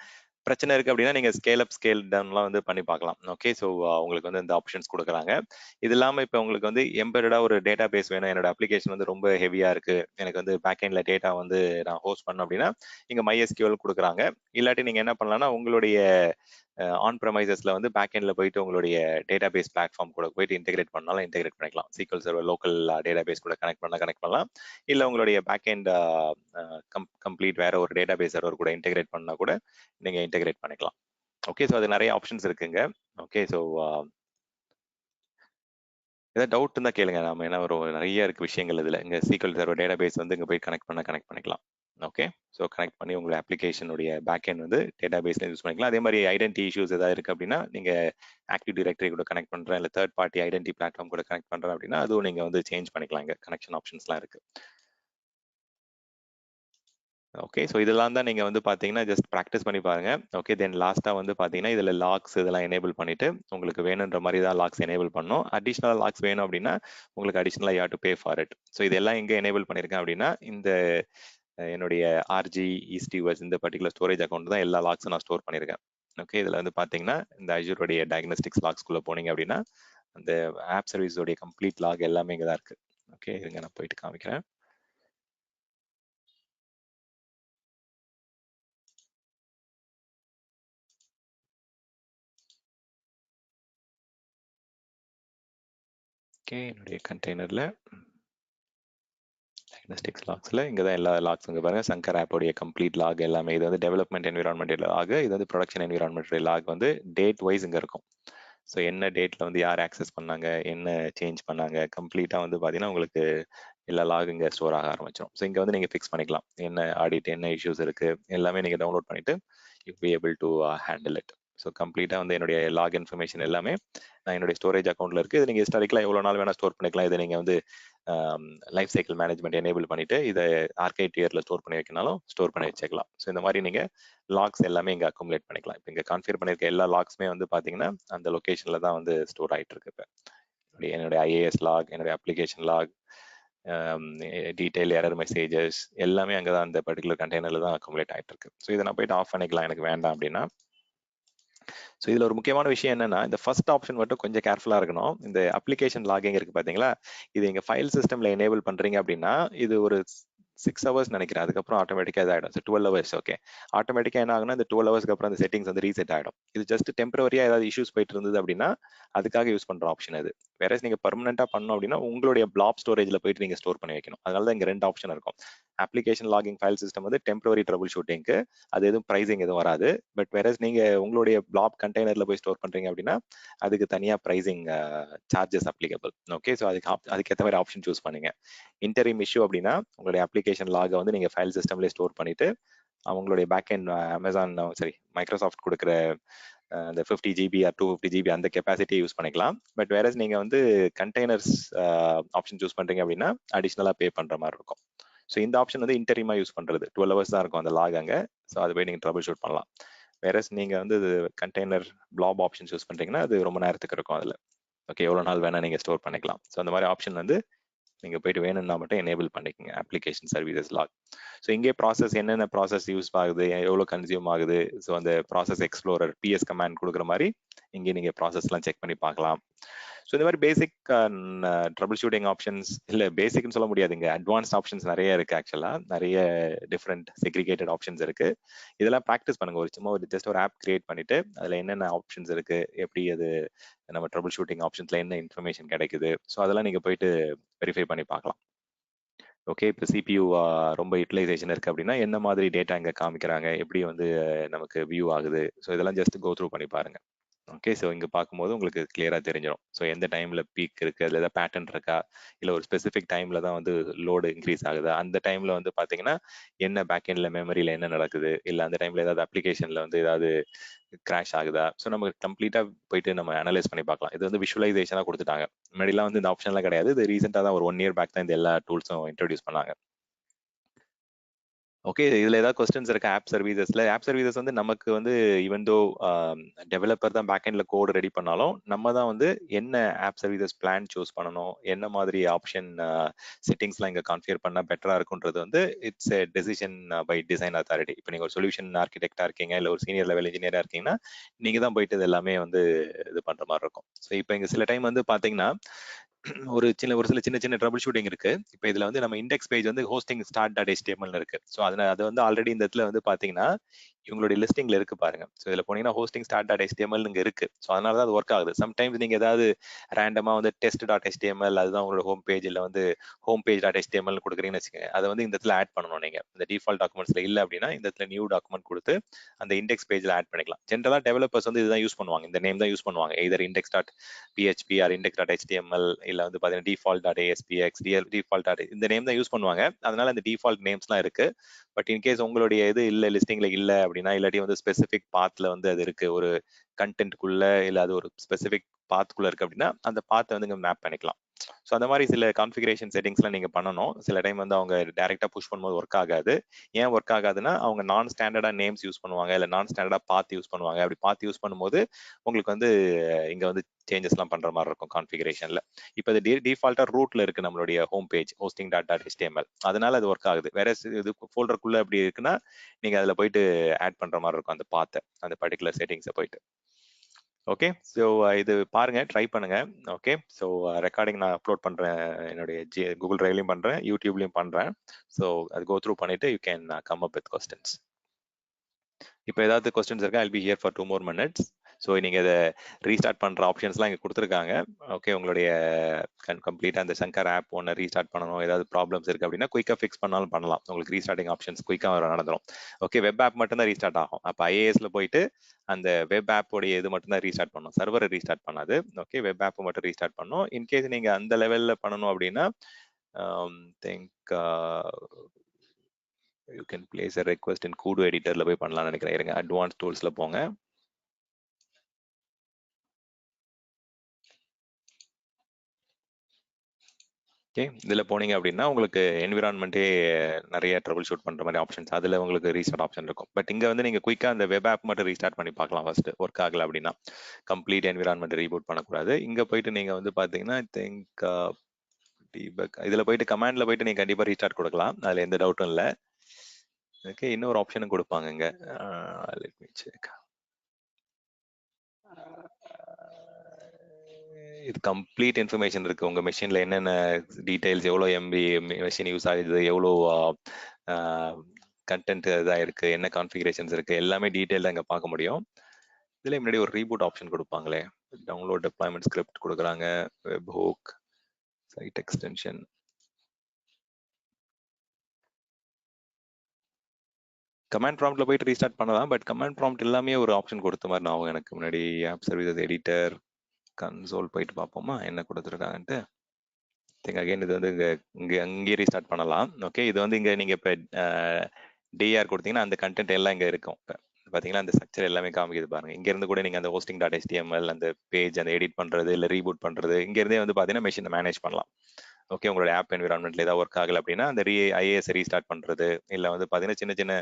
பிரச்சனை இருக்கு அப்படின்னா நீங்க ஸ்கேல் அப் ஸ்கேல் டவுன்லாம் வந்து பண்ணி பார்க்கலாம். ஓகே, ஸோ உங்களுக்கு வந்து இந்த ஆப்ஷன்ஸ் கொடுக்குறாங்க. இது இல்லாம இப்போ உங்களுக்கு வந்து எம்பெடடா ஒரு டேட்டா பேஸ் வேணும், என்னோட அப்ளிகேஷன் வந்து ரொம்ப ஹெவியா இருக்கு, எனக்கு வந்து பேக் எண்ட்ல டேட்டா வந்து நான் ஹோஸ்ட் பண்ணணும் அப்படின்னா இங்க MySQL கொடுக்குறாங்க. இல்லாட்டி நீங்க என்ன பண்ணலாம்னா உங்களுடைய ஆன் ப்ரமைசஸ்ல வந்து பேக் எண்ட்ல போயிட்டு உங்களுடைய டேட்டா பேஸ் பிளாட்ஃபார்ம் கூட போயிட்டு இன்டெகிரேட் பண்ணாலும் இன்டெகிரேட் பண்ணிக்கலாம். SQL server local database கூட கனெக்ட் பண்ணலாம். இல்ல உங்களுடைய பேக் எண்ட் கம்ப்ளீட் வேற ஒரு டேட்டா பேஸ் சர்வர் கூட இன்டெகிரேட் பண்ணா கூட நீங்க இன்டெகிரேட் பண்ணிக்கலாம். ஓகே, ஸோ அது நிறைய ஆப்ஷன்ஸ் இருக்குங்க. ஓகே, ஸோ ஏதாவது டவுட் இருந்தால் கேளுங்க. நாம என்ன ஒரு நிறைய இருக்கு விஷயங்கள் இதில். இங்கே SQL சர்வர் டேட்டா பேஸ் வந்து இங்கே போய் கனெக்ட் பண்ணிக்கலாம். ஓகே, ஸோ கனெக்ட் பண்ணி உங்களை அப்ளிகேஷனுடைய பேக் எண்ட் வந்து டேட்டா பேஸ்ல யூஸ் பண்ணிக்கலாம். அதே மாதிரி ஐடென்டி இஷ்யூஸ் ஏதாவது இருக்கு அப்படின்னா நீங்க ஆக்டிவ் டைரக்டரி கூட கனெக்ட் பண்றேன், இல்லை தேர்ட் பார்ட்டி ஐடென்டி பிளாட்ஃபார்ம் கூட கனெக்ட் பண்றேன் அப்படின்னா அதுவும் நீங்க வந்து சேஞ்ச் பண்ணிக்கலாம். இங்கே கனெக்ஷன் ஆப்ஷன்ஸ்லாம் இருக்கு. ஓகே, ஸோ இதெல்லாம் தான் நீங்கள் வந்து பார்த்தீங்கன்னா ஜஸ்ட் ப்ராக்டிஸ் பண்ணி பாருங்க. ஓகே, தென் லாஸ்ட்டாக வந்து பார்த்தீங்கன்னா இதில் லாக்ஸ் இதெல்லாம் எனேபிள் பண்ணிட்டு உங்களுக்கு வேணுன்ற மாதிரி தான் லாக்ஸ் எனேபிள் பண்ணணும். அடிஷ்னல் லாக்ஸ் வேணும் அப்படின்னா உங்களுக்கு அடிஷ்னலாக you have to pay for it. So இதெல்லாம் எங்கே எனேபிள் பண்ணியிருக்கேன் அப்படின்னா இந்த என்னுடைய RG EastUS இந்த பர்டிகுலர் ஸ்டோரேஜ் அக்கௌண்ட் தான் எல்லா லாக்ஸும் நான் ஸ்டோர் பண்ணியிருக்கேன். ஓகே, இதில் வந்து பார்த்தீங்கன்னா இந்த அஜூருடைய டயக்னோஸ்டிக்ஸ் லாக்ஸ்குள்ளே போனீங்க அப்படின்னா அந்த ஆப் சர்வீஸோடைய கம்ப்ளீட் லாக் எல்லாமே இங்கே தான் இருக்கு. ஓகே, இருங்க நான் போயிட்டு காமிக்கிறேன். ஓகே, என்னுடைய கண்டெய்னர்ல டயக்னோஸ்டிக்ஸ் லாக்ஸ்ல இங்க தான் எல்லா லாக்ஸ் இங்க பாருங்க. சங்கர் ஆப்போடைய கம்ப்ளீட் லாக் எல்லாமே இது வந்து டெவலப்மெண்ட் என்விரான்மெண்ட் லாக், இது வந்து ப்ரொடக்ஷன் என்விரான்மெண்ட் லாக் வந்து டேட் வைஸ் இங்க இருக்கும். ஸோ என்ன டேட்ல வந்து யார் ஆக்சஸ் பண்ணாங்க, என்ன சேஞ்ச் பண்ணாங்க, கம்ப்ளீட்டா வந்து பாத்தீங்கன்னா உங்களுக்கு எல்லா லாக் இங்க ஸ்டோர் ஆக ஆரம்பிச்சிடும். ஸோ இங்க வந்து நீங்க ஃபிக்ஸ் பண்ணிக்கலாம் என்ன ஆடிட், என்ன இஷ்யூஸ் இருக்கு எல்லாமே நீங்க டவுன்லோட் பண்ணிட்டு you be able to handle it. So கம்ப்ளீட்டா வந்து என்னுடைய லாக் இன்ஃபர்மேஷன் எல்லாமே நான் என்னுடைய ஸ்டோரேஜ் அக்கௌண்ட்ல இருக்கு. இது நீங்க ஹிஸ்டாரிக்கலா எவ்வளவு நாள் வேணா ஸ்டோர் பண்ணிக்கலாம். இதை நீங்க வந்து லைஃப் சைக்கிள் மேனேஜ்மெண்ட் எனேபிள் பண்ணிட்டு இதை ஆர்கைவ் டியர்ல ஸ்டோர் பண்ணி வைக்கனாலும் ஸ்டோர் பண்ணி வச்சுக்கலாம். ஸோ இந்த மாதிரி நீங்க லாக்ஸ் எல்லாமே இங்க அக்குமுலேட் பண்ணிக்கலாம். இப்போ இங்க கான்ஃபிகர் பண்ணிருக்க எல்லா லாக்ஸுமே வந்து பாத்தீங்கன்னா அந்த லொகேஷன்ல தான் வந்து ஸ்டோர் ஆயிட்டு இருக்கு. இப்போ என்னுடைய IAS லாக், என்னுடைய application log, detail error messages எல்லாமே அங்கதான் அந்த பர்டிகுலர் கண்டெய்னர்ல தான் அக்குமுலேட் ஆயிட்டு இருக்கு. ஸோ இதை நான் போயிட்டு ஆஃப் பண்ணிக்கலாம் எனக்கு வேண்டாம் அப்படின்னா. ஸோ இதுல ஒரு முக்கியமான விஷயம் என்னன்னா இந்த ஃபர்ஸ்ட் ஆப்ஷன் மட்டும் கொஞ்சம் கேர்ஃபுல்லா இருக்கணும். இந்த அப்ளிகேஷன் லாகிங் இருக்கு பாத்தீங்களா, இது எங்க ஃபைல் சிஸ்டம்ல எனேபிள் பண்றீங்க அப்படின்னா இது ஒரு 6 hours நினைக்கிறேன். அதுக்கப்புறம் ஆட்டோமேட்டிக்கா இதாயிடும். 12 hours. ஓகே, ஆட்டோமேட்டிக்கா என்ன ஆகுனா இந்த 12 hours அப்புறம் அந்த செட்டிங்ஸ் வந்து ரீசெட் ஆயிடும். இது ஜஸ்ட் டெம்பரரியா ஏதாவது இஷ்யூஸ் போயிட்டு இருந்தது அப்படின்னா அதுக்காக யூஸ் பண்ற ஆப்ஷன் அது. வேற நீங்க பெர்மனண்டா பண்ணணும் அப்படின்னா உங்களுடைய பிளாப் ஸ்டோரேஜ்ல போயிட்டு நீங்க ஸ்டோர் பண்ணி வைக்கணும். அதனால தான் இங்க 2 ஆப்ஷன் இருக்கும். அப்ளிகேஷன் லாகிங் ஃபைல் சிஸ்டம் வந்து டெம்பரரி ட்ரபிள் ஷூட்டிங்க்கு, அது எதுவும் பிரைசிங் எதுவும் வராது. பட் வேற நீங்க உங்களுடைய பிளாப் கண்டெய்னர்ல போய் ஸ்டோர் பண்றீங்க அப்படின்னா அதுக்கு தனியா pricing charges applicable. Okay, so அதுக்கேற்ற மாதிரி ஆப்ஷன் சூஸ் பண்ணுங்க. இன்டரிம் இஷ்யூ அப்படின்னா உங்களுடைய அப்ளிகேஷன் லாகை வந்து நீங்க ஃபைல் சிஸ்டம்ல ஸ்டோர் பண்ணிட்டு அவங்களுடைய பேக் எண்ட் அமேசான் மைக்ரோசாஃப்ட் கொடுக்குற அந்த 50 GB ஆர் 250 GB அந்த கெப்பாசிட்டியை யூஸ் பண்ணிக்கலாம். பட் வேற நீங்க வந்து கண்டெய்னர்ஸ் ஆப்ஷன் சூஸ் பண்றீங்க அப்படின்னா அடிஷ்னலா பே பண்ற மாதிரி இருக்கும். ஸோ இந்த ஆப்ஷன் வந்து இன்டரிமா யூஸ் பண்றது 12 hours தான் இருக்கும் அந்த லாக் அங்க. ஸோ அது போய் நீங்க ட்ரபிள் ஷூட் பண்ணலாம். வேற நீங்க வந்து கண்டெய்னர் பிளாப் ஆப்ஷன் சூஸ் பண்றீங்கன்னா அது ரொம்ப நேரத்துக்கு இருக்கும் அதுல. ஓகே, எவ்வளவு நாள் வேணா நீங்க ஸ்டோர் பண்ணிக்கலாம். ஸோ அந்த மாதிரி ஆப்ஷன் வந்து நீங்க போயிட்டு வேணும்னா மட்டும் எனேபிள் பண்ணிக்கோங்க அப்ளிகேஷன் சர்வீசஸ் லாக். ஸோ இங்கே ப்ராசஸ் என்னென்ன ப்ராசஸ் யூஸ் ஆகுது, எவ்வளோ கன்சியூம் ஆகுது, ஸோ அந்த ப்ராசஸ் எக்ஸ்ப்ளோரர் PS கமாண்ட் கொடுக்குற மாதிரி இங்கே நீங்க ப்ராசஸ்லாம் செக் பண்ணி பார்க்கலாம். ஸோ இந்த மாதிரி பேசிக் ட்ரபிள் ஷூட்டிங் ஆப்ஷன்ஸ் இல்லை பேசிக்னு சொல்ல முடியாதுங்க, அட்வான்ஸ்ட் ஆப்ஷன்ஸ் நிறைய இருக்கு. ஆக்சுவலா நிறைய டிஃப்ரெண்ட் செக்ரிகேட்டட் ஆப்ஷன்ஸ் இருக்கு. இதெல்லாம் ப்ராக்டிஸ் பண்ணுங்க. ஒரு சும்மா ஒரு ஜஸ்ட் ஒரு ஆப் கிரியேட் பண்ணிட்டு அதுல என்னென்ன ஆப்ஷன்ஸ் இருக்கு, எப்படி அது நம்ம ட்ரபிள் ஷூட்டிங் ஆப்ஷன்ஸ்ல என்ன இன்ஃபர்மேஷன் கிடைக்குது, ஸோ அதெல்லாம் நீங்க போயிட்டு வெரிஃபை பண்ணி பார்க்கலாம். ஓகே, இப்போ CPU ரொம்ப யூட்டிலைசேஷன் இருக்கு அப்படின்னா என்ன மாதிரி டேட்டா இங்க காமிக்கிறாங்க, எப்படி வந்து நமக்கு வியூ ஆகுது, ஸோ இதெல்லாம் ஜஸ்ட் கோ த்ரூ பண்ணி பாருங்க. ஓகே, ஸோ இங்க பார்க்கும்போது உங்களுக்கு கிளியரா தெரிஞ்சிடும். ஸோ எந்த டைம்ல பீக் இருக்கு, அதுல ஏதாவது பேட்டர்ன் இருக்கா, இல்ல ஒரு ஸ்பெசிபிக் டைம்ல தான் வந்து லோடு இன்க்ரீஸ் ஆகுது, அந்த டைம்ல வந்து பாத்தீங்கன்னா என்ன பேக்எண்ட்ல மெமரியில என்ன நடக்குது, இல்ல அந்த டைம்ல ஏதாவது அப்ளிகேஷன்ல வந்து ஏதாவது கிராஷ் ஆகுதா, ஸோ நம்ம கம்ப்ளீட்டா போயிட்டு நம்ம அனலைஸ் பண்ணி பார்க்கலாம். இது வந்து விஷுவலைசேஷனா கொடுத்துட்டாங்க. முன்னாடிலாம் வந்து இந்த ஆப்ஷன்லாம் கிடையாது. இது ரீசெண்டா தான் ஒரு 1 year பேக் தான் இந்த எல்லா டூல்ஸும் இன்ட்ரோடியூஸ் பண்ணாங்க. ஓகே, இதுல ஏதாவது கொஸ்டின்ஸ் இருக்கா? ஆப் சர்வீசஸ்ல ஆப் சர்வீசஸ் வந்து நமக்கு வந்து ஈவன் தோ டெவலப்பர் தான் பேக் எண்ட்ல கோட் ரெடி பண்ணாலும் நம்ம தான் வந்து என்ன ஆப் சர்வீசஸ் பிளான் சூஸ் பண்ணணும், என்ன மாதிரி ஆப்ஷன் செட்டிங்ஸ்லாம் இங்க கான்ஃபிகர் பண்ணா பெட்டரா இருக்குன்றது வந்து it's a decision by design authority. இப்போ நீங்க ஒரு சொல்யூஷன் ஆர்கிடெக்டா இருக்கீங்க, இல்ல ஒரு சீனியர் லெவல் இன்ஜினியரா இருக்கீங்கன்னா நீங்க தான் போயிட்டு இது எல்லாமே வந்து இது பண்ற மாதிரி இருக்கும். ஸோ இப்போ இங்க சில டைம் வந்து பாத்தீங்கன்னா ஒரு சில சின்ன சின்ன ட்ரபிள் ஷூட்டிங் இருக்கு. இப்போ இதுல வந்து நம்ம இண்டெக்ஸ் பேஜ் வந்து ஹோஸ்டிங் ஸ்டார்ட் டாட் HTML இருக்கு. ஸோ அது வந்து ஆல்ரெடி இந்த இடத்துல வந்து பாத்தீங்கன்னா இவங்களுடைய லிஸ்டிங்ல இருக்கு பாருங்க. ஸோ இதுல போனீங்கன்னா ஹோஸ்டிங் ஸ்டார்ட் டாட் HTML இங்க இருக்கு. ஸோ அதனால தான் அது ஒர்க் ஆகுது. சம்டைம்ஸ் நீங்க ஏதாவது ரேண்டமா வந்து டெஸ்ட் டாட் HTML அதுதான் உங்களோட ஹோம் பேஜ் இல்ல வந்து ஹோம் பேஜ் டாட் HTML கொடுக்குறீங்கன்னு வச்சுக்கோங்க. அதை வந்து இந்த இடத்துல ஆட் பண்ணணும் நீங்க. இந்த டிஃபால்ட் டாக்குமெண்ட்ஸ்ல இல்ல அப்படின்னா இந்த இடத்துல நியூ டாக்குமெண்ட் கொடுத்து அந்த இண்டெக்ஸ் பேஜ்ல ஆட் பண்ணிக்கலாம். ஜென்ரலா டெவலப்பர்ஸ் வந்து இதுதான் யூஸ் பண்ணுவாங்க, இந்த நேம் தான் யூஸ் பண்ணுவாங்க. Either index dot PHP or index dot HTML இல்ல வந்து பாத்தீங்கன்னா default dot ASPX default dot இந்த நேம் தான் யூஸ் பண்ணுவாங்க. அதனால அந்த டிஃபால்ட் நேம்ஸ்லாம் இருக்கு. பட் இன்கேஸ் உங்களுடைய இது இல்ல லிஸ்டிங்ல இல்ல அப்படின்னா இல்லாட்டி வந்து ஸ்பெசிபிக் பாத்ல வந்து அது இருக்கு, ஒரு கண்டென்ட்குள்ள இல்ல அது ஒரு ஸ்பெசிபிக் பாத்குள்ள இருக்கு அப்படின்னா அந்த பாத்தை வந்து இங்க மேப் பண்ணிக்கலாம். ஸோ அந்த மாதிரி சில கான்ஃபிகரேஷன் செட்டிங்ஸ்லாம் நீங்க பண்ணணும். சில டைம் வந்து அவங்க டைரக்டா புஷ் பண்ணும்போது ஒர்க் ஆகாது. ஏன் ஒர்க் ஆகாதுன்னா அவங்க நான் ஸ்டாண்டர்டா நேம்ஸ் யூஸ் பண்ணுவாங்க, இல்ல நான் ஸ்டாண்டர்டா பாத் யூஸ் பண்ணுவாங்க. அப்படி பாத் யூஸ் பண்ணும்போது உங்களுக்கு வந்து இங்க வந்து சேஞ்சஸ்லாம் பண்ற மாதிரி இருக்கும் கான்ஃபிகரேஷன்ல. இப்போ இது டிஃபால்ட்டா ரூட்ல இருக்கு நம்மளுடைய home page hosting dot dot HTML, அதனால அது ஒர்க் ஆகுது. வேற இது ஃபோல்டருக்குள்ள அப்படி இருக்குன்னா நீங்க அதுல போயிட்டு ஆட் பண்ற மாதிரி இருக்கும் அந்த பாத்தை, அந்த பர்டிகுலர் செட்டிங்ஸை போயிட்டு. ஓகே, ஸோ இது பாருங்க, ட்ரை பண்ணுங்க. ஓகே, ஸோ ரெக்கார்டிங் நான் அப்லோட் பண்றேன், என்னுடைய கூகுள் டிரைவ்லையும் பண்றேன், யூடியூப்லையும் பண்றேன். ஸோ அது கோ த்ரூ பண்ணிட்டு you can come up with questions. இப்போ ஏதாவது கொஸ்டின்ஸ் இருக்கா? I'll be here for 2 more minutes. So நீங்க இதை ரீஸ்டார்ட் பண்ற ஆப்ஷன்ஸ்லாம் இங்க கொடுத்துருக்காங்க. ஓகே, உங்களுடைய கம்ப்ளீட்டா அந்த சங்கர் ஆப் ஒன்று ரீஸ்டார்ட் பண்ணணும், ஏதாவது ப்ராப்ளம்ஸ் இருக்கு அப்படின்னா குயிக்கா ஃபிக்ஸ் பண்ணாலும் பண்ணலாம். உங்களுக்கு ரீஸ்டார்டிங் ஆப்ஷன்ஸ் குயிக்கா நடந்துடும். ஓகே, வெப் ஆப் மட்டும் தான் ரீஸ்டார்ட் ஆகும். அப்போ IASல போயிட்டு அந்த வெப் ஆப்போடைய இது மட்டும் தான் ரீஸ்டார்ட் பண்ணும், சர்வரை ரீஸ்டார்ட் பண்ணாது. ஓகே, வெப் ஆப் மட்டும் ரீஸ்டார்ட் பண்ணும். இன்கேஸ் நீங்க அந்த லெவல்ல பண்ணணும் அப்படின்னா think you can place a request in Kudu எடிட்டர்ல போய் பண்ணலாம்னு நினைக்கிறேன். இருங்க, அட்வான்ஸ் டூல்ஸ்ல போங்க. ஓகே, இதுல போனீங்க அப்படின்னா உங்களுக்கு என்விரான்மெண்ட்டே நிறைய ட்ரபிள் ஷூட் பண்ற மாதிரி ஆப்ஷன்ஸ், அதுல உங்களுக்கு ரீஸ்டார்ட் ஆப்ஷன் இருக்கும். பட் இங்க வந்து நீங்க குயிக்கா அந்த வெப் ஆப் மட்டும் ரீஸ்டார்ட் பண்ணி பார்க்கலாம். ஃபர்ஸ்ட் ஒர்க் ஆகல அப்படின்னா கம்ப்ளீட் என்விரான்மெண்ட் ரீபூட் பண்ணக்கூடாது. இங்க போயிட்டு நீங்க வந்து பாத்தீங்கன்னா திங்க் டீபக் இதுல போயிட்டு கமாண்ட்ல போயிட்டு நீங்க கண்டிப்பா ரீஸ்டார்ட் கொடுக்கலாம், அதுல எந்த டவுட்டும் இல்லை. ஓகே, இன்னொரு ஆப்ஷனும் கொடுப்பாங்க இங்க. Let me check. இது கம்ப்ளீட் இன்ஃபர்மேஷன் இருக்கு, உங்க மெஷின்ல என்னென்ன டீடைல்ஸ், எவ்வளோ MB மெஷின் யூஸ் ஆகுது, எவ்வளோ கண்டென்ட் இதாக இருக்கு, என்ன கான்ஃபிகரேஷன்ஸ் இருக்கு, எல்லாமே டீடைல்டா இங்க பார்க்க முடியும். இதுல முன்னாடி ஒரு ரீபூட் ஆப்ஷன் கொடுப்பாங்களே, டவுன்லோட் டெப்ளாய்மெண்ட் ஸ்கிரிப்ட் கொடுக்குறாங்க, web hook, site extension. Command ப்ராம்ப்ட்ல போயிட்டு ரீஸ்டார்ட் பண்ணலாம். பட் கமாண்ட் ப்ராம்ப்ட் எல்லாமே ஒரு ஆப்ஷன் கொடுத்த மாதிரி நான் எனக்கு முன்னாடி ஆப் சர்வீசஸ் எடிட்டர் கன்சோல் போயிட்டு பார்ப்போமா என்ன கொடுத்துருக்காங்கன்ட்டு. திங்க் அகைன் இது வந்து இங்கே ரீஸ்டார்ட் பண்ணலாம். ஓகே, இது வந்து இங்க நீங்க இப்போ DR கொடுத்தீங்கன்னா அந்த கண்டென்ட் எல்லாம் இங்க இருக்கும். இப்போ பாத்தீங்கன்னா அந்த ஸ்ட்ரக்சர் எல்லாமே காமிக்குது பாருங்க. இங்க இருந்து கூட நீங்க அந்த ஹோஸ்டிங் டாட் HTML அந்த பேஜ் அந்த எடிட் பண்றது இல்ல ரீபூட் பண்றது இங்க இருந்தே வந்து பாத்தீங்கன்னா மெஷினை மேனேஜ் பண்ணலாம். ஓகே, உங்களோட ஆப் என்விரான்மெண்ட்ல ஏதாவது ஒர்க் ஆகல அப்படின்னா அந்த IAS ரீஸ்டார்ட் பண்றது இல்ல வந்து பாத்தீங்கன்னா சின்ன சின்ன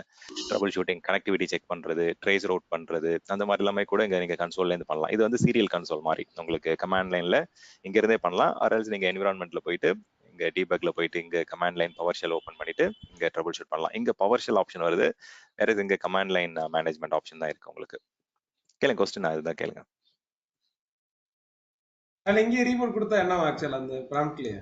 ட்ரபிள் ஷூட்டிங், கனெக்டிவிட்டி செக் பண்றது, ட்ரேஸ் ரூட் பண்றது, அந்த மாதிரி எல்லாமே கூட இங்க நீங்க கன்சோல்ல இருந்து பண்ணலாம். இது வந்து சீரியல் கன்சோல் மாதிரி உங்களுக்கு கமாண்ட் லைன்ல இங்க இருந்தே பண்ணலாம். ஆர்எல்ஸ் நீங்க என்விரான்மெண்ட்ல போயிட்டு இங்க டீபக்ல போயிட்டு இங்க command line power shell open பண்ணிட்டு இங்க ட்ரபிள் ஷூட் பண்ணலாம். இங்க பவர் ஷெல் ஆப்ஷன் வருது, வேற இங்க கமாண்ட் லைன் மேனேஜ்மெண்ட் ஆப்ஷன் தான் இருக்கு உங்களுக்கு. கேளுங்க, கொஸ்டின் அதுதான் கேளுங்க. இங்கே ரீபோர்ட் கொடுத்தா என்ன ஆக்சுவல் அந்த ப்ராம்ப்ட்லயே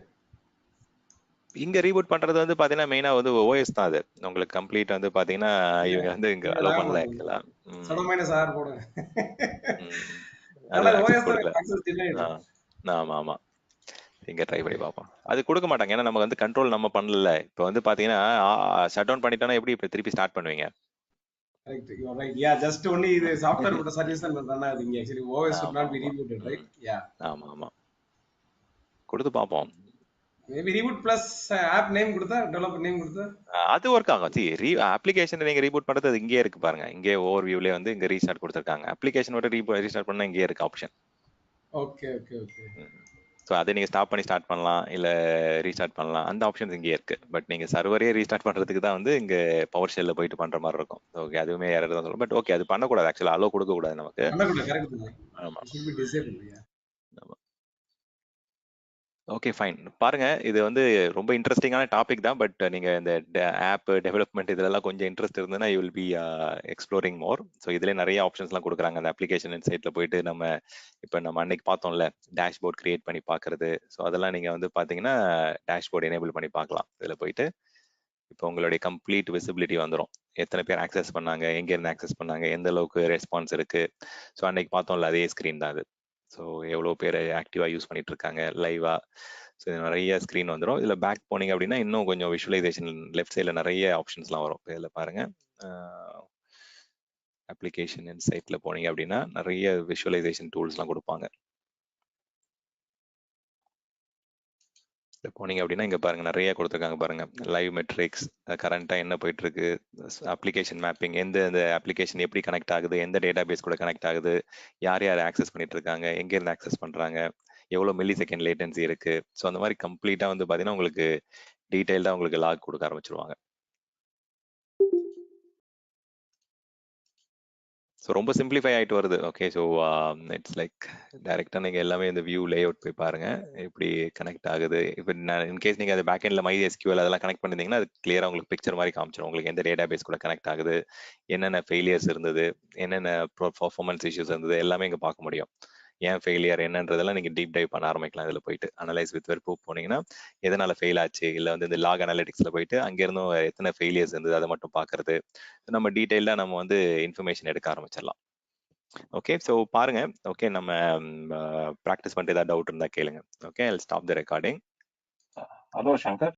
இங்க ரீபூட் பண்றது வந்து பாத்தீங்கன்னா மெயினா வந்து OS தான். அது உங்களுக்கு கம்ப்ளீட் வந்து பாத்தீங்கன்னா இவங்க வந்து இங்க அலோ பண்ணல ஆக்சுவலா. -R போடுங்க. அது OS ஆக்சஸ் கொடுக்கல. access denied. ஆமா ஆமா, இங்க ட்ரை பண்ணி பார்ப்போம். அது கொடுக்க மாட்டாங்க, ஏன்னா நம்ம வந்து கண்ட்ரோல் நம்ம பண்ணல. இப்போ வந்து பாத்தீங்கன்னா ஷட் டவுன் பண்ணிட்டோம்னா எப்படி இப்ப திருப்பி ஸ்டார்ட் பண்ணுவீங்க? Correct, you are right. Yeah, just only the software but service and run ஆகுது. Actually OS should not be rebooted, right? Yeah. ஆமா ஆமா, கொடுத்து பார்ப்போம். Maybe reboot plus app name கொடுத்தா, developer name கொடுத்தா அது ஒர்க் ஆகும். சி அப்ளிகேஷன் நீங்க ரீபூட் பண்றது அது இங்கே இருக்கு பாருங்க. இங்கே ஓவர் வியூல வந்து இங்க ரீஸ்டார்ட் கொடுத்துருக்காங்க. அப்ளிகேஷன் மட்டும் ரீஸ்டார்ட் பண்ணா இங்கே இருக்கு option. Okay okay okay. So அதை நீங்கள் ஸ்டாப் பண்ணி ஸ்டார்ட் பண்ணலாம், இல்லை ரீஸ்டார்ட் பண்ணலாம். அந்த ஆப்ஷன்ஸ் இங்கே இருக்கு. பட் நீங்கள் சர்வரே ரீஸ்டார்ட் பண்ணுறதுக்கு தான் வந்து இங்கே பவர் ஷெல்லில் போயிட்டு பண்ணுற மாதிரி இருக்கும். ஓகே, அதுவுமே யாராவது தான் சொல்லுவோம். பட் ஓகே, அது பண்ணக்கூடாது, ஆக்சுவலாக அலோ கொடுக்கக்கூடாது நமக்கு. ஆமாம். Okay, fine. பாருங்க, இது வந்து ரொம்ப இன்ட்ரெஸ்டிங்கான டாபிக் தான். பட் நீங்க இந்த ஆப் டெவலப்மெண்ட் இதெல்லாம் கொஞ்சம் இன்ட்ரெஸ்ட் இருந்ததுன்னா you will be exploring more. So இதுல நிறைய ஆப்ஷன்ஸ்லாம் கொடுக்குறாங்க. அந்த அப்ளிகேஷன் இன்சைட்ல போயிட்டு இப்போ நம்ம அன்னைக்கு பார்த்தோம்ல, டேஷ்போர்ட் கிரியேட் பண்ணி பார்க்கறது. ஸோ அதெல்லாம் நீங்க வந்து பார்த்தீங்கன்னா டேஷ்போர்ட் எனேபிள் பண்ணி பார்க்கலாம். இதில் போயிட்டு இப்போ உங்களுடைய கம்ப்ளீட் விசிபிலிட்டி வந்துடும். எத்தனை பேர் ஆக்சஸ் பண்ணாங்க, எங்க இருந்து ஆக்சஸ் பண்ணாங்க, எந்த அளவுக்கு ரெஸ்பான்ஸ் இருக்கு. ஸோ அன்னைக்கு பார்த்தோம்ல, அதே ஸ்க்ரீன் தான் அது. ஸோ எவ்வளோ பேர் ஆக்டிவாக யூஸ் பண்ணிட்டு இருக்காங்க லைவா. ஸோ நிறைய ஸ்க்ரீன் வந்துடும். இதில் பேக் போனீங்க அப்படின்னா இன்னும் கொஞ்சம் விஷுவலைசேஷன் லெஃப்ட் சைடில் நிறைய ஆப்ஷன்ஸ்லாம் வரும். இதில் பாருங்க, அப்ளிகேஷன் இன்சைட்ல போனீங்க அப்படின்னா நிறைய விஷுவலைசேஷன் டூல்ஸ்லாம் கொடுப்பாங்க. போனீங்க அப்படின்னா இங்க பாருங்க நிறைய கொடுத்துருக்காங்க பாருங்க. லைவ் மெட்ரிக்ஸ், கரண்டா என்ன போயிட்டு இருக்கு, அப்ளிகேஷன் மேப்பிங், எந்த அப்ளிகேஷன் எப்படி கனெக்ட் ஆகுது, எந்த டேட்டா பேஸ் கூட கனெக்ட் ஆகுது, யார் யார் ஆக்சஸ் பண்ணிட்டு இருக்காங்க, எங்க இருந்து ஆக்சஸ் பண்றாங்க, எவ்வளவு மில்லி செகண்ட் லேட்டன்சி இருக்கு. ஸோ அந்த மாதிரி கம்ப்ளீட்டா வந்து பாத்தீங்கன்னா உங்களுக்கு டீடைல்டா உங்களுக்கு லாக் கொடுக்க ஆரம்பிச்சிருவாங்க. ஸோ ரொம்ப சிம்பிளிஃபை ஆகிட்டு வருது. ஓகே, ஸோ இட்ஸ் லைக் டைரெக்டாக நீங்கள் எல்லாமே இந்த வியூ லே அவுட் போய் பாருங்க எப்படி கனெக்ட் ஆகுது. இப்போ இன்கேஸ் நீங்கள் அது பேக் எண்டில் MySQL அதெல்லாம் கனெக்ட் பண்ணிருந்தீங்கன்னா அது கிளியராக உங்களுக்கு பிக்சர் மாதிரி காமிச்சிடும். உங்களுக்கு எந்த டேட்டா பேஸ் கூட கனெக்ட் ஆகுது, என்னென்ன ஃபெயிலியர்ஸ் இருந்தது, என்னென்ன பர்ஃபார்மன்ஸ் இஷ்யூஸ் இருந்தது, எல்லாமே இங்கே பார்க்க முடியும். ஏன் ஃபெயிலியர் என்னன்றதெல்லாம் நீங்கள் டீப் டைவ் பண்ண ஆரம்பிக்கலாம். இதில் போயிட்டு அனலைஸ் வித் வெர்ப் போனீங்கன்னா எதனால ஃபெயில் ஆச்சு, இல்லை வந்து இந்த லாக் அனாலிட்டிக்ஸில் போயிட்டு அங்கேருந்தும் எத்தனை ஃபெயிலியர்ஸ் இருந்தது அதை மட்டும் பார்க்கறது. நம்ம டீட்டெயிலாக நம்ம வந்து இன்ஃபர்மேஷன் எடுக்க ஆரம்பிச்சிடலாம். ஓகே, ஸோ பாருங்க. ஓகே, நம்ம ப்ராக்டிஸ் பண்ணிட்டு ஏதாவது டவுட் இருந்தால் கேளுங்க. Okay, I will stop the recording. Hello Shankar.